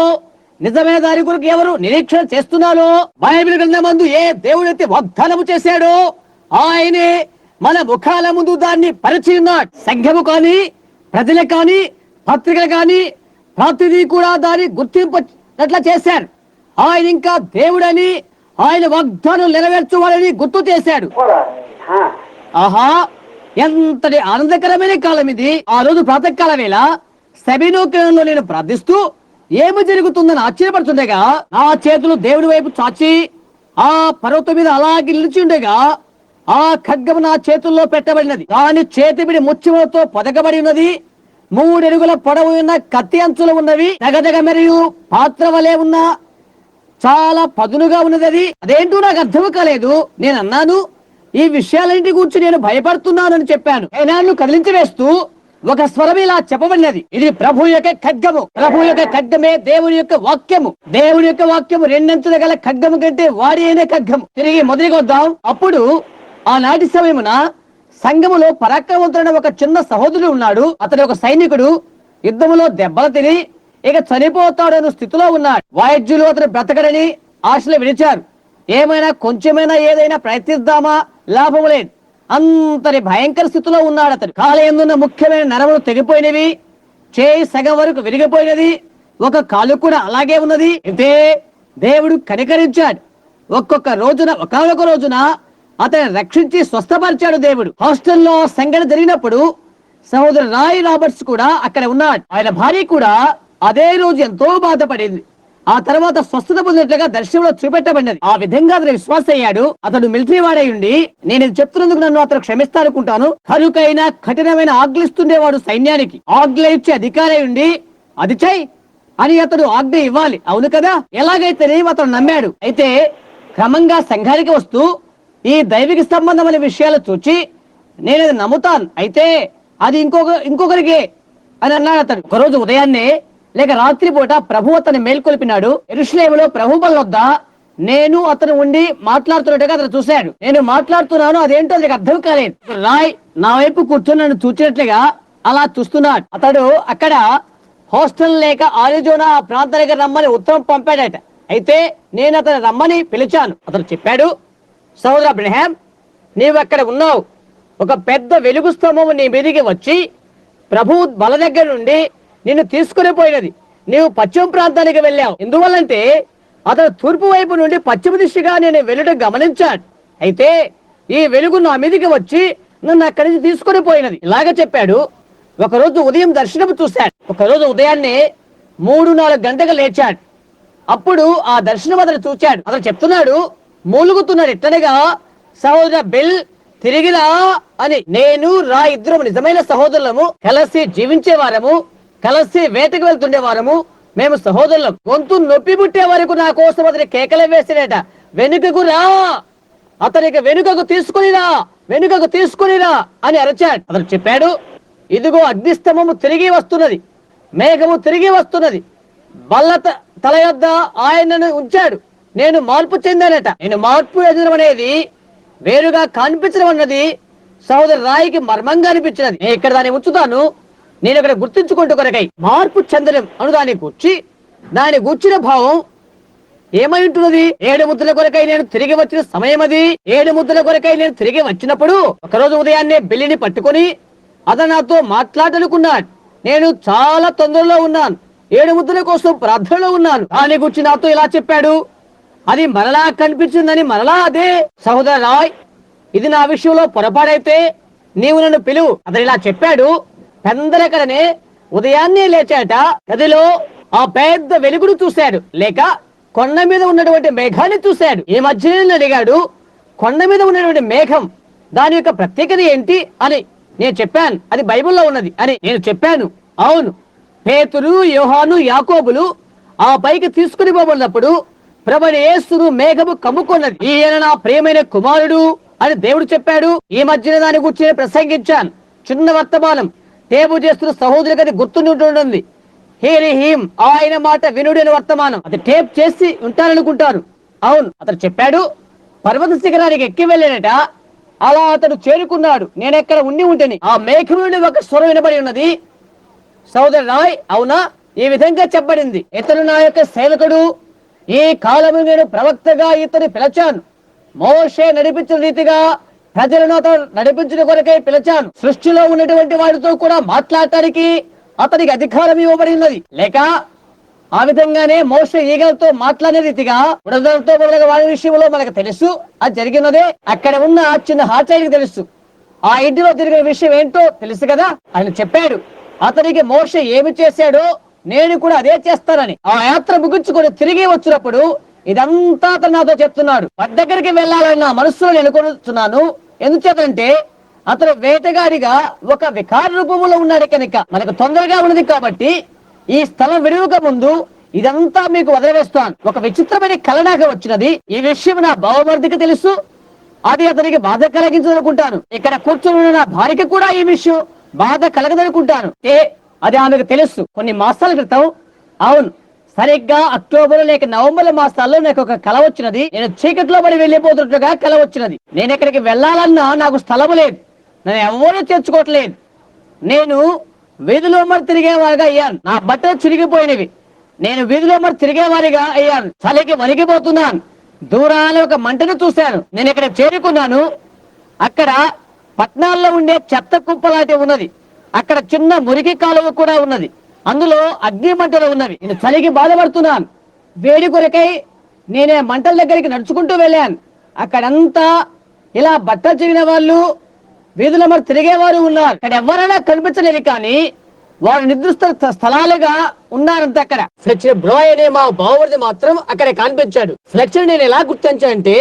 నిజమైన దాని కొరకు ఎవరు నిరీక్షణ చేస్తున్నారో, బైబిల్ గ్రంథమందు ఏ దేవుడైతే వాగ్దానము చేశాడో ఆయనే మన ముఖాల ముందు దాన్ని పరిచి ఉన్నాడు. సంఘము కానీ, ప్రజలు కానీ, పత్రికలు కానీ ప్రతిదీ కూడా దాన్ని గుర్తింపట్లా చేశారు. ఆయన ఇంకా దేవుడని, ఆయన వాగ్దానం నెరవేర్చువాడని గుర్తు చేశాడు. ఆహా, ఎంతటి ఆనందకరమైన కాలం ఇది! ఆ రోజు ప్రాతకాల వేళ సబీనోకేలో నేను ప్రార్థిస్తూ ఏమి జరుగుతుందని ఆశ్చర్యపడుతుండగా నా చేతులు దేవుడి వైపు చాచి ఆ పర్వతం మీద అలాగే నిలిచి ఉండగా ఆ ఖడ్గము నా చేతుల్లో పెట్టబడినది. దాని చేతిపిడి ముత్యములతో పొదగబడి ఉన్నది. 3 అడుగుల పొడవు ఉన్న కత్తి అంచులు ఉన్నవి. తెగదగ మరియు పాత్ర వలె ఉన్న చాలా పదునుగా ఉన్నది. అదేంటో నాకు అర్థం కాలేదు. నేను అన్నాను, ఈ విషయాలన్నింటి గురించి నేను భయపడుతున్నానని చెప్పాను. అయినాను కదిలించి వేస్తూ ఒక స్వరం ఇలా చెప్పబడినది, ఇది ప్రభు యొక్క ఖడ్గము. ప్రభు యొక్క ఖడ్గమే దేవుని యొక్క వాక్యము. దేవుని యొక్క వాక్యము 2 అంచుల గల ఖడ్గము కంటే వాడి అయిన ఖడ్గము. తిరిగి మొదలుగా వద్దాం. అప్పుడు ఆనాటి సమయమున సంఘములో పరాక్రమవంతుడైన ఒక చిన్న సహోదరుడు ఉన్నాడు. అతని ఒక సైనికుడు యుద్ధములో దెబ్బలు తిని ఇక చనిపోతాడని స్థితిలో ఉన్నాడు. వాయిద్యులు అతను బ్రతకడని ఆశలు విడిచారు. ఏమైనా కొంచెమైనా ఏదైనా ప్రయత్నిద్దామా, లాభం లేదు. అంతటి భయంకర స్థితిలో ఉన్నాడు అతను. కాలయందున్న ముఖ్యమైన నరములు తెగిపోయినవి, చేయి సగం వరకు విరిగిపోయినది, ఒక కాలు కూడా అలాగే ఉన్నది. అయితే దేవుడు కనికరించాడు. ఒక్కొక్క రోజున అతన్ని రక్షించి స్వస్థపరిచాడు దేవుడు. హాస్టల్లో సంఘటన జరిగినప్పుడు సహోదరు రాయ్ రాబర్ట్స్ కూడా అక్కడ ఉన్నాడు. ఆయన భార్య కూడా అదే రోజు ఎంతో బాధపడింది. ఆ తర్వాత స్వస్థత పొందినట్లుగా దర్శనంలో చూపెట్టబడినది. ఆ విధంగా అతను విశ్వాస అయ్యాడు. అతడు మిలిటరీ వాడై ఉండి, నేను ఇది చెప్తున్నందుకు నన్ను అతను క్షమిస్తానుకుంటాను. కరుకైన కఠినమైన ఆజ్ఞలిస్తుండేవాడు సైన్యానికి. ఆజ్ఞ ఇచ్చే అధికారి ఉండి అది చెయ్ అని అతడు ఆజ్ఞ ఇవ్వాలి. అవును కదా? ఎలాగైతేనే అతను నమ్మాడు. అయితే క్రమంగా సంఘానికి వస్తూ ఈ దైవిక సంబంధమైన విషయాలు చూచి నేను అది నమ్ముతాను, అయితే అది ఇంకొకరికి అని అన్నాడు అతడు. ఒకరోజు ఉదయాన్నే లేక రాత్రి పూట ప్రభు అతను మేల్కొల్పినాడు. యెరూషలేములో ప్రభు బల్ల వద్ద నేను అతను ఉండి మాట్లాడుతున్నట్టుగా అతను చూశాడు. నేను మాట్లాడుతున్నాను, అదేంటో నీకు అర్థం కాలేదు. రాయ్ నా వైపు కూర్చొని నన్ను చూచినట్లుగా అలా చూస్తున్నాడు. అతడు అక్కడ హాస్టల్ లేక ఆరిజోనా ఆ ప్రాంతానికి రమ్మని ఉత్తరం పంపాడట. అయితే నేను అతను రమ్మని పిలిచాను. అతను చెప్పాడు, సహోదర అబ్రహాం, నీవు అక్కడ ఉన్నావు. ఒక పెద్ద వెలుగు స్తంభము నీ మీదికి వచ్చి ప్రభు బల దగ్గర నుండి నిన్ను తీసుకుని పోయినది. నీవు పశ్చిమ ప్రాంతానికి వెళ్ళావు. ఎందువల్లంటే అతను తూర్పు వైపు నుండి పశ్చిమ దిశగా నేను వెళ్ళడం గమనించాడు. అయితే ఈ వెలుగు నా మీదికి వచ్చి నన్ను అక్కడి నుంచి తీసుకుని పోయినది. ఇలాగ చెప్పాడు. ఒకరోజు ఉదయం దర్శనం చూశాడు. ఒకరోజు ఉదయాన్నే 3-4 గంటలకు లేచాడు. అప్పుడు ఆ దర్శనం అతను చూచాడు. అతను చెప్తున్నాడు, మూలుగుతున్నాడు ఎట్టనగా, సహోదర బెల్ తిరిగిరా అని. నేను రా ఇద్దరు నిజమైన సహోదరులము, కలిసి జీవించే వారము, కలిసి వేటకు వెళ్తుండే వారము. మేము సహోదరులం. గొంతు నొప్పి పుట్టే వరకు నా కోసం అతని కేకలే వేసినట, వెనుకకు రా, అతనికి వెనుకకు తీసుకునిరా అని అరచాడు. అతను చెప్పాడు, ఇదిగో అగ్నిస్తంభము తిరిగి వస్తున్నది, మేఘము తిరిగి వస్తున్నది, బల్ల తల యొద్ద ఆయనను ఉంచాడు. నేను మార్పు చెందానట. నేను మార్పు చెందడం అనేది వేరుగా కనిపించడం అన్నది సహోదరు రాయికి మర్మంగా అనిపించినది. నేను ఇక్కడ దాన్ని ఉంచుతాను. నేను ఇక్కడ గుర్తించుకుంటూ కొరకై మార్పు చెందడం అను దాని గూర్చిన భావం ఏమై ఉంటున్నది? 7 ముద్దల కొరకై నేను తిరిగి వచ్చిన సమయం అది. 7 ముద్దల కొరకై నేను తిరిగి వచ్చినప్పుడు ఒకరోజు ఉదయాన్నే బెల్లిని పట్టుకొని అతను నాతో మాట్లాడనుకున్నాడు. నేను చాలా తొందరలో ఉన్నాను, 7 ముద్దల కోసం ప్రార్థనలో ఉన్నాను. దాని గురించి నాతో ఇలా చెప్పాడు, అది మరలా కనిపించిందని. మరలా అదే, సహోదర రాయ్, ఇది నా విషయంలో పొరపాడైతే నీవు నన్ను పిలువు. అతను ఇలా చెప్పాడు. పెందలకడనే ఉదయాన్నే లేచాట. గదిలో ఆ పెద్ద వెలుగును చూశాడు, లేక కొండ మీద ఉన్నటువంటి మేఘాన్ని చూశాడు. ఈ మధ్యనే అడిగాడు, కొండ మీద ఉన్నటువంటి మేఘం దాని యొక్క ప్రత్యేకత ఏంటి అని. నేను చెప్పాను, అది బైబిల్లో ఉన్నది అని నేను చెప్పాను. అవును, పేతురు, యోహాను, యాకోబులు ఆ పైకి తీసుకుని పోబడినప్పుడు ప్రభువైన యేసును మేఘము కమ్ముకున్నది. ఈయన నా ప్రియమైన కుమారుడు అని దేవుడు చెప్పాడు. ఈ మధ్యన దాని గురించి ప్రసంగించాను. చిన్న వర్తమానం టేపు చేస్తున్న సహోదరులకు అది గుర్తుంటుంది. ఆయన మాట వినుడు అని వర్తమానం. అది టేప్ చేసి ఉంటారనుకుంటారు. అవును, అతను చెప్పాడు, పర్వత శిఖరానికి ఎక్కి వెళ్ళాడట. అలా అతడు చేరుకున్నాడు. నేను ఎక్కడ ఉంటేని ఆ మేఘం నుండి ఒక స్వరం వినబడి ఉన్నది. సహోదరు రాయ్, అవునా, ఈ విధంగా చెప్పబడింది, ఇతను నా యొక్క సేవకుడు, ఈ కాలము నేను ప్రవక్తగా ఇతని పిలిచాను. మోషే నడిపించిన రీతిగా ప్రజలను అతను నడిపించిన కొరకై పిలిచాను. సృష్టిలో ఉన్నటువంటి వాడితో కూడా మాట్లాడటానికి అతనికి అధికారం ఇవ్వబడినది. లేక ఆ విధంగానే మోషే ఈగలతో మాట్లాడే రీతిగా బుడదలతో మొదలైన వాడి విషయంలో మనకు తెలుసు. అది జరిగినదే. అక్కడ ఉన్న చిన్న హాచైకి తెలుసు. ఆ ఇంటిలో జరిగిన విషయం ఏంటో తెలుసు కదా. ఆయన చెప్పాడు, అతనికి మోషే ఏమి చేశాడో నేను కూడా అదే చేస్తానని. ఆ యాత్ర ముగించుకొని తిరిగి వచ్చినప్పుడు ఇదంతా అతను నాతో చెప్తున్నాడు. దగ్గరికి వెళ్ళాలన్న మనస్సులో నేను అనుకుంటున్నాను. ఎందుచేతంటే అతను వేటగాడిగా ఒక వికార రూపంలో ఉన్నాడు కనుక మనకు తొందరగా ఉన్నది. కాబట్టి ఈ స్థలం విడువక ముందు ఇదంతా మీకు వదిలివేస్తాను. ఒక విచిత్రమైన కల నాకు వచ్చినది. ఈ విషయం నా బావమర్దికి తెలుసు. అది అతనికి బాధ కలిగించదనుకుంటాను. ఇక్కడ కూర్చొని నా భార్యకి కూడా ఈ విషయం బాధ కలగదనుకుంటాను. అది ఆమెకు తెలుసు. కొన్ని మాసాల క్రితం, అవును, సరిగ్గా అక్టోబర్ లేక నవంబర్ మాసాల్లో నాకు ఒక కల వచ్చినది. నేను చీకట్లో పడి వెళ్ళిపోతున్నట్టుగా కల వచ్చినది. నేను ఎక్కడికి వెళ్ళాలన్నా నాకు స్థలము లేదు. నన్ను ఎవరూ చేర్చుకోవట్లేదు. నేను వీధిలో మరి తిరిగేవారిగా అయ్యాను. నా బట్టలు చిరిగిపోయినవి. నేను వీధిలో మరి తిరిగేవారిగా అయ్యాను. చలికి వణికిపోతున్నాను. దూరాన ఒక మంటను చూశాను. నేను ఇక్కడ చేరుకున్నాను. అక్కడ పట్నాల్లో ఉండే చెత్త కుప్ప లాంటి ఉన్నది. అక్కడ చిన్న మురికి కాలువ కూడా ఉన్నది. అందులో అగ్ని మంటలు ఉన్నవి. నేను చలికి బాధపడుతున్నాను. వేడి కొరకై నేనే మంటల దగ్గరికి నడుచుకుంటూ వెళ్ళాను. అక్కడంతా ఇలా బట్టలు చిరిగిన వాళ్ళు, వీధుల మరి తిరిగేవారు ఉన్నారు. అక్కడ ఎవరైనా కనిపించలేదు, కానీ వారు నిర్దిష్ట స్థలాలుగా ఉన్నారంట. అక్కడ ఫ్లెచర్ బ్రాయ్ అనే మా బావమరిది మాత్రం అక్కడ కనిపించాడు. ఫ్లెచర్ నేను ఎలా గుర్తించానంటే,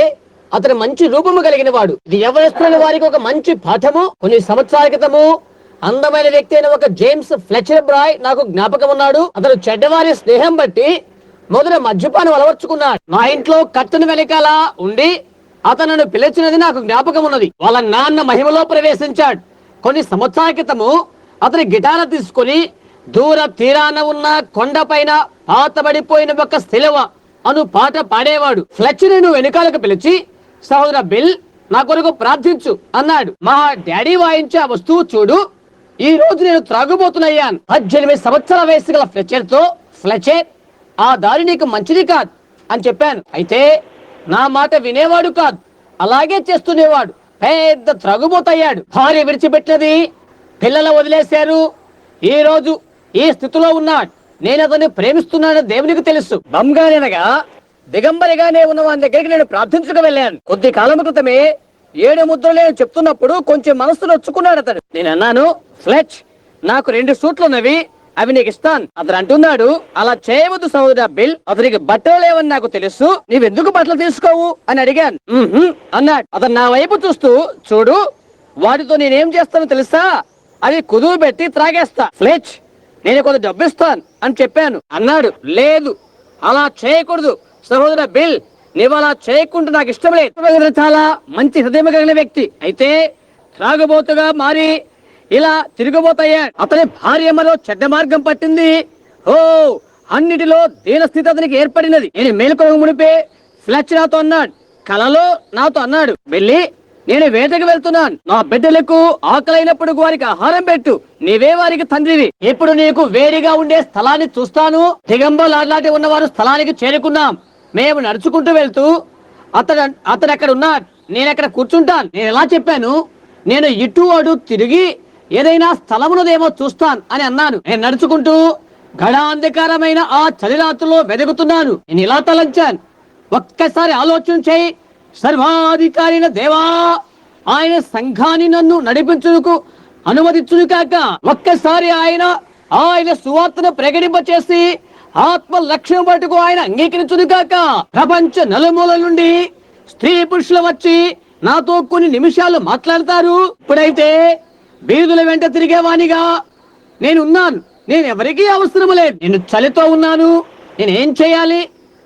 అతను మంచి రూపము కలిగిన వాడు. ఇది యవనస్తులైన వారికి ఒక మంచి పాఠము. కొన్ని సంవత్సరాల క్రితము అందమైన వ్యక్తి అయిన ఒక జేమ్స్ ఫ్లెచర్ బ్రాయ్ నాకు జ్ఞాపకం ఉన్నాడు. అతను చెడ్డవారి స్నేహం బట్టి మొదట మద్యపానం అలవర్చుకున్నాడు. నా ఇంట్లో కట్టును వెనకాల ఉండి అతను పిలిచినది నాకు జ్ఞాపకం ఉన్నది. వాళ్ళ నాన్న మహిమలో ప్రవేశించాడు. కొన్ని సంవత్సరాల క్రితము అతని గిటార్ తీసుకుని దూర తీరాన ఉన్న కొండ పైన పాతబడిపోయిన ఒక శిలువ అను పాట పాడేవాడు. ఫ్లెచర్ వెనుకాలకు పిలిచి, సహోదర బిల్, నా కొరకు ప్రార్థించు అన్నాడు. మా డాడీ వాయించే ఆ వస్తువు చూడు, ఈ రోజు నేను త్రాగుబోతున్నాను. 18 సంవత్సరాల వయసు గల ఫ్లెచర్, ఆ దారి నీకు మంచిది కాదు అని చెప్పాను. అయితే నా మాట వినేవాడు కాదు. అలాగే చేస్తునేవాడు. పెద్ద త్రాగుబోతయ్యాడు. భార్య విడిచిపెట్టినది, పిల్లలు వదిలేశారు. ఈ రోజు ఈ స్థితిలో ఉన్నాడు. నేను అతన్ని ప్రేమిస్తున్నానని దేవునికి తెలుసు. బంగానేనగా దిగంబరిగానే ఉన్న వాని దగ్గరికి నేను ప్రార్థించక వెళ్ళాను. కొద్ది కాలం క్రితమే 7 ముద్రలు నేను చెప్తున్నప్పుడు కొంచెం మనసు నొచ్చుకున్నాడు అతను. నేను అన్నాను, ఫ్లెచ్, నాకు 2 సూట్లు ఉన్నవి, అవి నీకు ఇస్తాను. అతను అంటున్నాడు, అలా చేయవద్దు సహోదర బిల్, అతనికి బట్టలు లేవని నాకు తెలుసు, నీవెందుకు బట్టలు తీసుకోవు అని అడిగాను. అన్నాడు. అతను నా వైపు చూస్తూ, చూడు, వాటితో నేనేం చేస్తానో తెలుసా, అది కుదువు పెట్టి త్రాగేస్తా. ఫ్లెచ్, నేను కొంత డబ్బు ఇస్తాను అని చెప్పాను. అన్నాడు, లేదు, అలా చేయకూడదు సహోదర బిల్, నీవు అలా చేయకుండా నాకు ఇష్టం లేదు. చాలా మంచి హృదయం కలిగిన వ్యక్తి, అయితే త్రాగుబోతుగా మారి ఇలా తిరిగిపోతాయా. అతని భార్య మరో చెడ్డ మార్గం పట్టింది. ఓ, అన్నిటిలో దీనస్థితి అతనికి ఏర్పడినది. నేను మేలుకొనక మునిపే ఫ్లెచ్ నాతో అన్నాడు, కలలో నాతో అన్నాడు, వెళ్ళి నేను వేటకు వెళ్తున్నాను, నా బిడ్డలకు ఆకలైనప్పుడు వారికి ఆహారం పెట్టు, నీవే వారికి తండ్రివి. ఇప్పుడు నీకు వేడిగా ఉండే స్థలాన్ని చూస్తాను. దిగంబలాంటి ఉన్నవారు స్థలానికి చేరుకున్నాం. మేము నడుచుకుంటూ వెళ్తూ అతడు అక్కడ ఉన్నాడు, నేను అక్కడ కూర్చుంటాను. నేను ఎలా చెప్పాను, నేను ఇటు అడు తిరిగి ఏదైనా స్థలమునదేమో చూస్తాను అని అన్నాను. నేను నడుచుకుంటూ గడాంధకారమైన ఆ చలిరాత్రులో వెతుకుతున్నాను. నేను ఇలా తలంచాను, ఒక్కసారి ఆలోచన చేయి, సర్వాధికారైన దేవా, ఆయన సంఘాన్ని నన్ను నడిపించుటకు అనుమతించును కాక. ఒక్కసారి ఆయన సువార్తను ప్రకటింపచేసి ఆత్మ లక్ష్యం పట్టుకు ఆయన అంగీకరించును కాక. ప్రపంచ నలుమూల నుండి స్త్రీ పురుషులు వచ్చి నాతో కొన్ని నిమిషాలు మాట్లాడతారు. ఇప్పుడైతే బీదుల వెంట తిరిగేవానిగా నేనున్నాను. నేను ఎవరికీ అవసరం లేదు. నేను చలితో ఉన్నాను. నేనేం చేయాలి?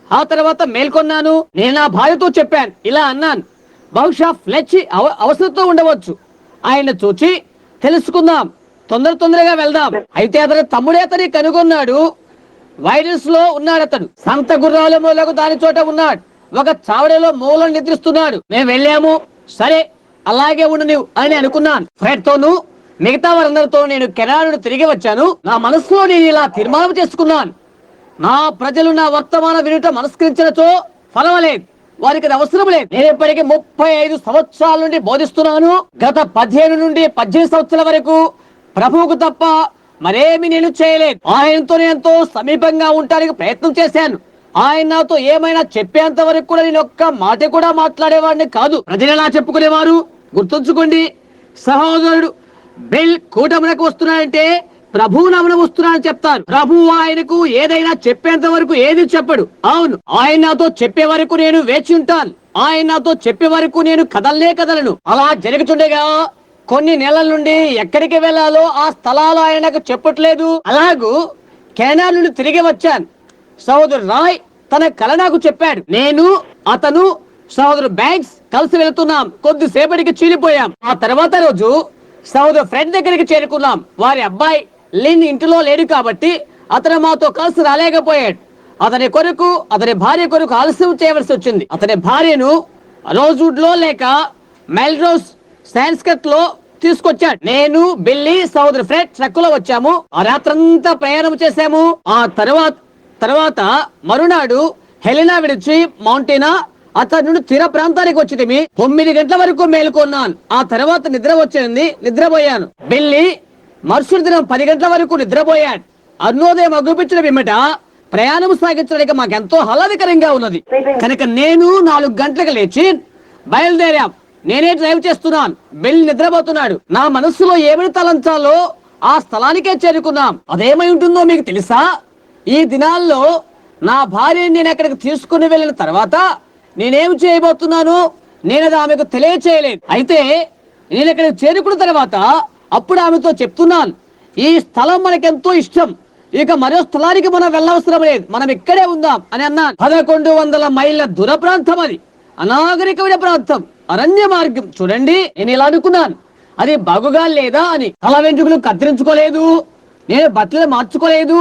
ఆ తర్వాత మేల్కొన్నాను. నేను నా భార్యతో చెప్పాను, ఇలా అన్నాను, బహుశా ఫ్లెచ్ అవసరంతో ఉండవచ్చు. ఆయన చూచి తెలుసుకుందాం, తొందరగా వెళ్దాం. అయితే అతని తమ్ముడే అతని కనుగొన్నాడు. వైరస్ లో ఉన్నాడు. అతడు సంత గుర్రాల మూలకు దాని చోట ఉన్నాడు. ఒక చావడిలో మూలను నిద్రిస్తున్నాడు. మేము వెళ్ళాము. సరే, అలాగే ఉండు నీవు అని అనుకున్నాను. ఫ్రెడ్ తోను మిగతా వారందరితో నేను కెనాడాను తిరిగి వచ్చాను. నా మనసులో నేను ఇలా తీర్మానం చేసుకున్నాను, నా ప్రజలు నా వర్తమాన వినుట మనస్కరించినచో ఫలవలేదు, వారికి అది అవసరం లేదు. నేను ఇప్పటికీ 35 సంవత్సరాల నుండి బోధిస్తున్నాను. గత 15 నుండి 18 సంవత్సరాల వరకు ప్రభువుకు తప్ప మరేమి నేను చేయలేదు. ఆయనతో నేను ఎంతో సమీపంగా ఉండడానికి ప్రయత్నం చేశాను. ఆయన నాతో ఏమైనా చెప్పేంత వరకు కూడా నేను ఒక్క మాట కూడా మాట్లాడేవాడిని కాదు. ప్రజలు ఎలా చెప్పుకునేవారు? గుర్తుంచుకోండి, సహోదరుడు బిల్ కూటమికి వస్తున్నాడంటే ప్రభువు నామమున వస్తున్నాడని చెప్తారు. ప్రభువు ఆయనకు ఏదైనా చెప్పేంత వరకు ఏది చెప్పడు. అవును, ఆయన నాతో చెప్పే వరకు నేను వేచి ఉంటాను. ఆయన నాతో చెప్పే వరకు నేను కదలను. అలా జరుగుతుండగా కొన్ని నెలల నుండి ఎక్కడికి వెళ్లాలో ఆ స్థలాలు ఆయనకు చెప్పట్లేదు. అలాగూ కెనడా నుండి తిరిగి వచ్చాను. సహోదరు రాయ్ తన కల నాకు చెప్పాడు. నేను, అతను, సహోదరు బ్యాంక్స్ కలిసి వెళ్తున్నాం. కొద్దిసేపటికి చీలిపోయాం. ఆ తర్వాత రోజు సహోదరు ఫ్రెండ్ దగ్గరికి చేరుకున్నాం. వారి అబ్బాయి లిన్ ఇంటిలో లేడు కాబట్టి అతను మాతో కలిసి రాలేకపోయాడు. అతని భార్య కొరకు ఆలస్యం చేయవలసి వచ్చింది. అతని భార్యను రోజ్వుడ్ లో లేక మెల్రోజ్ సాన్స్కట్ లో తీసుకొచ్చాడు. నేను, బిల్లీ, సోదరు ఫ్రెడ్ ట్రక్కులో వచ్చాము. ఆ రాత్రంతా ప్రయాణం చేశాము. ఆ తర్వాత మరునాడు హెలినా విడిచి మౌంటైనా అతడి నుండి తీర ప్రాంతానికి వచ్చింది. 9 గంటల వరకు మేలుకొన్నాను. ఆ తర్వాత నిద్ర వచ్చింది, నిద్రపోయాను. బిల్లీ మరుసటి దినం 10 గంటల వరకు నిద్రపోయాడు. అరుణోదయం అగుపించిన పిమ్మట ప్రయాణం సాగించడానికి మాకెంతో ఆహ్లాదకరంగా ఉన్నది కనుక నేను 4 గంటలకు లేచి బయలుదేరాం. నేనే డ్రైవ్ చేస్తున్నాను. బిల్ నిద్రపోతున్నాడు. నా మనస్సులో ఏమిటి తలంచాలో ఆ స్థలానికే చేరుకున్నాం. అదేమై ఉంటుందో మీకు తెలుసా? ఈ దినాల్లో నా భార్యని నేను అక్కడికి తీసుకుని వెళ్ళిన తర్వాత నేనేం చేయబోతున్నాను నేను అది ఆమెకు తెలియచేయలేదు. అయితే నేను అక్కడికి చేరుకున్న తర్వాత అప్పుడు ఆమెతో చెప్తున్నాను, ఈ స్థలం మనకెంతో ఇష్టం, ఇక మరో స్థలానికి మనం వెళ్ళవసరం లేదు, మనం ఇక్కడే ఉందాం అని అన్నాను. 1100 మైళ్ళ దూర ప్రాంతం అది, అనాగరికమైన ప్రాంతం, అరణ్య మార్గం. చూడండి, నేను ఇలా అనుకున్నాను, అది బాగుగా లేదా అని. తల వెంట్రుకలు కత్తిరించుకోలేదు, నేను బట్టలు మార్చుకోలేదు,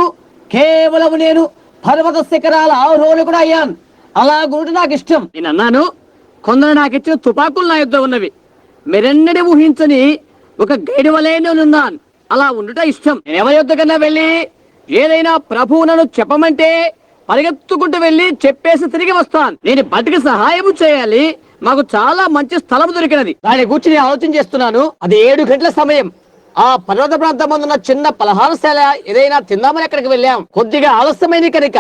కేవలం నేను పర్వత శిఖరాల ఆరోహకుడు అయ్యాను. అలా కూడా నాకు ఇష్టం. నేను అన్నాను, కొందరు నాకు ఇచ్చిన తుపాకులు నా యుద్ధ ఉన్నవి, మీరెన్నడూ ఊహించని ఒక గైడ్ వలె నేనున్నాను. అలా ఉండుట ఇష్టం. నేను ఎవరి యుద్ధ కన్నా వెళ్ళి ఏదైనా ప్రభువు నన్ను చెప్పమంటే పరిగెత్తుకుంటూ వెళ్ళి చెప్పేసి తిరిగి వస్తాను. నేను బతికి సహాయం చేయాలి. మాకు చాలా మంచి స్థలం దొరికినది. దాని గురించి నేను ఆలోచన చేస్తున్నాను. అది 7 గంటల సమయం. ఆ పర్వత ప్రాంతం ఉన్న చిన్న పలహారశాల ఏదైనా తిందామని అక్కడికి వెళ్ళాం. కొద్దిగా ఆలస్యమైన కనుక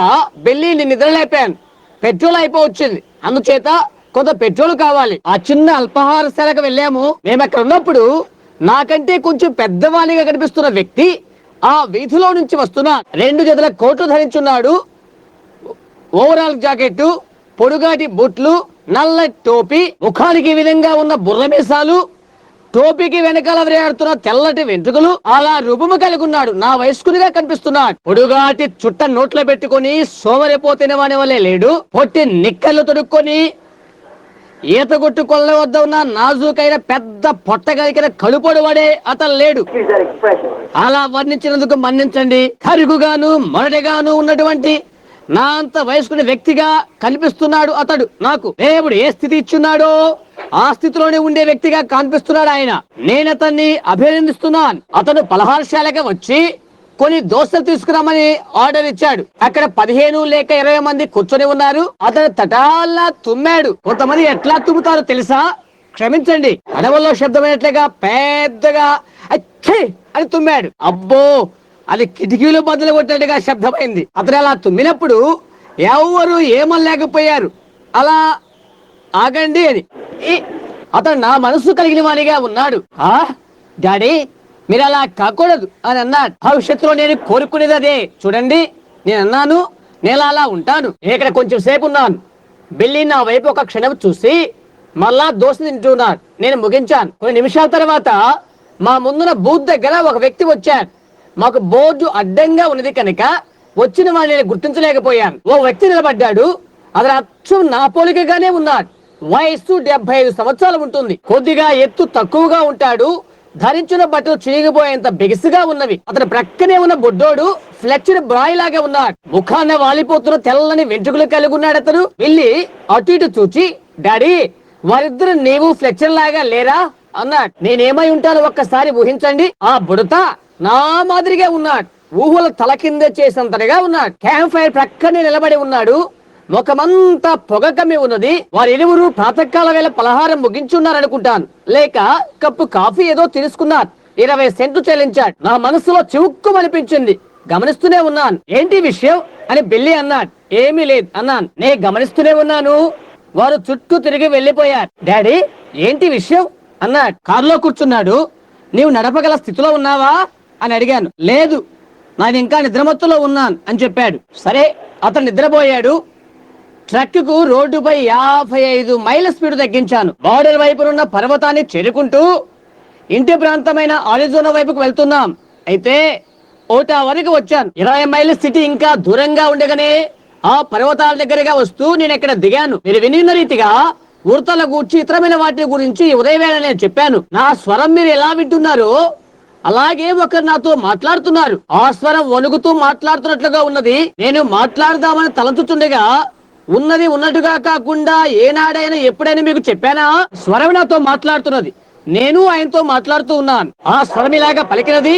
వెళ్ళి నేను నిద్రలేపాను. పెట్రోల్ అయిపోవచ్చింది, అందుచేత కొంత పెట్రోల్ కావాలి. ఆ చిన్న అల్పాహారశాలకు వెళ్ళాము. మేము అక్కడ ఉన్నప్పుడు నాకంటే కొంచెం పెద్దవాణిగా కనిపిస్తున్న వ్యక్తి ఆ వీధిలో నుంచి వస్తున్నా 2 జతల కోట్లు ధరించున్నాడు. ఓవరాల్ జాకెట్, పొడుగాటి బూట్లు, నల్ల టోపీ, ముఖానికి ఈ విధంగా ఉన్న బుర్ర మీసాలు, టోపీకి వెనకాల వేలాడుతున్న తెల్లటి వెంట్రుకలు, అలా రూపము కలిగి ఉన్నాడు. నా వయస్కునిగా కనిపిస్తున్నాడు. పొడుగాటి చుట్ట నోట్లో పెట్టుకుని సోమరిపోతిన వాని వల్లే లేడు. పొట్టి నిక్కర్లు తొడుక్కొని ఈత కొట్టు కొల్ల వద్ద ఉన్న నాజుకైన పెద్ద పొట్ట కలిగిన కడుపొడు వాడే అతను లేడు. అలా వర్ణించినందుకు మన్నించండి. కరుగుగాను మొరటిగాను ఉన్నటువంటి నా అంత వయస్కుని వ్యక్తిగా కనిపిస్తున్నాడు అతడు. నాకు దేవుడు ఏ స్థితి ఇచ్చున్నాడో ఆ స్థితిలోనే ఉండే వ్యక్తిగా కనిపిస్తున్నాడు ఆయన. నేను అతన్ని అభినందిస్తున్నాను. అతను పలహారశాలగా వచ్చి కొన్ని దోశలు తీసుకురామని ఆర్డర్ ఇచ్చాడు. అక్కడ 15 లేక 20 మంది కూర్చొని ఉన్నారు. అతను తటాల్లా తుమ్మాడు. కొంతమంది ఎట్లా తుమ్ముతారో తెలుసా? క్షమించండి, అడవుల్లో శబ్దమైనట్లుగా పెద్దగా అచ్చే అని తుమ్మాడు. అబ్బో, అది కిటికీలు బదులు కొట్టినట్టుగా శబ్దమైంది. అతను అలా తుమ్మినప్పుడు ఎవరు ఏమనలేకపోయారు. అలా ఆగండి అని. అతను నా మనసు కలిగిన వానిగా ఉన్నాడు. డాడీ, మీరు అలా కాకూడదు అని అన్నాడు. భవిష్యత్తులో నేను కోరుకునేది అదే. చూడండి, నేను అన్నాను, నేను అలా ఉంటాను. ఇక్కడ కొంచెం సేపు ఉన్నాను. బిల్లీ నా వైపు ఒక క్షణం చూసి మళ్ళా దోశ తింటున్నాడు. నేను ముగించాను. కొన్ని నిమిషాల తర్వాత మా ముందున బూత్ దగ్గర ఒక వ్యక్తి వచ్చాడు. మాకు బోర్డు అడ్డంగా ఉన్నది కనుక వచ్చిన వాడిని నేను గుర్తించలేకపోయాను. ఓ వ్యక్తి నిలబడ్డాడు. అతను అచ్చం నా పోలికగానే ఉన్నాడు. వయస్సు 75 సంవత్సరాలు ఉంటుంది. కొద్దిగా ఎత్తు తక్కువగా ఉంటాడు. ధరించిన బట్టలు చిరిగిపోయేంత బిగిసిగా ఉన్నవి. అతని ప్రక్కనే ఉన్న బొడ్డోడు ఫ్లెక్చర్ బ్రాయ్ లాగా ఉన్నాడు. ముఖాన వాలిపోతున్న తెల్లని వెంట్రుకలు కలిగి ఉన్నాడు. అతను వెళ్ళి అటు ఇటు చూచి, డాడీ, వారిద్దరు నీవు ఫ్లెక్చర్ లాగా లేరా అన్నాడు. నేనేమై ఉంటాను ఒక్కసారి ఊహించండి. ఆ బుడత నా మాదిరిగా ఉన్నాడు. ఊహల తల కిందే చేసినంతగా ఉన్నాడు. క్యాంప్ ఫైర్ ప్రక్కనే నిలబడి ఉన్నాడు. ముఖమంతా పొగ కమ్మి ఉన్నది. వారిరువురు ప్రాతకాల వేళ పలహారం ముగించున్నారనుకుంటాను, లేక కప్పు కాఫీ ఏదో తీసుకున్నారు. 20 సెంట్లు చెల్లించాడు. నా మనసులో చివుక్కుమనిపించింది. గమనిస్తూనే ఉన్నాను. ఏంటి విషయం అని బిల్లీ అన్నాడు. ఏమీ లేదు అన్నాను. నే గమనిస్తూనే ఉన్నాను. వారు చుట్టూ తిరిగి వెళ్లిపోయారు. డాడీ, ఏంటి విషయం అన్నాడు. కారులో కూర్చున్నాడు. నీవు నడపగల స్థితిలో ఉన్నావా అని అడిగాను. లేదు, నేను ఇంకా నిద్రమత్తులో ఉన్నాను అని చెప్పాడు. సరే, అతను నిద్రపోయాడు. ట్రక్ కు రోడ్డుపై 55 మైళ్ళ స్పీడ్ తగ్గించాను. బార్డర్ వైపునున్న పర్వతాన్ని చేరుకుంటూ ఇంటి ప్రాంతమైన ఆరిజోనా వైపుకు వెళ్తున్నాం. అయితే ఓటా వరకు వచ్చాను. 20 మైళ్ళ సిటీ ఇంకా దూరంగా ఉండగానే ఆ పర్వతాల దగ్గరగా వస్తూ నేను ఇక్కడ దిగాను. మీరు వినిన్న రీతిగా ఉడతల గూర్చి ఇతరమైన వాటి గురించి ఉదయవేళ నేను చెప్పాను. నా స్వరం మీరు ఎలా వింటున్నారో అలాగే ఒకరు నాతో మాట్లాడుతున్నారు. ఆ స్వరం వణుకుతూ మాట్లాడుతున్నట్లుగా ఉన్నది. నేను మాట్లాడదామని తలంచుతుండగా ఉన్నది ఉన్నట్టుగా కాకుండా ఏనాడైనా ఎప్పుడైనా మీకు చెప్పానా? స్వరం నాతో మాట్లాడుతున్నది. నేను ఆయనతో మాట్లాడుతూ ఉన్నాను. ఆ స్వరం ఇలాగా పలికినది,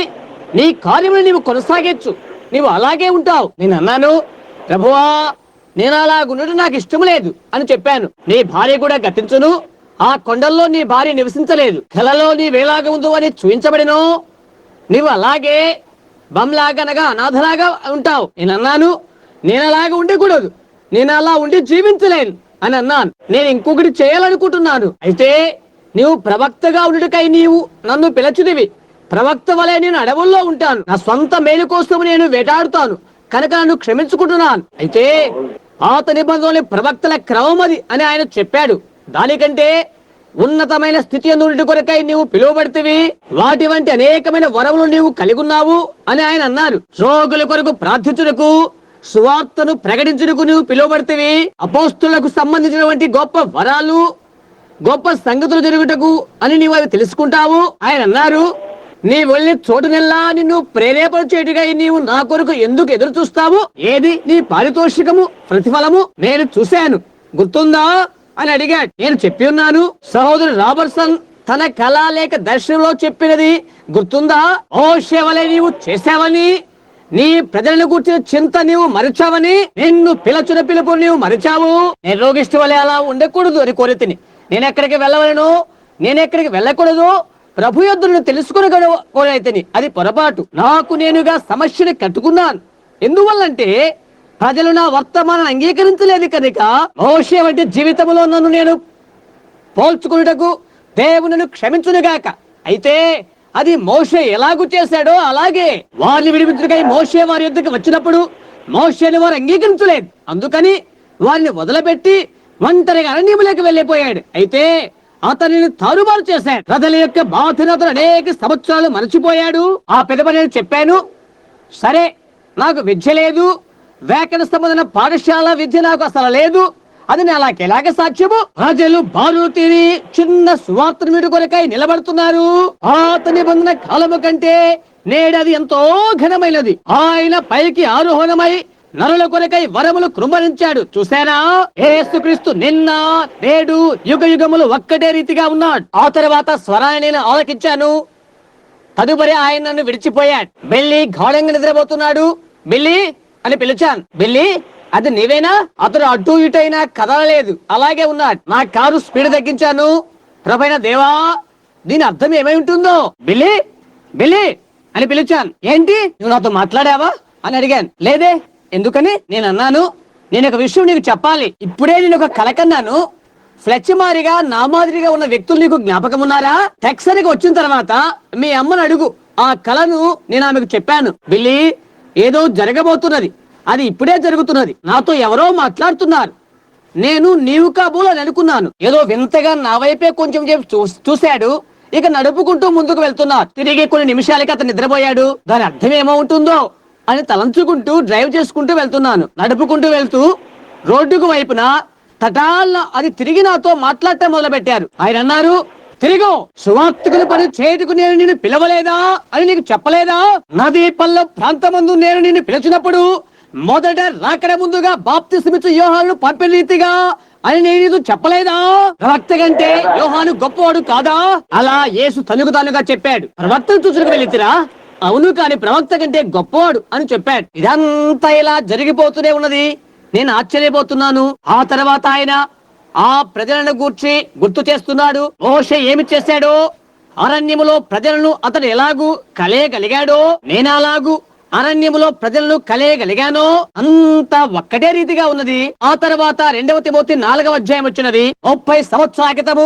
నీ కార్యములు నీవు కొనసాగించు, నీవు అలాగే ఉంటావు. నేను అన్నాను, ప్రభువా నేను అలాగుండటం నాకు ఇష్టం లేదు అని చెప్పాను. నీ భార్య కూడా గతించును, ఆ కొండల్లో నీ భార్య నివసించలేదు, కలలో నీ వేలాగా ఉందో అని చూపించబడినో, నీవు అలాగే బంలాగా అనగా అనాథలాగా ఉంటావు. నేను అన్నాను, నేను అలాగా ఉండకూడదు, నేను అలా ఉండి జీవించలేను అని అన్నాను. నేను ఇంకొకటి చేయాలనుకుంటున్నాను. అయితే నీవు ప్రవక్తగా ఉండుటకై నీవు నన్ను పిలచుదివి, ప్రవక్త వలె నేను అడవుల్లో ఉంటాను, నా సొంత మేలు కోసం నేను వేటాడుతాను కనుక నన్ను క్షమించుకుంటున్నాను. అయితే పాత నిబంధనలోని ప్రవక్తల క్రమం అది అని ఆయన చెప్పాడు. దానికంటే ఉన్నతమైన స్థితి ఎందుకు కొరకై నీవు పిలువబడితివి, వాటి వంటి అనేకమైన వరములు నీవు కలిగి ఉన్నావు అని ఆయన అన్నారు. రోగుల కొరకు ప్రార్థించుటకు, సువార్తను ప్రకటించుటకు నీవు పిలువబడితివి, అపోస్తులకు సంబంధించినటువంటి గొప్ప వరాలు, గొప్ప సంగతులు జరుగుటకు అని నీవు అవి తెలుసుకుంటావు. ఆయన అన్నారు, నీ వెళ్ళి చోటునెల్లా నిన్ను ప్రేరేపణ చేయుటకై నీవు నా కొరకు ఎందుకు ఎదురు చూస్తావు? ఏది నీ పారితోషికము, ప్రతిఫలము నేను చూశాను, గుర్తుందా అని అడిగాడు. నేను చెప్పి ఉన్నాను. సహోదరు రాబర్ట్సన్ తన కళ లేక దర్శనంలో చెప్పినది గుర్తుందా? మోషే వలె నీవు చేశావని, నీ ప్రజలను కూర్చిన చింత నీవు మరిచావని, నిన్ను పిలచున పిలుపు నీవు మరిచావు. నేను రోగిష్టి వలె అలా ఉండకూడదు అని కోరితిని. నేను ఎక్కడికి వెళ్ళవలను, నేను ఎక్కడికి వెళ్ళకూడదు, ప్రభు యొద్దను తెలుసుకుని కోరైతిని. అది పొరపాటు. నాకు నేనుగా సమస్యని కట్టుకున్నాను. ఎందువల్లంటే ప్రజలు నా వర్తమానం అంగీకరించలేదు కనుక మోషే వంటి జీవితంలో నన్ను నేను పోల్చుకున్నటకు దేవుని క్షమించునుగాక. అయితే అది మోషే ఎలాగూ చేశాడో అలాగే వారిని విడిపించుటకై మోషే వారి యొద్దకు వచ్చినప్పుడు మోషేని వారు అంగీకరించలేదు. అందుకని వారిని వదిలిపెట్టి ఒంటరిగా అరణ్యములోకి వెళ్ళిపోయాడు. అయితే అతనిని తారుమారు చేశాడు. ప్రజల యొక్క బాధను అతను అనేక సంవత్సరాలు మరచిపోయాడు. ఆ పెదవ నేను చెప్పాను, సరే నాకు విద్య లేదు, వ్యాకరణ సంబంధమైన పాఠశాల విద్య నాకు అసలు లేదు, అది నాకు ఎలాగ సాధ్యము? ప్రజలు బారు తీరి చిన్న సువార్తను మీటు కొరకై నిలబడుతున్నారు. పాత నిబంధన కాలము కంటే నేడది ఎంతో ఘనమైనది. ఆయన పైకి ఆరోహణమై నరుల కొరకై వరములు కృంభరించాడు. చూసారా? యేసుక్రీస్తు నిన్న నేడు యుగ యుగములు ఒక్కటే రీతిగా ఉన్నాడు. ఆ తర్వాత స్వరాన్ని నేను ఆలకించాను. తదుపరి ఆయన నన్ను విడిచిపోయాడు. బెల్లి గాఢంగా నిద్రపోతున్నాడు. బిల్లి అని పిలిచాను. బిల్లి, అది నీవేనా? అతడు అటు ఇటైనా కదలలేదు, అలాగే ఉన్నాడు. నా కారు స్పీడ్ తగ్గించాను. ప్రభైన దేవా, దీని అర్థం ఏమై ఉంటుందో? బిల్లి, బిల్లి అని పిలిచాను. ఏంటి, నువ్వు నాతో మాట్లాడావా అని అడిగాను. లేదే. ఎందుకని? నేను అన్నాను, నేను ఒక విషయం నీకు చెప్పాలి. ఇప్పుడే నేను ఒక కల కన్నాను. ఫ్లెచ్ మారిగా నా మాదిరిగా ఉన్న వ్యక్తులు నీకు జ్ఞాపకం ఉన్నారా? టెక్సరీకి వచ్చిన తర్వాత మీ అమ్మను అడుగు, ఆ కలను నేను ఆమెకు చెప్పాను. బిల్లి, ఏదో జరగబోతున్నది, అది ఇప్పుడే జరుగుతున్నది. నాతో ఎవరో మాట్లాడుతున్నారు. నేను నీవు కాబోలు అని అనుకున్నాను. ఏదో వింతగా నా వైపే కొంచెం చూశాడు. ఇక నడుపుకుంటూ ముందుకు వెళ్తున్నారు. తిరిగి కొన్ని నిమిషాలకి అతను నిద్రపోయాడు. దాని అర్థం ఏమో ఉంటుందో అని తలంచుకుంటూ డ్రైవ్ చేసుకుంటూ వెళ్తున్నాను. నడుపుకుంటూ వెళ్తూ రోడ్డుకు వైపున తటాల అది తిరిగి నాతో మాట్లాడటం మొదలు పెట్టారు. ఆయన అన్నారు, తిరిగో, సువార్తికుల పని చేయుటకు నేను నిన్ను పిలవలేదా అని నీకు చెప్పలేదా? నదీ పల్ల ప్రాంతమందు నేను నిన్ను పిలిచినప్పుడు మొదట రాకడ ముందుగా బాప్తిసమిచ్చు యోహాను పంపిన రీతిగా అని నేను చెప్పలేదా? ప్రవక్త కంటే యోహాను గొప్పవాడు కాదా? అలా యేసు తనుకు తానుగా చెప్పాడు. ప్రవక్తను చూసుకు వెళ్ళితిరా? అవును, కాని ప్రవక్త కంటే గొప్పవాడు అని చెప్పాడు. ఇదంతా ఇలా జరిగిపోతూనే ఉన్నది. నేను ఆశ్చర్యపోతున్నాను. ఆ తర్వాత ఆయన ఆ ప్రజలను గూర్చి గుర్తు చేస్తున్నాడు. మోషే ఏమి చేశాడో, అరణ్యములో ప్రజలను అతడు ఎలాగూ కలయగలిగాడో, నేను అలాగూ అరణ్యములో ప్రజలను కలయగలిగానో, అంత ఒక్కటే రీతిగా ఉన్నది. ఆ తర్వాత 2వ తిమోతి 4వ అధ్యాయం వచ్చినది. 30 సంవత్సరాల క్రితము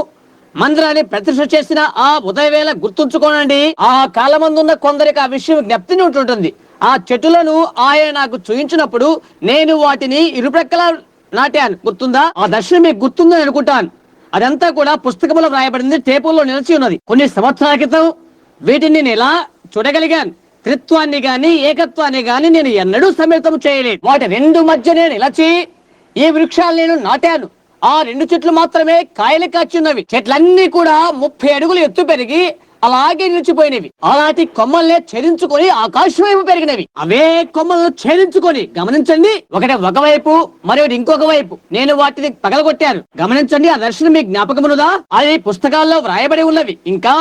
మందిరాన్ని ప్రతిష్ఠ చేసిన ఆ ఉదయవేళ గుర్తుంచుకోనండి. ఆ కాలమందున్న కొందరికి ఆ విషయం జ్ఞప్తిని ఉంటుంటుంది. ఆ చెట్టులను ఆయన నాకు చూయించినప్పుడు నేను వాటిని ఇరుప్రక్కల నాటాను. గుర్తుందా? ఆ దర్శనం మీకు గుర్తుందని అనుకుంటాను. అదంతా కూడా పుస్తకంలో రాయబడింది, టేపుల్లో నిలిచి ఉన్నది. కొన్ని సంవత్సరాల క్రితం వీటిని నేను ఎలా చూడగలిగాను. త్రిత్వాన్ని గాని ఏకత్వాన్ని గాని నేను ఎన్నడూ సమ్మిళితం చేయలేదు. వాటి రెండు మధ్య నేను నిలచి ఈ వృక్షాలు నేను నాటాను. ఆ 2 చెట్లు మాత్రమే కాయలు కాచున్నవి. చెట్లన్నీ కూడా 30 అడుగులు ఎత్తు పెరిగి అలాగే నిలిచిపోయినవి. అలాంటి కొమ్మల్నే ఛేదించుకొని ఆకాశం వైపు పెరిగినవి. అవే కొమ్మలను ఛేదించుకొని గమనించండి, ఒకటి ఒకవైపు మరొకటి ఇంకొక వైపు. నేను వాటిని పగలగొట్టాను. గమనించండి, ఆ దర్శనం మీ జ్ఞాపకమునుదా? అది పుస్తకాల్లో వ్రాయబడి ఉన్నవి. ఇంకా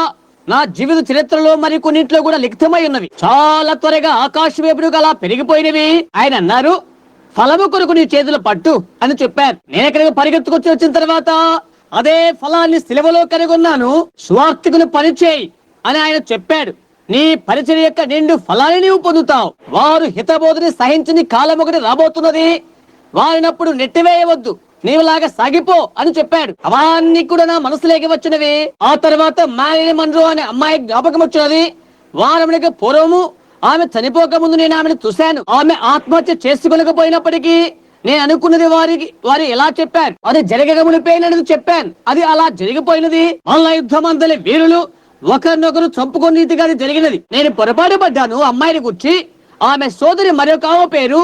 నా జీవిత చరిత్రలో మరి కొన్నింటిలో కూడా లిఖితమై ఉన్నవి. చాలా త్వరగా ఆకాశం వైపు అలా పెరిగిపోయినవి. ఆయన అన్నారు, ఫలము కొరకు నీ చేతులు పట్టు అని చెప్పారు. నేను ఎక్కడికి పరిగెత్తుకొచ్చి వచ్చిన తర్వాత అదే ఫలాన్ని సిలువలో కనుగొన్నాను. స్వార్థికులు పనిచేయి అని ఆయన చెప్పాడు. నీ పరిచర్య యొక్క నిండు ఫలాన్ని నీవు పొందుతావు. వారు హితబోధని సహించని కాలం ఒకటి రాబోతున్నది. వారినప్పుడు నెట్టివేయవద్దు, నీవులాగా సాగిపో అని చెప్పాడు. అవన్నీ కూడా నా మనసులోకి వచ్చినవి. ఆ తర్వాత మ్యారీని మన్రో అనే అమ్మాయి జ్ఞాపకం వచ్చినది. వారమునికి పూర్వము ఆమె చనిపోక ముందు నేను ఆమెను చూశాను. ఆమె ఆత్మహత్య చేసుకోలేకపోయినప్పటికీ నేను అనుకున్నది వారు ఎలా చెప్పారు, అది జరగమునిపోయినది చెప్పాను. అది అలా జరిగిపోయినది. మల్ల యుద్ధం అందలి వీరులు ఒకరినొకరు చంపుకొని రీతిగా అది జరిగినది. నేను పొరపాటు పడ్డాను. అమ్మాయిని గుర్చి ఆమె సోదరి మరొక పేరు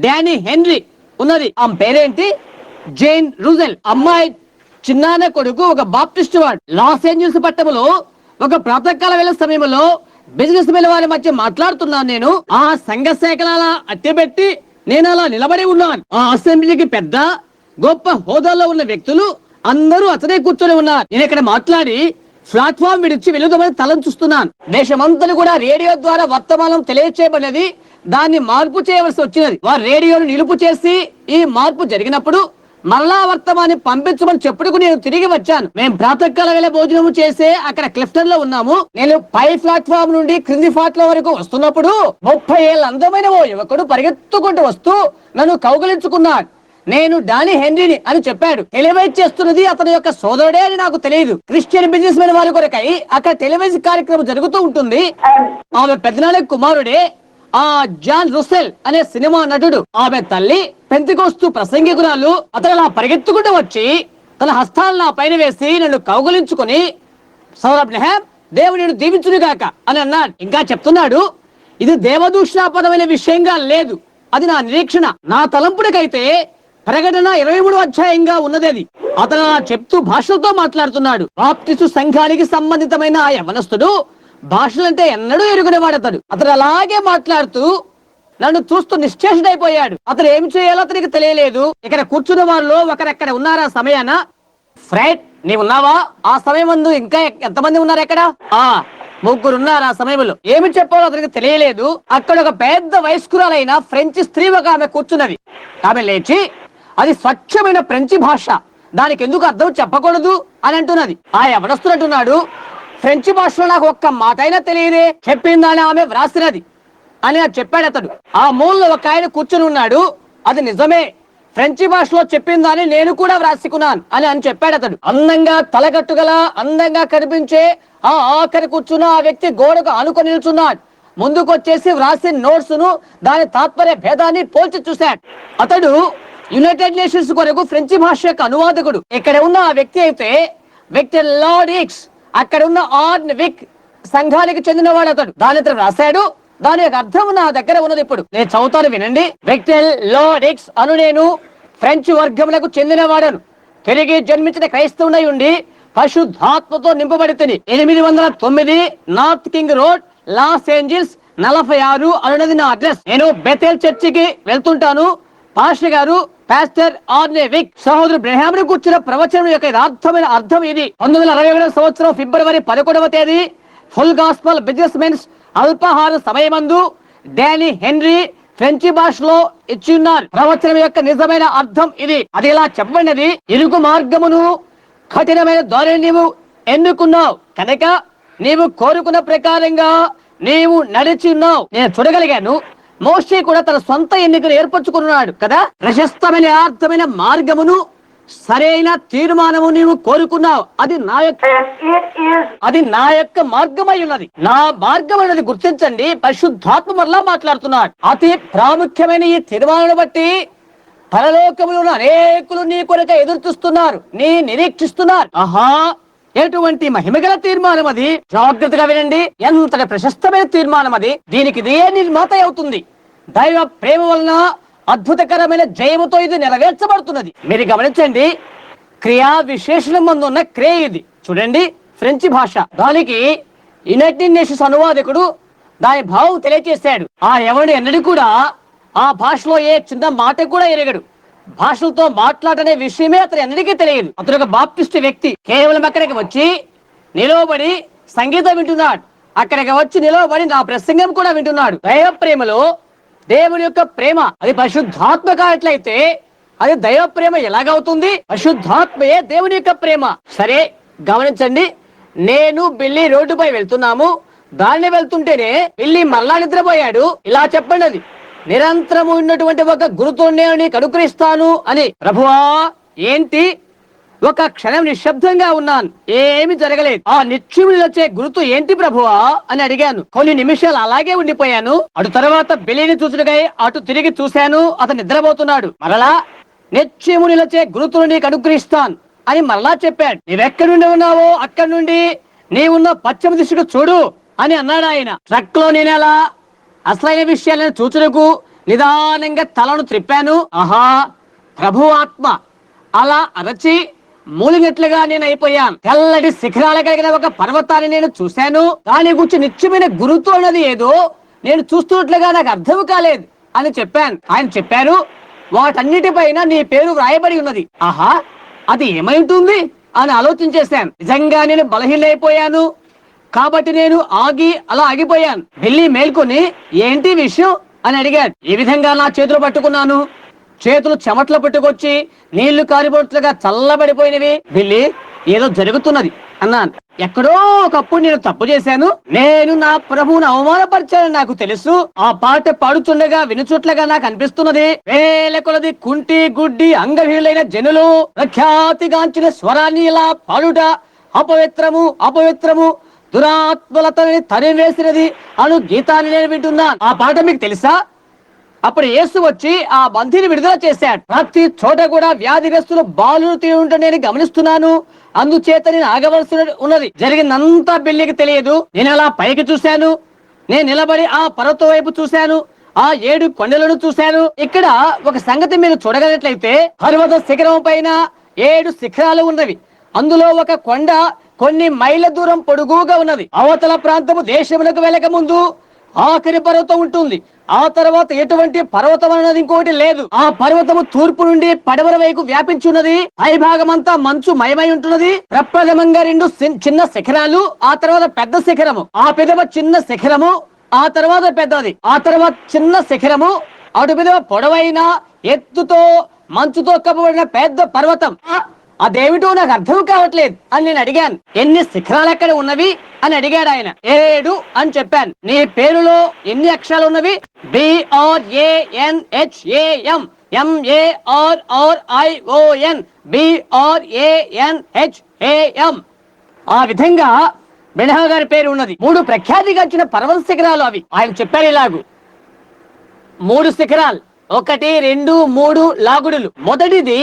డానీ హెన్రీ ఉన్నది. ఆమె పేరేంటి? జేన్ రూజెల్. అమ్మాయి చిన్నాన్న కొడుకు ఒక బాప్టిస్ట్ వాడు. లాస్ ఏంజల్స్ పట్టణంలో ఒక ప్రాతకాల వేళ సమయంలో బిజినెస్ మెన్ వారి మధ్య మాట్లాడుతున్నాను. నేను ఆ సంఘ శాఖల అలా అట్టెబెట్టి నేను అలా నిలబడి ఉన్నాను. ఆ అసెంబ్లీకి పెద్ద గొప్ప హోదాలో ఉన్న వ్యక్తులు అందరూ అతనే కూర్చొని ఉన్నారు. నేను ఇక్కడ మాట్లాడి ప్లాట్ఫామ్ విడిచి వెలుగుమని తలం చూస్తున్నాను. దేశమంతా కూడా రేడియో ద్వారా వర్తమానం తెలియచేయబడినది. దాన్ని మార్పు చేయవలసి వచ్చినది. వారు రేడియోను నిలుపు చేసి ఈ మార్పు జరిగినప్పుడు మరలా వర్తమాన్ని పంపించమని చెప్పుడుకు నేను తిరిగి వచ్చాను. మేము ప్రాతకాల వేళ భోజనం చేసే అక్కడ క్లిఫ్టన్ లో ఉన్నాము. నేను పై ప్లాట్ఫామ్ నుండి క్రింది ప్లాట్ఫామ్ వరకు వస్తున్నప్పుడు 30 ఏళ్ళ అందమైన ఓ యువకుడు పరిగెత్తుకుంటూ వస్తూ నన్ను కౌగలించుకున్నాడు. నేను డానీ హెన్రీని అని చెప్పాడు. టెలివైజ్ చేస్తున్నది అతని యొక్క సోదరుడే అని నాకు తెలియదు. క్రిస్టియన్ బిజినెస్ మెన్ వారి కొరకై అక్కడ టెలివైజ్ కార్యక్రమం జరుగుతూ ఉంటుంది. ఆమె పెద్దనాన్న కుమారుడే ఆ జాన్ రుసెల్ అనే సినిమా నటుడు. ఆమె తల్లి పెంతెకోస్తు ప్రసంగికురాలు. అతను అలా పరిగెత్తుకుంటూ వచ్చి తన హస్తాలను నా పైన వేసి నన్ను కౌగులించుకుని సౌరభ్యం దేవుడు నేను దీవించును గాక అని అన్నాడు. ఇంకా చెప్తున్నాడు, ఇది దేవదూషణాపదమైన విషయంగా లేదు, అది నా నిరీక్షణ. నా తలంపుడికైతే ప్రకటన 23వ అధ్యాయంగా ఉన్నది. అది అతను అలా చెప్తూ భాషలతో మాట్లాడుతున్నాడు. బాప్టిస్టు సంఘానికి సంబంధితమైన ఆ యవనస్తుడు భాషలంటే ఎన్నడూ ఎరుగునేవాడు. అతడు అలాగే మాట్లాడుతూ నన్ను చూస్తూ నిశ్చేషుడైపోయాడు. అతను ఏమి చేయాలో అతనికి తెలియలేదు. ఇక్కడ కూర్చున్న వారిలో ఒకరెక్కడ ఉన్నారా సమయాన? ఫ్రైడ్, నీవు ఉన్నావా? ఆ సమయం ముందు ఇంకా ఎంతమంది ఉన్నారు? ఎక్కడ? 3 ఉన్నారు. ఆ సమయంలో ఏమి చెప్పాలో అతనికి తెలియలేదు. అక్కడ ఒక పెద్ద వయస్కురాలైన ఫ్రెంచ్ స్త్రీ ఒక ఆమె కూర్చున్నది. ఆమె లేచి, అది స్వచ్ఛమైన ఫ్రెంచి భాష, దానికి ఎందుకు అర్థం చెప్పకూడదు అని అంటున్నది. ఆ ఎవడొస్తున్నట్టున్నాడు, ఫ్రెంచి భాషలో నాకు ఒక్క మాట అయినా తెలియదే, చెప్పిందని ఆమె వ్రాసినది అని చెప్పాడు అతడు. ఆ మూలలో ఒక ఆయన కూర్చుని ఉన్నాడు. అది నిజమే, ఫ్రెంచి భాషలో చెప్పిందని నేను కూడా వ్రాసుకున్నాను అని చెప్పాడు అతడు. అందంగా తలగట్టుగల అందంగా కనిపించే ఆ ఆఖరి కూర్చున్న ఆ వ్యక్తి గోడకు ఆనుకొని నిల్చున్నాడు. ముందుకు వచ్చేసి వ్రాసిన నోట్స్ ను దాని తాత్పర్య భేదాన్ని పోల్చి చూశాడు. అతడు యునైటెడ్ నేషన్స్ కొరకు ఫ్రెంచి భాష యొక్క అనువాదకుడు. ఇక్కడ ఉన్న ఆ వ్యక్తి అయితే విక్టర్ లాడిక్స్, అక్కడ ఉన్న ఆర్న్విక్ సంఘానికి చెందినవాడు అతడు. దాని అతను రాశాడు. దాని యొక్క అర్థం నా దగ్గర ఉన్నది. ఇప్పుడు నేను చదువుతాను, వినండి. విక్టర్ లాడిక్స్ అను నేను ఫ్రెంచ్ వర్గములకు చెందినవాడను. తిరిగి జన్మించిన క్రైస్తవుడై ఉండి పరిశుద్ధాత్మతో నింపబడితిని. 809 north king road, Los Angeles 46 అనున్నది నా అడ్రస్. నేను బెతెల్ చర్చికి వెళ్తుంటాను. పాస్టర్ గారు పాస్టర్ ఆర్నేవిక్ సహోదరు బ్రహామును కూర్చున్న ప్రవచనం యొక్క యథార్థమైన అర్థం ఇది. 1961 సంవత్సరం ఫిబ్రవరి 11వ తేదీ ఫుల్ గాస్పల్ బిజినెస్ మెన్స్ అల్పాహార సమయమందు డానీ హెన్రీ ఫ్రెంచి భాషలో ఇచ్చి ఉన్నారు. ప్రవచనం యొక్క నిజమైన అర్థం ఇది. అది ఇలా చెప్పబడినది, ఇరుకు మార్గమును కఠినమైన దారిని నీవు ఎన్నుకున్నావు కనుక నీవు కోరుకున్న ప్రకారంగా నీవు నడిచి ఉన్నావు. నేను చూడగలిగాను. మోషే కూడా తన సొంత ఎన్నికను ఏర్పరచుకున్నాడు కదా. ప్రశస్తమైన అర్థమైన మార్గమును సరైన తీర్మానము నీవు కోరుకున్నావు. అది నా యొక్క మార్గమై ఉన్నది. నా మార్గం అనేది గుర్తించండి. పరిశుద్ధాత్మ మరలా మాట్లాడుతున్నాడు. అతి ప్రాముఖ్యమైన ఈ తీర్మానాన్ని బట్టి పరలోకములో అనేకులు నీ కొరక ఎదురు చూస్తున్నారు, నీ నిరీక్షిస్తున్నారు. ఎటువంటి మహిమగల తీర్మానం అది. జాగ్రత్తగా వినండి. ఎంతటి ప్రశస్తమైన తీర్మానం అది. దీనికి ఇదే నిర్మాత అవుతుంది. దైవ ప్రేమ వలన అద్భుతకరమైన జయముతో ఇది నెరవేర్చబడుతున్నది. మీరు గమనించండి, క్రియా విశేషణం మందు ఉన్న క్రియ ఇది. చూడండి, ఫ్రెంచి భాష. దానికి యునైటెడ్ నేషన్స్ అనువాదకుడు దాని భావం తెలియజేశాడు. ఆ ఎవడు ఎన్నడూ కూడా ఆ భాషలో ఏ చిన్న మాట కూడా ఎరగడు. భాషలతో మాట్లాడనే విషయమే అతను ఎన్నడికీ తెలియదు. అతను ఒక బాప్టిస్ట్ వ్యక్తి. కేవలం అక్కడికి వచ్చి నిలవబడి సంగీతం వింటున్నాడు. అక్కడికి వచ్చి నిలవబడి నా ప్రసంగం కూడా వింటున్నాడు. దైవ ప్రేమలో దేవుని యొక్క ప్రేమ అది పరిశుద్ధాత్మ కానట్లయితే అది దైవ ప్రేమ ఎలాగవుతుంది? పరిశుద్ధాత్మయే దేవుని యొక్క ప్రేమ. సరే గమనించండి, నేను బిల్లి రోడ్డుపై వెళ్తున్నాము. దాన్ని వెళ్తుంటేనే బిల్లి మరలా నిద్రపోయాడు. ఇలా చెప్పండి, అది నిరంతరము ఉన్నటువంటి ఒక గురుతుని నేను నీకు అనుగ్రహిస్తాను అని. ప్రభువా ఏంటి? ఒక క్షణం నిశ్శబ్దంగా ఉన్నాను, ఏమి జరగలేదు. ఆ నిత్యము నిలిచే గుర్తు ఏంటి ప్రభువా అని అడిగాను. కొన్ని నిమిషాలు అలాగే ఉండిపోయాను. అటు తర్వాత బిల్లిని చూసుడుగా అటు తిరిగి చూశాను. అతను నిద్రపోతున్నాడు. మరలా నిత్యము నిలిచే గుర్తును నీకు అనుగ్రహిస్తాను అని మరలా చెప్పాడు. నీవెక్కడి నుండి ఉన్నావో అక్కడి నుండి నీవున్న పశ్చిమ దిశకు చూడు అని అన్నాడు ఆయన. ట్రక్ లో నేను అలా అసలైన విషయాలను చూచుటకు నిదానంగా తలను త్రిప్పాను. ఆహా, ప్రభు ఆత్మ అలా అరచి మూలినట్లుగా నేను అయిపోయాను. తెల్లటి శిఖరాలు కలిగిన ఒక పర్వతాన్ని నేను చూశాను. దాని గురించి నిత్యమైన గురుతు అన్నది ఏదో నేను చూస్తున్నట్లుగా నాకు అర్థం కాలేదు అని చెప్పాను. ఆయన చెప్పారు, వాటన్నిటిపైన నీ పేరు వ్రాయబడి ఉన్నది. ఆహా, అది ఏమై ఉంటుంది అని ఆలోచించేశాను. నిజంగా నేను బలహీనైపోయాను కాబట్టి నేను అలా ఆగిపోయాను. బిల్లి మేల్కొని ఏంటి విషయం అని అడిగాడు. ఈ విధంగా నా చేతులు పట్టుకున్నాను. చేతులు చెమట్లు పట్టుకొచ్చి నీళ్లు కారిపోట్లుగా చల్లబడిపోయినవి. బిల్లి ఏదో జరుగుతున్నది అన్నాను. ఎక్కడో ఒకప్పుడు నేను తప్పు చేశాను. నేను నా ప్రభువును అవమానపరిచానని నాకు తెలుసు. ఆ పాట పాడుతుండగా వినుచుట్లుగా నాకు అనిపిస్తున్నది. వేల కొలది కుంటి గుడ్డి అంగహీనులైన జనులు ప్రఖ్యాతిగాంచిన స్వరాన్ని ఇలా పాడుట అపవిత్రము అపవిత్రము దురాత్మలతని తరివేసినది అను గీతాన్ని నేను వింటున్నాను. ఆ పాట మీకు తెలుసా? అప్పుడు యేసు వచ్చి ఆ బంధిని విడుదల చేశాడు. ప్రతి చోట కూడా వ్యాధిగ్రస్తులు బాలులు తీరుంటే నేను గమనిస్తున్నాను. అందుచేత నేను ఆగవలసి ఉన్నది. జరిగిందంతా బిల్లికి తెలియదు. నేను అలా పైకి చూశాను. నేను నిలబడి ఆ పర్వతం వైపు చూశాను. ఆ 7 కొండలను చూశాను. ఇక్కడ ఒక సంగతి మీరు చూడగలిగినట్లయితే పర్వత శిఖరం పైన 7 శిఖరాలు ఉన్నవి. అందులో ఒక కొండ కొన్ని మైళ్ళ దూరం పొడుగుగా ఉన్నది. అవతల ప్రాంతము దేశములకు వెళ్ళక ముందు ఆఖరి పర్వతం ఉంటుంది. ఆ తర్వాత ఎటువంటి పర్వతం అన్నది ఇంకోటి లేదు. ఆ పర్వతము తూర్పు నుండి పడమర వైపు వ్యాపించి ఉన్నది. పై భాగం అంతా మంచు మయమై ఉంటున్నది. ప్రప్రథమంగా 2 చిన్న శిఖరాలు, ఆ తర్వాత పెద్ద శిఖరము, ఆ పెదవ చిన్న శిఖరము, ఆ తర్వాత పెద్దది, ఆ తర్వాత చిన్న శిఖరము, అటు పెదవ పొడవైన ఎత్తుతో మంచుతో కప్పబడిన పెద్ద పర్వతం. అదేమిటో నాకు అర్థం కావట్లేదు అని నేను అడిగాను. ఎన్ని శిఖరాలు ఎక్కడ ఉన్నవి అని అడిగాడు ఆయన. 7 అని చెప్పాను. నీ పేరులో ఎన్ని అక్షరాలు ఉన్నవి? BRANHAM MARRION BRANHAM. ఆ విధంగా బెనహా గారి పేరు ఉన్నది. 3 ప్రఖ్యాతిగాంచిన పర్వత శిఖరాలు అవి. ఆయన చెప్పారు ఇలాగు 3 శిఖరాలు, 1 2 3 లాగుడులు. మొదటిది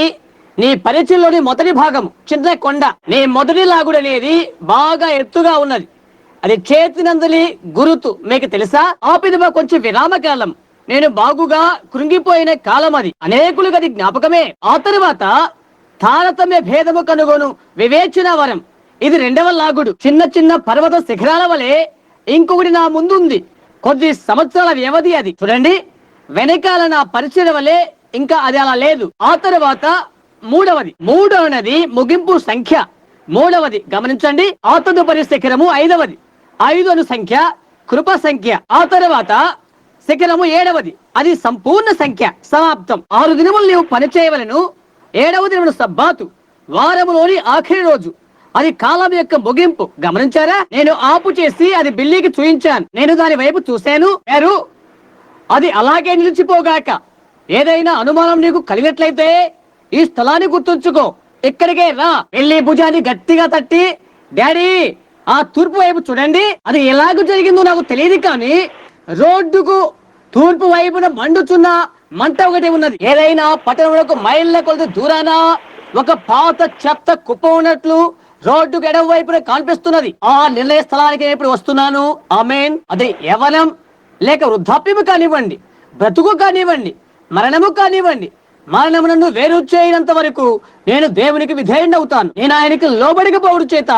నీ పరిచయంలోని మొదటి భాగం చిన్న కొండ. నీ మొదటి లాగుడు అనేది బాగా ఎత్తుగా ఉన్నది. అది చేతినందలి గురుతు మీకు తెలుసా? ఆ పిదప కొంచెం విరామకాలం, నేను బాగుగా కృంగిపోయిన కాలం. అది అనేకులకు అది జ్ఞాపకమే. ఆ తరువాత తారతమ్య భేదము కనుగొను వివేచన వరం. ఇది 2వ లాగుడు. చిన్న చిన్న పర్వత శిఖరాల వలె ఇంకొకటి నా ముందు ఉంది. కొద్ది సంవత్సరాల వ్యవధి అది. చూడండి, వెనకాల నా పరిచయం వలె ఇంకా అది అలా లేదు. ఆ తరువాత 3వది. 3 అనేది ముగింపు సంఖ్య. 3వది గమనించండి. ఆ తదుపరి శిఖరము 5వది. 5 అను సంఖ్య కృప సంఖ్య. ఆ తర్వాత శిఖరము 7వది. అది సంపూర్ణ సంఖ్య, సమాప్తం. 6 దినములు నీవు పని చేయవలను. 7వ దినమును సబ్బాతు, వారములోని ఆఖరి రోజు. అది కాలం యొక్క ముగింపు. గమనించారా? నేను ఆపు చేసి అది బిల్లికి చూయించాను. నేను దాని వైపు చూశాను. అది అలాగే నిలిచిపోగాక. ఏదైనా అనుమానం నీకు కలిగినట్లయితే ఈ స్థలాన్ని గుర్తుంచుకో, ఇక్కడికే రా. పెళ్లి భుజాన్ని గట్టిగా తట్టి, డాడీ ఆ తూర్పు వైపు చూడండి. అది ఎలాగ జరిగిందో నాకు తెలియదు, కానీ రోడ్డుకు తూర్పు వైపున మండుచున్న మంట ఒకటి ఉన్నది. ఏదైనా పట్టణంలో మైళ్ళ కొలది దూరాన ఒక పాత చెత్త కుప్ప ఉన్నట్లు రోడ్డుకు ఎడమ వైపున కనిపిస్తున్నది. ఆ నిర్ణయ స్థలానికి ఇప్పుడు వస్తున్నాను. ఆమేన్. అది యవ్వనం లేక వృద్ధాప్యము కానివ్వండి, బ్రతుకు కానివ్వండి, మరణము కానివ్వండి, మరణము నన్ను వేరు చేయనంత వరకు నేను దేవునికి విధేయుడవుతాను. నేను ఆయనకి లోబడికపోవడం చేత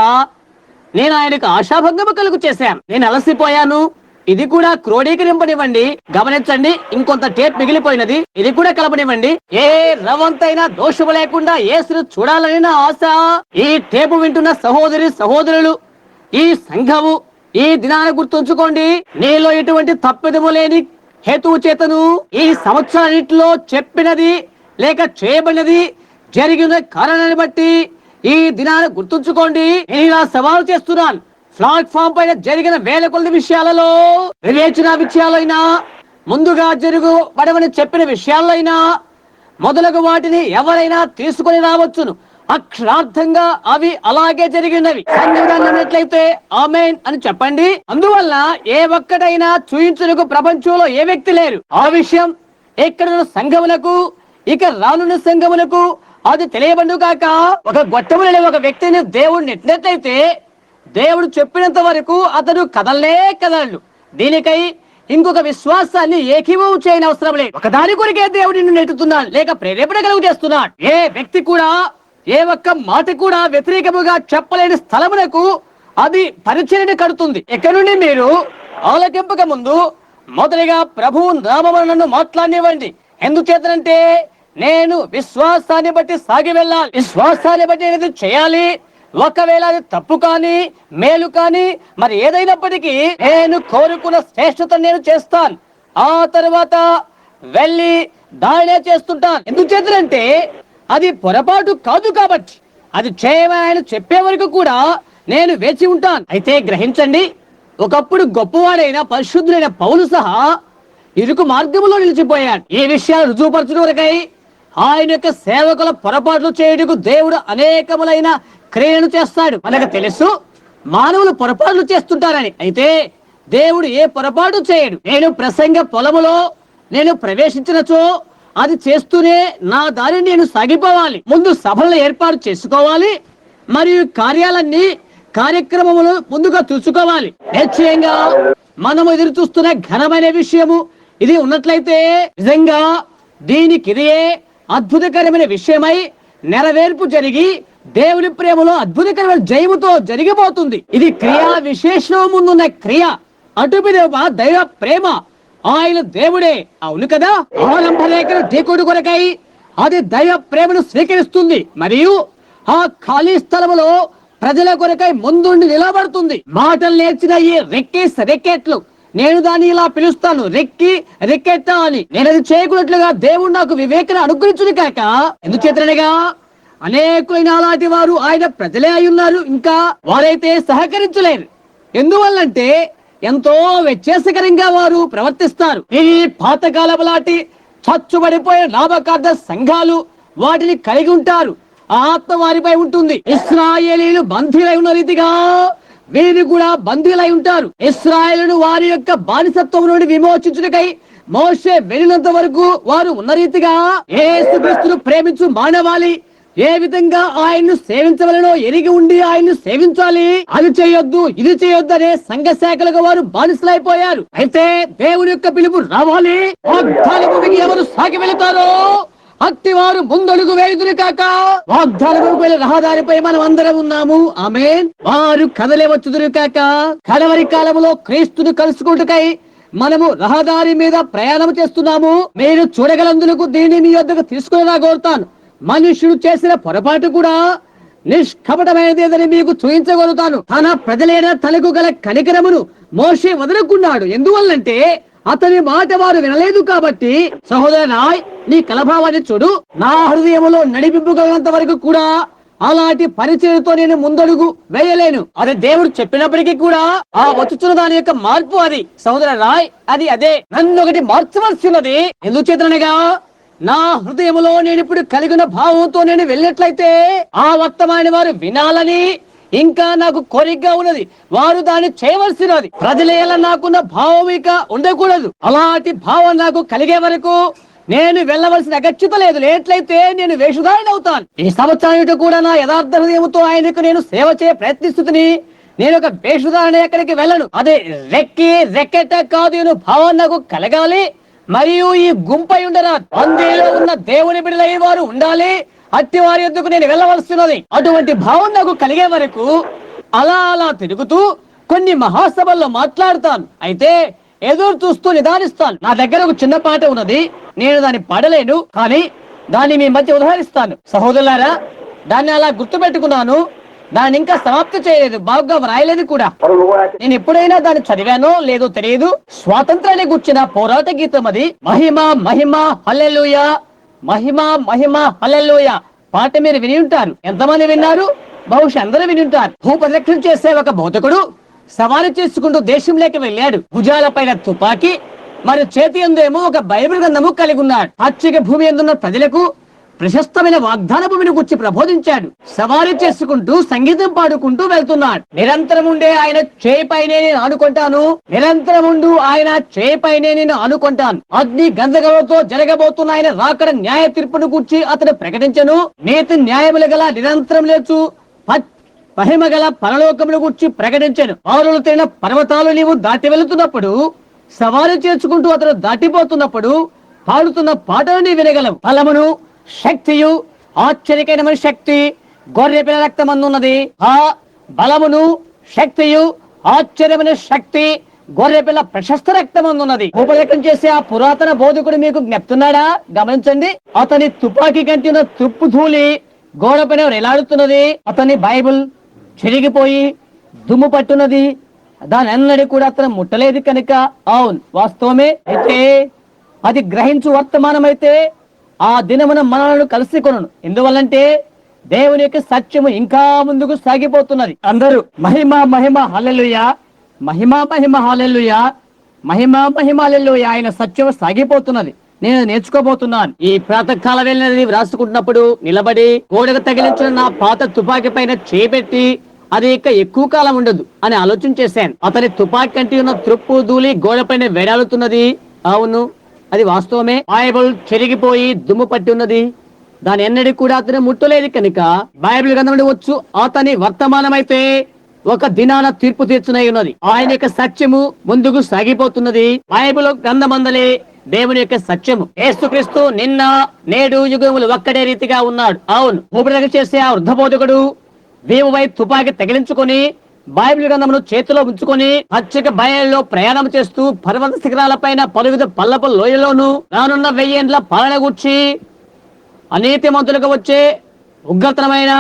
నేను ఆయనకు ఆశాభంగము కలుగు చేశాను. నేను అలసిపోయాను, ఇది కూడా క్రోడీకరింపనివ్వండి. గమనించండి, ఇంకొంత టేప్ మిగిలిపోయినది, ఇది కూడా కలపనివ్వండి. ఏ రవంతైనా దోషము లేకుండా యేసును చూడాలని నా ఆశ. ఈ టేపు వింటున్న సహోదరి సహోదరులు, ఈ సంఘము ఈ దినాన్ని గుర్తుంచుకోండి. నీలో ఎటువంటి తప్పిదము లేని హేతువు చేతను ఈ సంవత్సరాన్నిటిలో చెప్పినది లేక చేయబడినది జరిగిన కారణాన్ని బట్టి ఈ దినాన్ని గుర్తుంచుకోండి. నేను ఇలా సవాలు చేస్తున్నాను. ప్లాట్ఫామ్ పైన జరిగిన వేల కొద్ది విషయాలలో, వివేచన విషయాలైనా, ముందుగా జరుగుబడమని చెప్పిన విషయాలైనా మొదలగు వాటిని ఎవరైనా తీసుకొని రావచ్చును. అక్షరార్థంగా అవి అలాగే జరిగినవి. అన్నట్లయితే ఆమేన్ అని చెప్పండి. అందువల్ల ఏ ఒక్కటైనా చూయించుటకు ప్రపంచంలో ఏ వ్యక్తి లేరు. ఆ విషయం ఇక్కడ సంఘములకు ఇక రానున్న సంఘములకు అది తెలియబండు కాక. ఒక గొట్టములని ఒక వ్యక్తిని దేవుడు నెట్టినట్లయితే దేవుడు చెప్పినంత వరకు అతడు కదలే కదలడు. దీనికై ఇంకొక విశ్వాసాన్ని ఏకీభవం చేయని అవసరం లేదు. ఒకదాని కొరికే దేవుడు నిన్ను నెట్టుతున్నాడు లేక ప్రేరేపణ కలుగు చేస్తున్నాడు. ఏ వ్యక్తి కూడా ఏ ఒక్క మాట కూడా వ్యతిరేకముగా చెప్పలేని స్థలమునకు అది పరిచర్యను కడుతుంది. ఎక్కడి నుండి మీరు ఆలకింపక ముందు మొదటిగా ప్రభువు నామమున నన్ను మాట్లాడనివ్వండి. ఎందుచేతనంటే నేను విశ్వాసాన్ని బట్టి సాగి వెళ్ళాలి. విశ్వాసాన్ని బట్టి ఏది చేయాలి. ఒకవేళ అది తప్పు కానీ మేలు కానీ మరి ఏదైనప్పటికీ నేను కోరుకున్న శ్రేష్టత నేను చేస్తాను. ఆ తర్వాత వెళ్ళి దానినే చేస్తుంటాను. ఎందుచేతనంటే అది పొరపాటు కాదు కాబట్టి. అది చేయమని ఆయన చెప్పే వరకు కూడా నేను వేచి ఉంటాను. అయితే గ్రహించండి, ఒకప్పుడు గొప్పవాడైన పరిశుద్ధుడైన పౌలు సహా ఇరుకు మార్గములో నిలిచిపోయాడు. ఈ విషయాలు రుజువుపరచడం వరకై ఆయన యొక్క సేవకుల పొరపాట్లు చేయుటకు దేవుడు అనేకములైన క్రియలను చేస్తాడు. మనకు తెలుసు మానవులు పొరపాట్లు చేస్తుంటారని. అయితే దేవుడు ఏ పొరపాటు చేయడు. నేను ప్రసంగ పొలములో నేను ప్రవేశించినచో అది చేస్తూనే నా దారిని నేను సాగిపోవాలి. ముందు సభలను ఏర్పాటు చేసుకోవాలి మరియు కార్యక్రమములు ముందుగా చూసుకోవాలి. నిశ్చయంగా మనము ఎదురు చూస్తున్న ఘనమైన విషయము ఇది ఉన్నట్లయితే నిజంగా దీనికి ఇదే అద్భుతకరమైన విషయమై నెరవేర్పు జరిగి దేవుని ప్రేమలో అద్భుతకరమైన జయముతో జరిగిపోతుంది. ఇది క్రియా విశేషం ముందున్న క్రియ. అటుపిదేవ దైవ ప్రేమ, ఆయన దేవుడే. అవును కదా. ఆలంబలేఖను ఢీకొడు కొరకై అది దైవ ప్రేమను స్వీకరిస్తుంది మరియు ఆ ఖాళీ స్థలములో ప్రజల కొరకై ముందుండి నిలబడుతుంది. మాటలు నేర్చిన ఈ రెక్కెట్లు, నేను దాన్ని ఇలా పిలుస్తాను, రెక్కెట్ట అని. నేను అది చేయకున్నట్లుగా దేవుడు నాకు వివేకను అనుగ్రహించును కాక. ఎందుచేతనగా అనేకులైన అలాంటి వారు ఆయన ప్రజలే అయి ఉన్నారు. ఇంకా వారైతే సహకరించలేరు. ఎందువల్లంటే ఎంతో వ్యత్యాసకరంగా వారు ప్రవర్తిస్తారు. ఈ పాతకాలపు లాంటి చచ్చుబడిపోయే లాభకార్థ సంఘాలు వాటిని కలిగి ఉంటారు. ఆత్మ వారిపై ఉంటుంది. ఇశ్రాయేలీలు బంధీలై ఉన్న రీతిగా వీరు కూడా బంధీలై ఉంటారు. ఇశ్రాయేలును వారి యొక్క బానిసత్వం నుండి విమోచించుటకై మోషే వెళ్ళినంత వరకు వారు ఉన్న రీతిగా యేసుక్రీస్తును ప్రేమించు మానవాళి ఏ విధంగా ఆయన్ను సేవించవలనో ఎరిగి ఉండి ఆయన్ను సేవించాలి. అది చేయొద్దు ఇది చేయొద్దు అనే సంఘ శాఖలుగా వారు బానిసలైపోయారు. అయితే దేవుని యొక్క పిలుపు రావాలి. వాగ్దాన భూమికి ఎవరు సాగి వెళతారో అట్టి వారు ముందడుగు వేయుదురు కాక. వాగ్దాన భూమి రహదారిపై మనం అందరం ఉన్నాము. ఆమేన్. వారు కదలే వచ్చుదురు కాక. కడవరి కాలములో క్రీస్తును కలుసుకుంటుకై మనము రహదారి మీద ప్రయాణం చేస్తున్నాము. మీరు చూడగలందులకు దీన్ని మీ వద్దకు తీసుకుని కోరుతాను. మనుష్యుడు చేసిన పొరపాటు కూడా నిష్కపటమైనదేదని మీకు చూపించగలుగుతాను. తన ప్రజలైన తనకు గల కనికరమును మోషే వదలకున్నాడు. ఎందువల్లంటే అతని మాట వారు వినలేదు కాబట్టి. సహోదరనాయ్, నీ కలభావాన్ని చూడు. నా హృదయములో నడిపింపగలంత వరకు కూడా అలాంటి పరిచయంతో నేను ముందడుగు వేయలేను. అది దేవుడు చెప్పినప్పటికీ కూడా ఆ వచ్చుచున్న దాని యొక్క మార్పు అది. సహోదరనాయ్, అదే నన్ను ఒకటి మార్చవలసినది. ఎందుచేతనగా నా హృదయములో నేను ఇప్పుడు కలిగిన భావంతో నేను వెళ్ళినట్లయితే ఆ వర్తమాని వారు వినాలని ఇంకా నాకు కోరికగా ఉన్నది. వారు దాన్ని చేయవలసినది. ప్రజలేలా నాకున్న భావం ఇక ఉండకూడదు. అలాంటి భావం నాకు కలిగే వరకు నేను వెళ్ళవలసిన అగత్యత లేదు. లేట్లయితే నేను వేషధారణ అవుతాను. ఈ సంవత్సరం కూడా నా యథార్థ హృదయంతో ఆయనకు నేను సేవ చేయ ప్రయత్నిస్తుంది. నేను ఒక వేషధారణ ఎక్కడికి వెళ్ళను. అదే రెక్కెట కాదు భావం నాకు కలగాలి. మరియు ఈ గుంపై ఉండరా అందులో ఉన్న దేవుని బిడ్డలై వారు ఉండాలి. అట్టి వారి యొద్దకు నేను వెళ్ళవలసినది. అటువంటి భావం నాకు కలిగే వరకు అలా అలా తిరుగుతూ కొన్ని మహాసభల్లో మాట్లాడుతాను. అయితే ఎదురు చూస్తూ నిదానిస్తాను. నా దగ్గర ఒక చిన్న పాట ఉన్నది, నేను దాన్ని పాడలేను, కానీ దాన్ని మీ మధ్య ఉదాహరిస్తాను. సహోదరులారా, దాన్ని అలా గుర్తు పెట్టుకున్నాను, దాన్ని ఇంకా సమాప్తి చేయలేదు, బాగా వ్రాయలేదు కూడా. నేను ఎప్పుడైనా దాన్ని చదివానో లేదో తెలియదు. స్వాతంత్రాన్ని గుర్చిన పోరాట గీతం అది. మహిమ మహిమ హల్లెలూయా, మహిమ మహిమ హల్లెలూయా పాట మీరు విని ఉంటారు. ఎంతమంది విన్నారు? బహుశా అందరూ విని ఉంటారు. భూపరిరక్షణ చేసే ఒక బోధకుడు సవారీ చేసుకుంటూ దేశంలోకి వెళ్ళాడు. భుజాల పైన తుపాకీ, మరి చేతి యందేమో ఒక బైబిల్ గ్రంథము కలిగి ఉన్నాడు. పచ్చిక భూమి ఎందున్న ప్రజలకు ప్రశస్తమైన వాగ్దాన భూమిని గురించి ప్రబోధించాడు. సవారీ చేసుకుంటూ సంగీతం పాడుకుంటూ వెళ్తున్నాడు. నిరంతరం ఉండే ఆయన చేయిపైనే నేను ఆనుకుంటాను, నిరంతరం ఉండు ఆయన చేయిపైనే నేను ఆనుకుంటాను. అగ్ని గంధకములతో జరగబోతున్న ఆయన రాకడ న్యాయ తీర్పును గురించి అతడు ప్రకటించను. నీతి న్యాయములు గల నిరంతరం లేచు మహిమ గల పరలోకమును గురించి ప్రకటించాను. ఆరులు తిన పర్వతాలు నీవు దాటి వెళుతున్నప్పుడు, సవారీ చేసుకుంటూ అతడు దాటిపోతున్నప్పుడు పాడుతున్న పాటలు నీ వినగలవు. బలమును శక్తియు ఆశ్చర్యకరమైన శక్తి గొర్రె పిల్ల రక్తమందున్నది. ఆ బలమును శక్తియు ఆశ్చర్యమైన శక్తి గొర్రె పిల్ల ప్రశస్త రక్తమందున్నది. ఉపలేఖనం చేసే ఆ పురాతన బోధకుడు మీకు జ్ఞప్తున్నాడా? గమనించండి. అతని తుపాకీ కంటిన తుప్పు ధూళి గోడ పైన వేలాడుతున్నది. అతని బైబిల్ చిరిగిపోయి దుమ్ము పట్టున్నది. దాని అన్నది కూడా అతను ముట్టలేదు కనుక అవును, వాస్తవమే. అయితే అది గ్రహించు వర్తమానం అయితే ఆ దినమున మనలను కలిసి కొనను. ఎందువల్లంటే దేవుని యొక్క సత్యము ఇంకా ముందుకు సాగిపోతున్నది. అందరూ మహిమ మహిమ హల్లెలూయా, మహిమ మహిమ హల్లెలూయా, మహిమ మహిమ హల్లెలూయా. ఆయన సత్యం సాగిపోతున్నది. నేను నేర్చుకోబోతున్నాను. ఈ ప్రాతకాల వెళ్ళినది రాసుకుంటున్నప్పుడు నిలబడి గోడకు తగిలించిన నా పాత తుపాకీ పైన చేపెట్టి అది ఇక ఎక్కువ కాలం ఉండదు అని ఆలోచన చేశాను. అతని తుపాకీ కంటి ఉన్న తుప్పు ధూళి గోడ పైన వేడాడుతున్నది. అవును, అది వాస్తవమే. బైబిల్ చెరిగిపోయి దుమ్ము పట్టి ఉన్నది. దాని ఎన్నడి కూడా అతను ముట్టలేదు కనుక బైబిల్ గ్రంథం వచ్చు. అతని వర్తమానమైతే ఒక దినాన తీర్పు తీర్చునై ఉన్నది. ఆయన యొక్క సత్యము ముందుకు సాగిపోతున్నది. బైబిల్ గ్రంథమందలే దేవుని యొక్క సత్యము. యేసుక్రీస్తు నిన్న నేడు యుగములు ఒక్కడే రీతిగా ఉన్నాడు. అవును, ఉపయోగం చేసే ఆ వృద్ధ బోధకుడు వీవుపై తుపాకీ తగిలించుకొని బైబిల్ గ్రంథమును చేతిలో ఉంచుకొని పచ్చిక బయల్లో ప్రయాణం చేస్తూ పర్వత శిఖరాల పైన పలువిధ పల్లపు లోయలోను రానున్న 1000 ఏండ్ల పాలన గురించి అనీతి మంతులకు వచ్చే ఉగ్రతమైన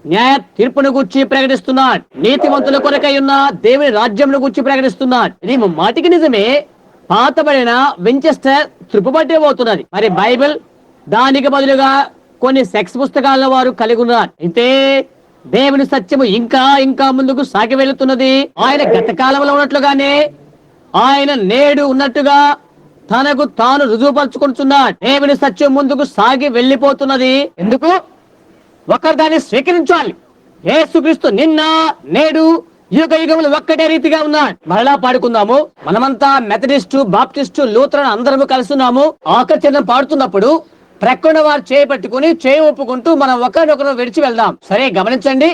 న్యాయ తీర్పును గురించి ప్రకటిస్తున్నాడు. నీతిమంతుల కొరకై ఉన్న దేవుని రాజ్యంను గురించి ప్రకటిస్తున్నాడు. ఇది మాటికి నిజమే. పాతబడిన వించెస్టర్ త్రిప్పుబట్టే పోతున్నది. మరి బైబిల్ దానికి బదులుగా కొన్ని సెక్స్ పుస్తకాలను వారు కలిగి ఉన్నారు. అయితే దేవుని సత్యము ఇంకా ఇంకా ముందుకు సాగి వెళుతున్నది. ఆయన గత కాలంలో ఉన్నట్లుగానే ఆయన నేడు ఉన్నట్టుగా తనకు తాను రుజువుపరుచుకుంటున్నాడు. దేవుని సత్యం ముందుకు సాగి వెళ్లిపోతున్నది. ఎందుకు? ఒకరు దాన్ని స్వీకరించాలి. యేసుక్రీస్తు నిన్న నేడు యుగ యుగములు ఒక్కటే రీతిగా ఉన్నాడు. మరలా పాడుకుందాము. మనమంతా మెథడిస్టు, బాప్టిస్టు, లూథరన్ అందరము కలుస్తున్నాము. ఆకర్షణ పాడుతున్నప్పుడు ప్రక్కన వారు చేపట్టుకుని చేయి ఒప్పుకుంటూ మనం ఒకరినొకరు విడిచి వెళ్దాం. సరే, గమనించండి.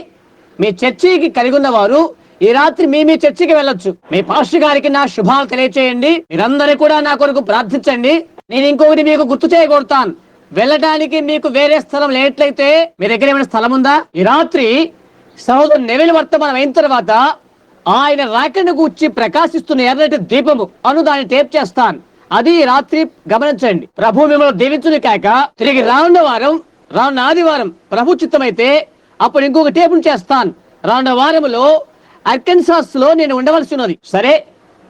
మీ చర్చికి కలిగి ఉన్న వారు ఈ రాత్రి మీ చర్చికి వెళ్ళొచ్చు. మీ పాస్టర్ గారికి నా శుభాలు తెలియచేయండి. మీరందరూ కూడా నా కొరకు ప్రార్థించండి. నేను ఇంకొకటి మీకు గుర్తు చేయగొడతాను. వెళ్ళడానికి మీకు వేరే స్థలం లేనట్లయితే మీ దగ్గర ఏమైనా స్థలం ఉందా? ఈ రాత్రి సహోదరు నెవిల్ వర్తమానం అయిన తర్వాత ఆయన రాకను గూర్చి ప్రకాశిస్తున్న ఎర్రటి దీపము అను దాన్ని టేప్ చేస్తాను. అది రాత్రి గమనించండి. ప్రభు మిమ్మల్ని దీవించును కాక. తిరిగి రానున్న ఆదివారం ప్రభు చిత్తమైతే అప్పుడు ఇంకొక టేపును చేస్తాను. రానున్న వారములో అర్కన్సాస్ లో నేను ఉండవలసి ఉన్నది. సరే,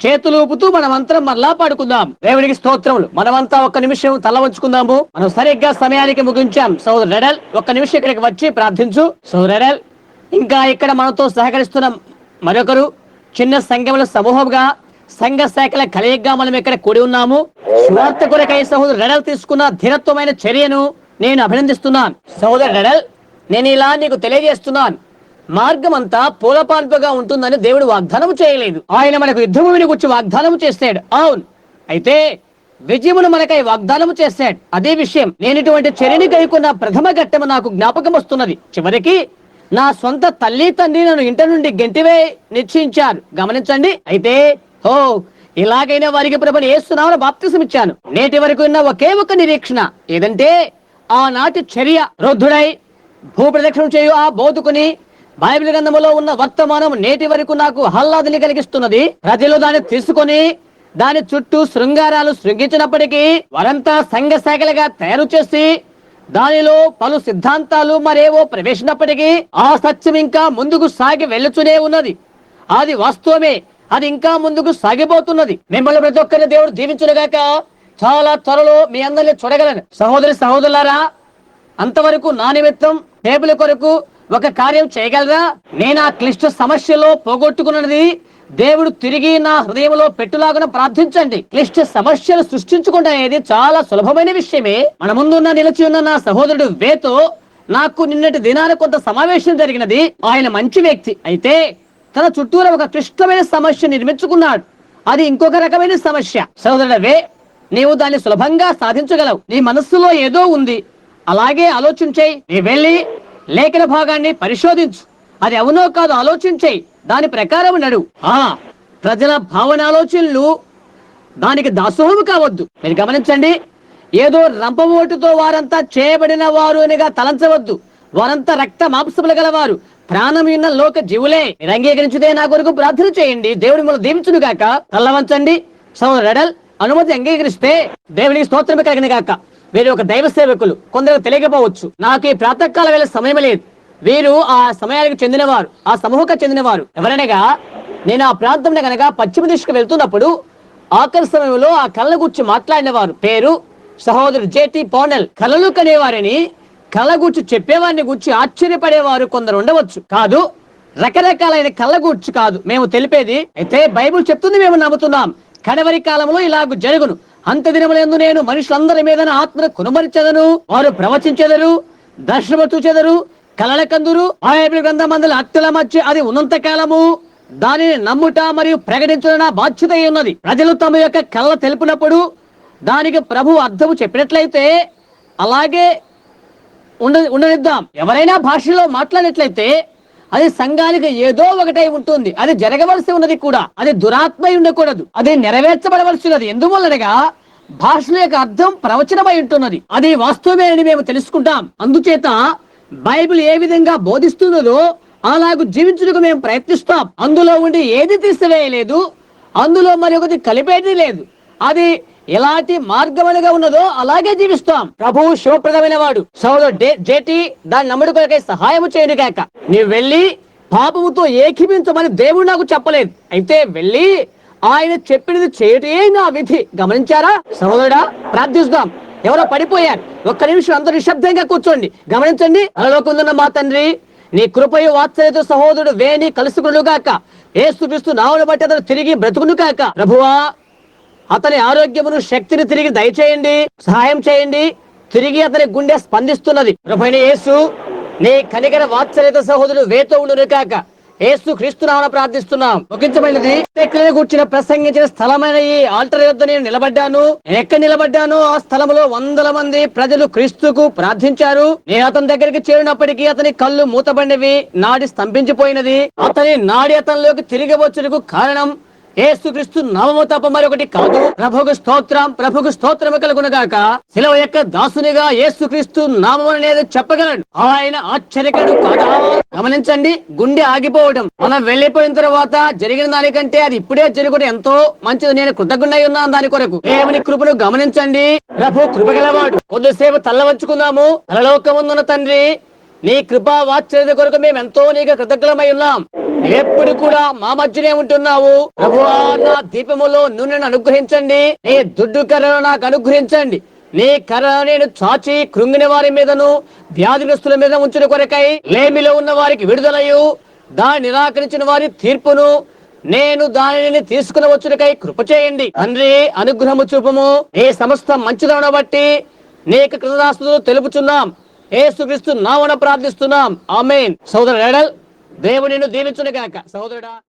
చేతులు ఊపుతూ మనమంతరం మరలా పాడుకుందాం. దేవునికి స్తోత్రములు. మనమంతా ఒక్క నిమిషం తల వంచుకుందాము. మనం సరిగ్గా సమయానికి ముగించాం. సోదరు రెడల్, ఒక్క నిమిషం ఇక్కడికి వచ్చి ప్రార్థించు. సోదరు రెడల్, ఇంకా ఇక్కడ మనతో సహకరిస్తున్న మరొకరు చిన్న సంఘముల సమూహంగా సంఘ శాఖల కలయికగా మనం ఇక్కడ కూడి ఉన్నాము. స్వార్థ కొరకై సహోదరు రెడల్ తీసుకున్న ధీరత్వమైన చర్యను నేను అభినందిస్తున్నాను. సహోదరు రెడల్, నేను ఇలా నీకు తెలియజేస్తున్నాను. మార్గం అంతా పూలపాన్పుగా ఉంటుందని దేవుడు వాగ్దానం చేయలేదు. ఆయన మనకు యుద్ధభూమిని గురించి వాగ్దానం చేశాడు. అవును, అయితే విజయమును మనకై వాగ్దానం చేశాడు. అదే విషయం. నేను ఇటువంటి చర్యని కైకున్న ప్రథమ ఘట్టము నాకు జ్ఞాపకం వస్తున్నది. చివరికి నా సొంత తల్లి తండ్రి నన్ను ఇంటి నుండి గెంటివే నిశ్చయించారు. గమనించండి. అయితే ఇలాగైనా వారికి ప్రభుని యేసునామమున బాప్తిసం ఇచ్చాను. నేటి వరకు ఉన్న ఒకే ఒక నిరీక్షణ ఏదంటే ఆనాటి చర్య. వృద్ధుడై భూప్రదక్షిణ చేయు ఆ బోధకుని బైబిల్ గ్రంథములో ఉన్న వర్తమానం నేటి వరకు నాకు ఆహ్లాదాన్ని కలిగిస్తున్నది. ప్రజలు దాన్ని తీసుకొని దాని చుట్టూ శృంగారాలు శృంగించినప్పటికీ వారంతా సంఘ శాఖలుగా తయారు చేసి దానిలో పలు సిద్ధాంతాలు మరేవో ప్రవేశించినప్పటికీ ఆ సత్యం ఇంకా ముందుకు సాగి వెళ్ళుతూనే ఉన్నది. అది వాస్తవమే, అది ఇంకా ముందుకు సాగిపోతున్నది. మిమ్మల్ని ప్రతి ఒక్కరిని దేవుడు దీవించునుగాక. చాలా త్వరలో మీ అందరిని చూడగలను. సహోదరులారా, అంతవరకు నా నిమిత్తం టేబుల్ కొరకు ఒక కార్యం చేయగలరా? నేను ఆ క్లిష్ట సమస్యలో పోగొట్టుకున్నది దేవుడు తిరిగి నా హృదయంలో పెట్టులాగా ప్రార్థించండి. క్లిష్ట సమస్యలు సృష్టించుకుంటా అనేది చాలా సులభమైన విషయమే. మన ముందున్న నిలిచి ఉన్న నా సహోదరుడు వేతో నాకు నిన్నటి దినాన కొంత సమావేశం జరిగినది. ఆయన మంచి వ్యక్తి అయితే తన చుట్టూరా ఒక క్లిష్టమైన సమస్య నిర్మించుకున్నాడు. అది ఇంకొక రకమైన సమస్య. సహోదరుడు వే, నీవు దాన్ని సులభంగా సాధించగలవు. నీ మనస్సులో ఏదో ఉంది, అలాగే ఆలోచించేయి. నీ వెళ్ళి లేఖన భాగాన్ని పరిశోధించు. అది అవునో కాదు ఆలోచించేయి, దాని ప్రకారం నడు. ప్రజల భావన ఆలోచనలు దానికి దాసోహము కావద్దు. మీరు గమనించండి, ఏదో రంపమోటుతో వారంతా చేయబడిన వారు అనిగా తలంచవద్దు. వారంతా రక్త మాంసములు గలవారు, ప్రాణం ఉన్న లోక జీవులే. మీరు అంగీకరించితే నా కొరకు ప్రార్థన చేయండి. దేవుడి మిమ్మల్ని దీవించును గాక. తల్లవంచండి. సోదరుడు అనుమతి అంగీకరిస్తే దేవునికి స్తోత్రమే కలిగిన గాక. వీరు ఒక దైవ సేవకులు, కొందరు తెలియకపోవచ్చు. నాకు ఈ ప్రాతకాల వేళ సమయం లేదు. వీరు ఆ సమయానికి చెందినవారు, ఆ సమూహకు చెందినవారు. ఎవరనగా నేను ఆ ప్రాంతంలో కనుక పశ్చిమ దిశకు వెళ్తున్నప్పుడు ఆఖరి సమయంలో ఆ కళ్ళ గురించి మాట్లాడిన వారు పేరు సహోదరు జేటి పౌనెల్. కళలు కనేవారిని, కళ్ళ గురించి చెప్పేవారిని గురించి ఆశ్చర్యపడేవారు కొందరు ఉండవచ్చు. కాదు, రకరకాలైన కళ్ళ గురించి కాదు మేము తెలిపేది. అయితే బైబిల్ చెప్తుంది, మేము నమ్ముతున్నాం. కడవరి కాలంలో ఇలాగ జరుగును. అంత దినములందు నేను మనుషులందరి మీద ఆత్మను కునుమరించెదను. వారు ప్రవచించెదరు, దర్శనము చూచెదరు, కలల కందురు. బైబిల్ గ్రంథమందుల అట్టల మధ్య అది ఉన్నంత కాలము దానిని నమ్ముట మరియు ప్రకటించడం నా బాధ్యత ఉన్నది. ప్రజలు తమ యొక్క కళ్ళ తెలుపునప్పుడు దానికి ప్రభు అర్థము చెప్పినట్లయితే అలాగే ఉండనిద్దాం. ఎవరైనా భాషలో మాట్లాడినట్లయితే అది సంఘానికి ఏదో ఒకటై ఉంటుంది. అది జరగవలసి ఉన్నది కూడా. అది దురాత్మై ఉండకూడదు, అది నెరవేర్చబడవలసినది. ఎందువల్లనగా భాషల యొక్క అర్థం ప్రవచనమై ఉంటున్నది. అది వాస్తవమే అని మేము తెలుసుకుంటాం. అందుచేత బైబిల్ ఏ విధంగా బోధిస్తున్నదో అలాగూ జీవించుటకు మేము ప్రయత్నిస్తాం. అందులో ఉండి ఏది తీసివేయలేదు, అందులో మరి ఒకటి కలిపేది లేదు. అది ఎలాంటి మార్గములుగా ఉన్నదో అలాగే జీవిస్తాం. ప్రభువు శివప్రదమైన వాడు. సోదరుడు జేటి దాని నమ్ముడు కొరకై సహాయము చేయను గాక. నీవు వెళ్ళి పాపముతో ఏకీభించమని దేవుడు నాకు చెప్పలేదు. అయితే వెళ్ళి ఆయన చెప్పినది చేయటే నా విధి. గమనించారా సహోదరుడా? ప్రార్థిస్తాం. ఎవరో పడిపోయారు, ఒక్క నిమిషం అందరూ నిశ్శబ్దంగా కూర్చోండి. గమనించండి. పరలోకమున్న మా తండ్రి, నీ కృపయు వాత్సల్యత సహోదరుడు వేణి కలుసుకును గాక. యేసుక్రీస్తు నామమును బట్టి అతను తిరిగి బ్రతుకును గాక. ప్రభువా, అతని ఆరోగ్యమును శక్తిని తిరిగి దయచేయండి, సహాయం చేయండి. తిరిగి అతని గుండె స్పందిస్తున్నది. ప్రభువైన యేసు, నీ కనికర వాత్సల్యత సహోదరుడు వేతో ఉండును గాక. యేసు క్రీస్తు నామమున ప్రార్థిస్తున్నాం. ముగించమైనది కూర్చున్న ప్రసంగించిన స్థలమైన ఈ ఆల్టర్ యొద్ద నేను నిలబడ్డాను. ఎక్కడ నిలబడ్డాను ఆ స్థలంలో వందల మంది ప్రజలు క్రీస్తుకు ప్రార్థించారు. నేను అతని దగ్గరికి చేరినప్పటికీ అతని కళ్ళు మూతబడినవి, నాడి స్తంభించిపోయినది. అతని నాడి అతనిలోకి తిరిగి వచ్చుటకు కారణం యేసుక్రీస్తు నామము తప్ప మరొకటి కాదు. ప్రభుకు స్తోత్రం, ప్రభుకు స్తోత్రము కలుగునుగాక. శిలువ యొక్క దాసునిగా యేసుక్రీస్తు నామము అనేది చెప్పగలడు. ఆయన ఆశ్చర్యకరుడు కాదా? గమనించండి, గుండె ఆగిపోవడం. మనం వెళ్లిపోయిన తర్వాత జరిగిన దానికంటే అది ఇప్పుడే జరుగుట ఎంతో మంచిది. నేను కృతజ్ఞుడై ఉన్నాను దాని కొరకు. దేవుని కృపను గమనించండి. ప్రభు కృపగలవాడు. కొద్దిసేపు తల్లవంచుకుందాము. పరలోకమున్న తండ్రి, నీ కృపా వాత్సల్యత కొరకు మేము ఎంతో నీకు కృతజ్ఞులమై ఉన్నాం. ఎప్పుడు కూడా మా మధ్యనే ఉంటున్నావు. ప్రభువా, నా దీపములో నూనెను అనుగ్రహించండి. నీ దుడ్డు కర్రను నాకు అనుగ్రహించండి. నీ కర్రను నేను చాచి కృంగిన వారి మీదను వ్యాధిగ్రస్తుల మీద ఉంచిన కొరకై లేమిలో ఉన్న వారికి విడుదలయు దాన్ని నిరాకరించిన వారి తీర్పును నేను దానిని తీసుకుని వచ్చుటకై కృప చేయండి. తండ్రి, అనుగ్రహము చూపము. నీ సమస్త మంచిదనం బట్టి నీకు కృతజ్ఞతాస్తుతులు తెలుపుచున్నాం. యేసుక్రీస్తు నామమున ప్రార్థిస్తున్నాం. ఆమేన్. సోదరుడు దేవుడు నిన్ను దీవించును గాక. సహోదరుడా.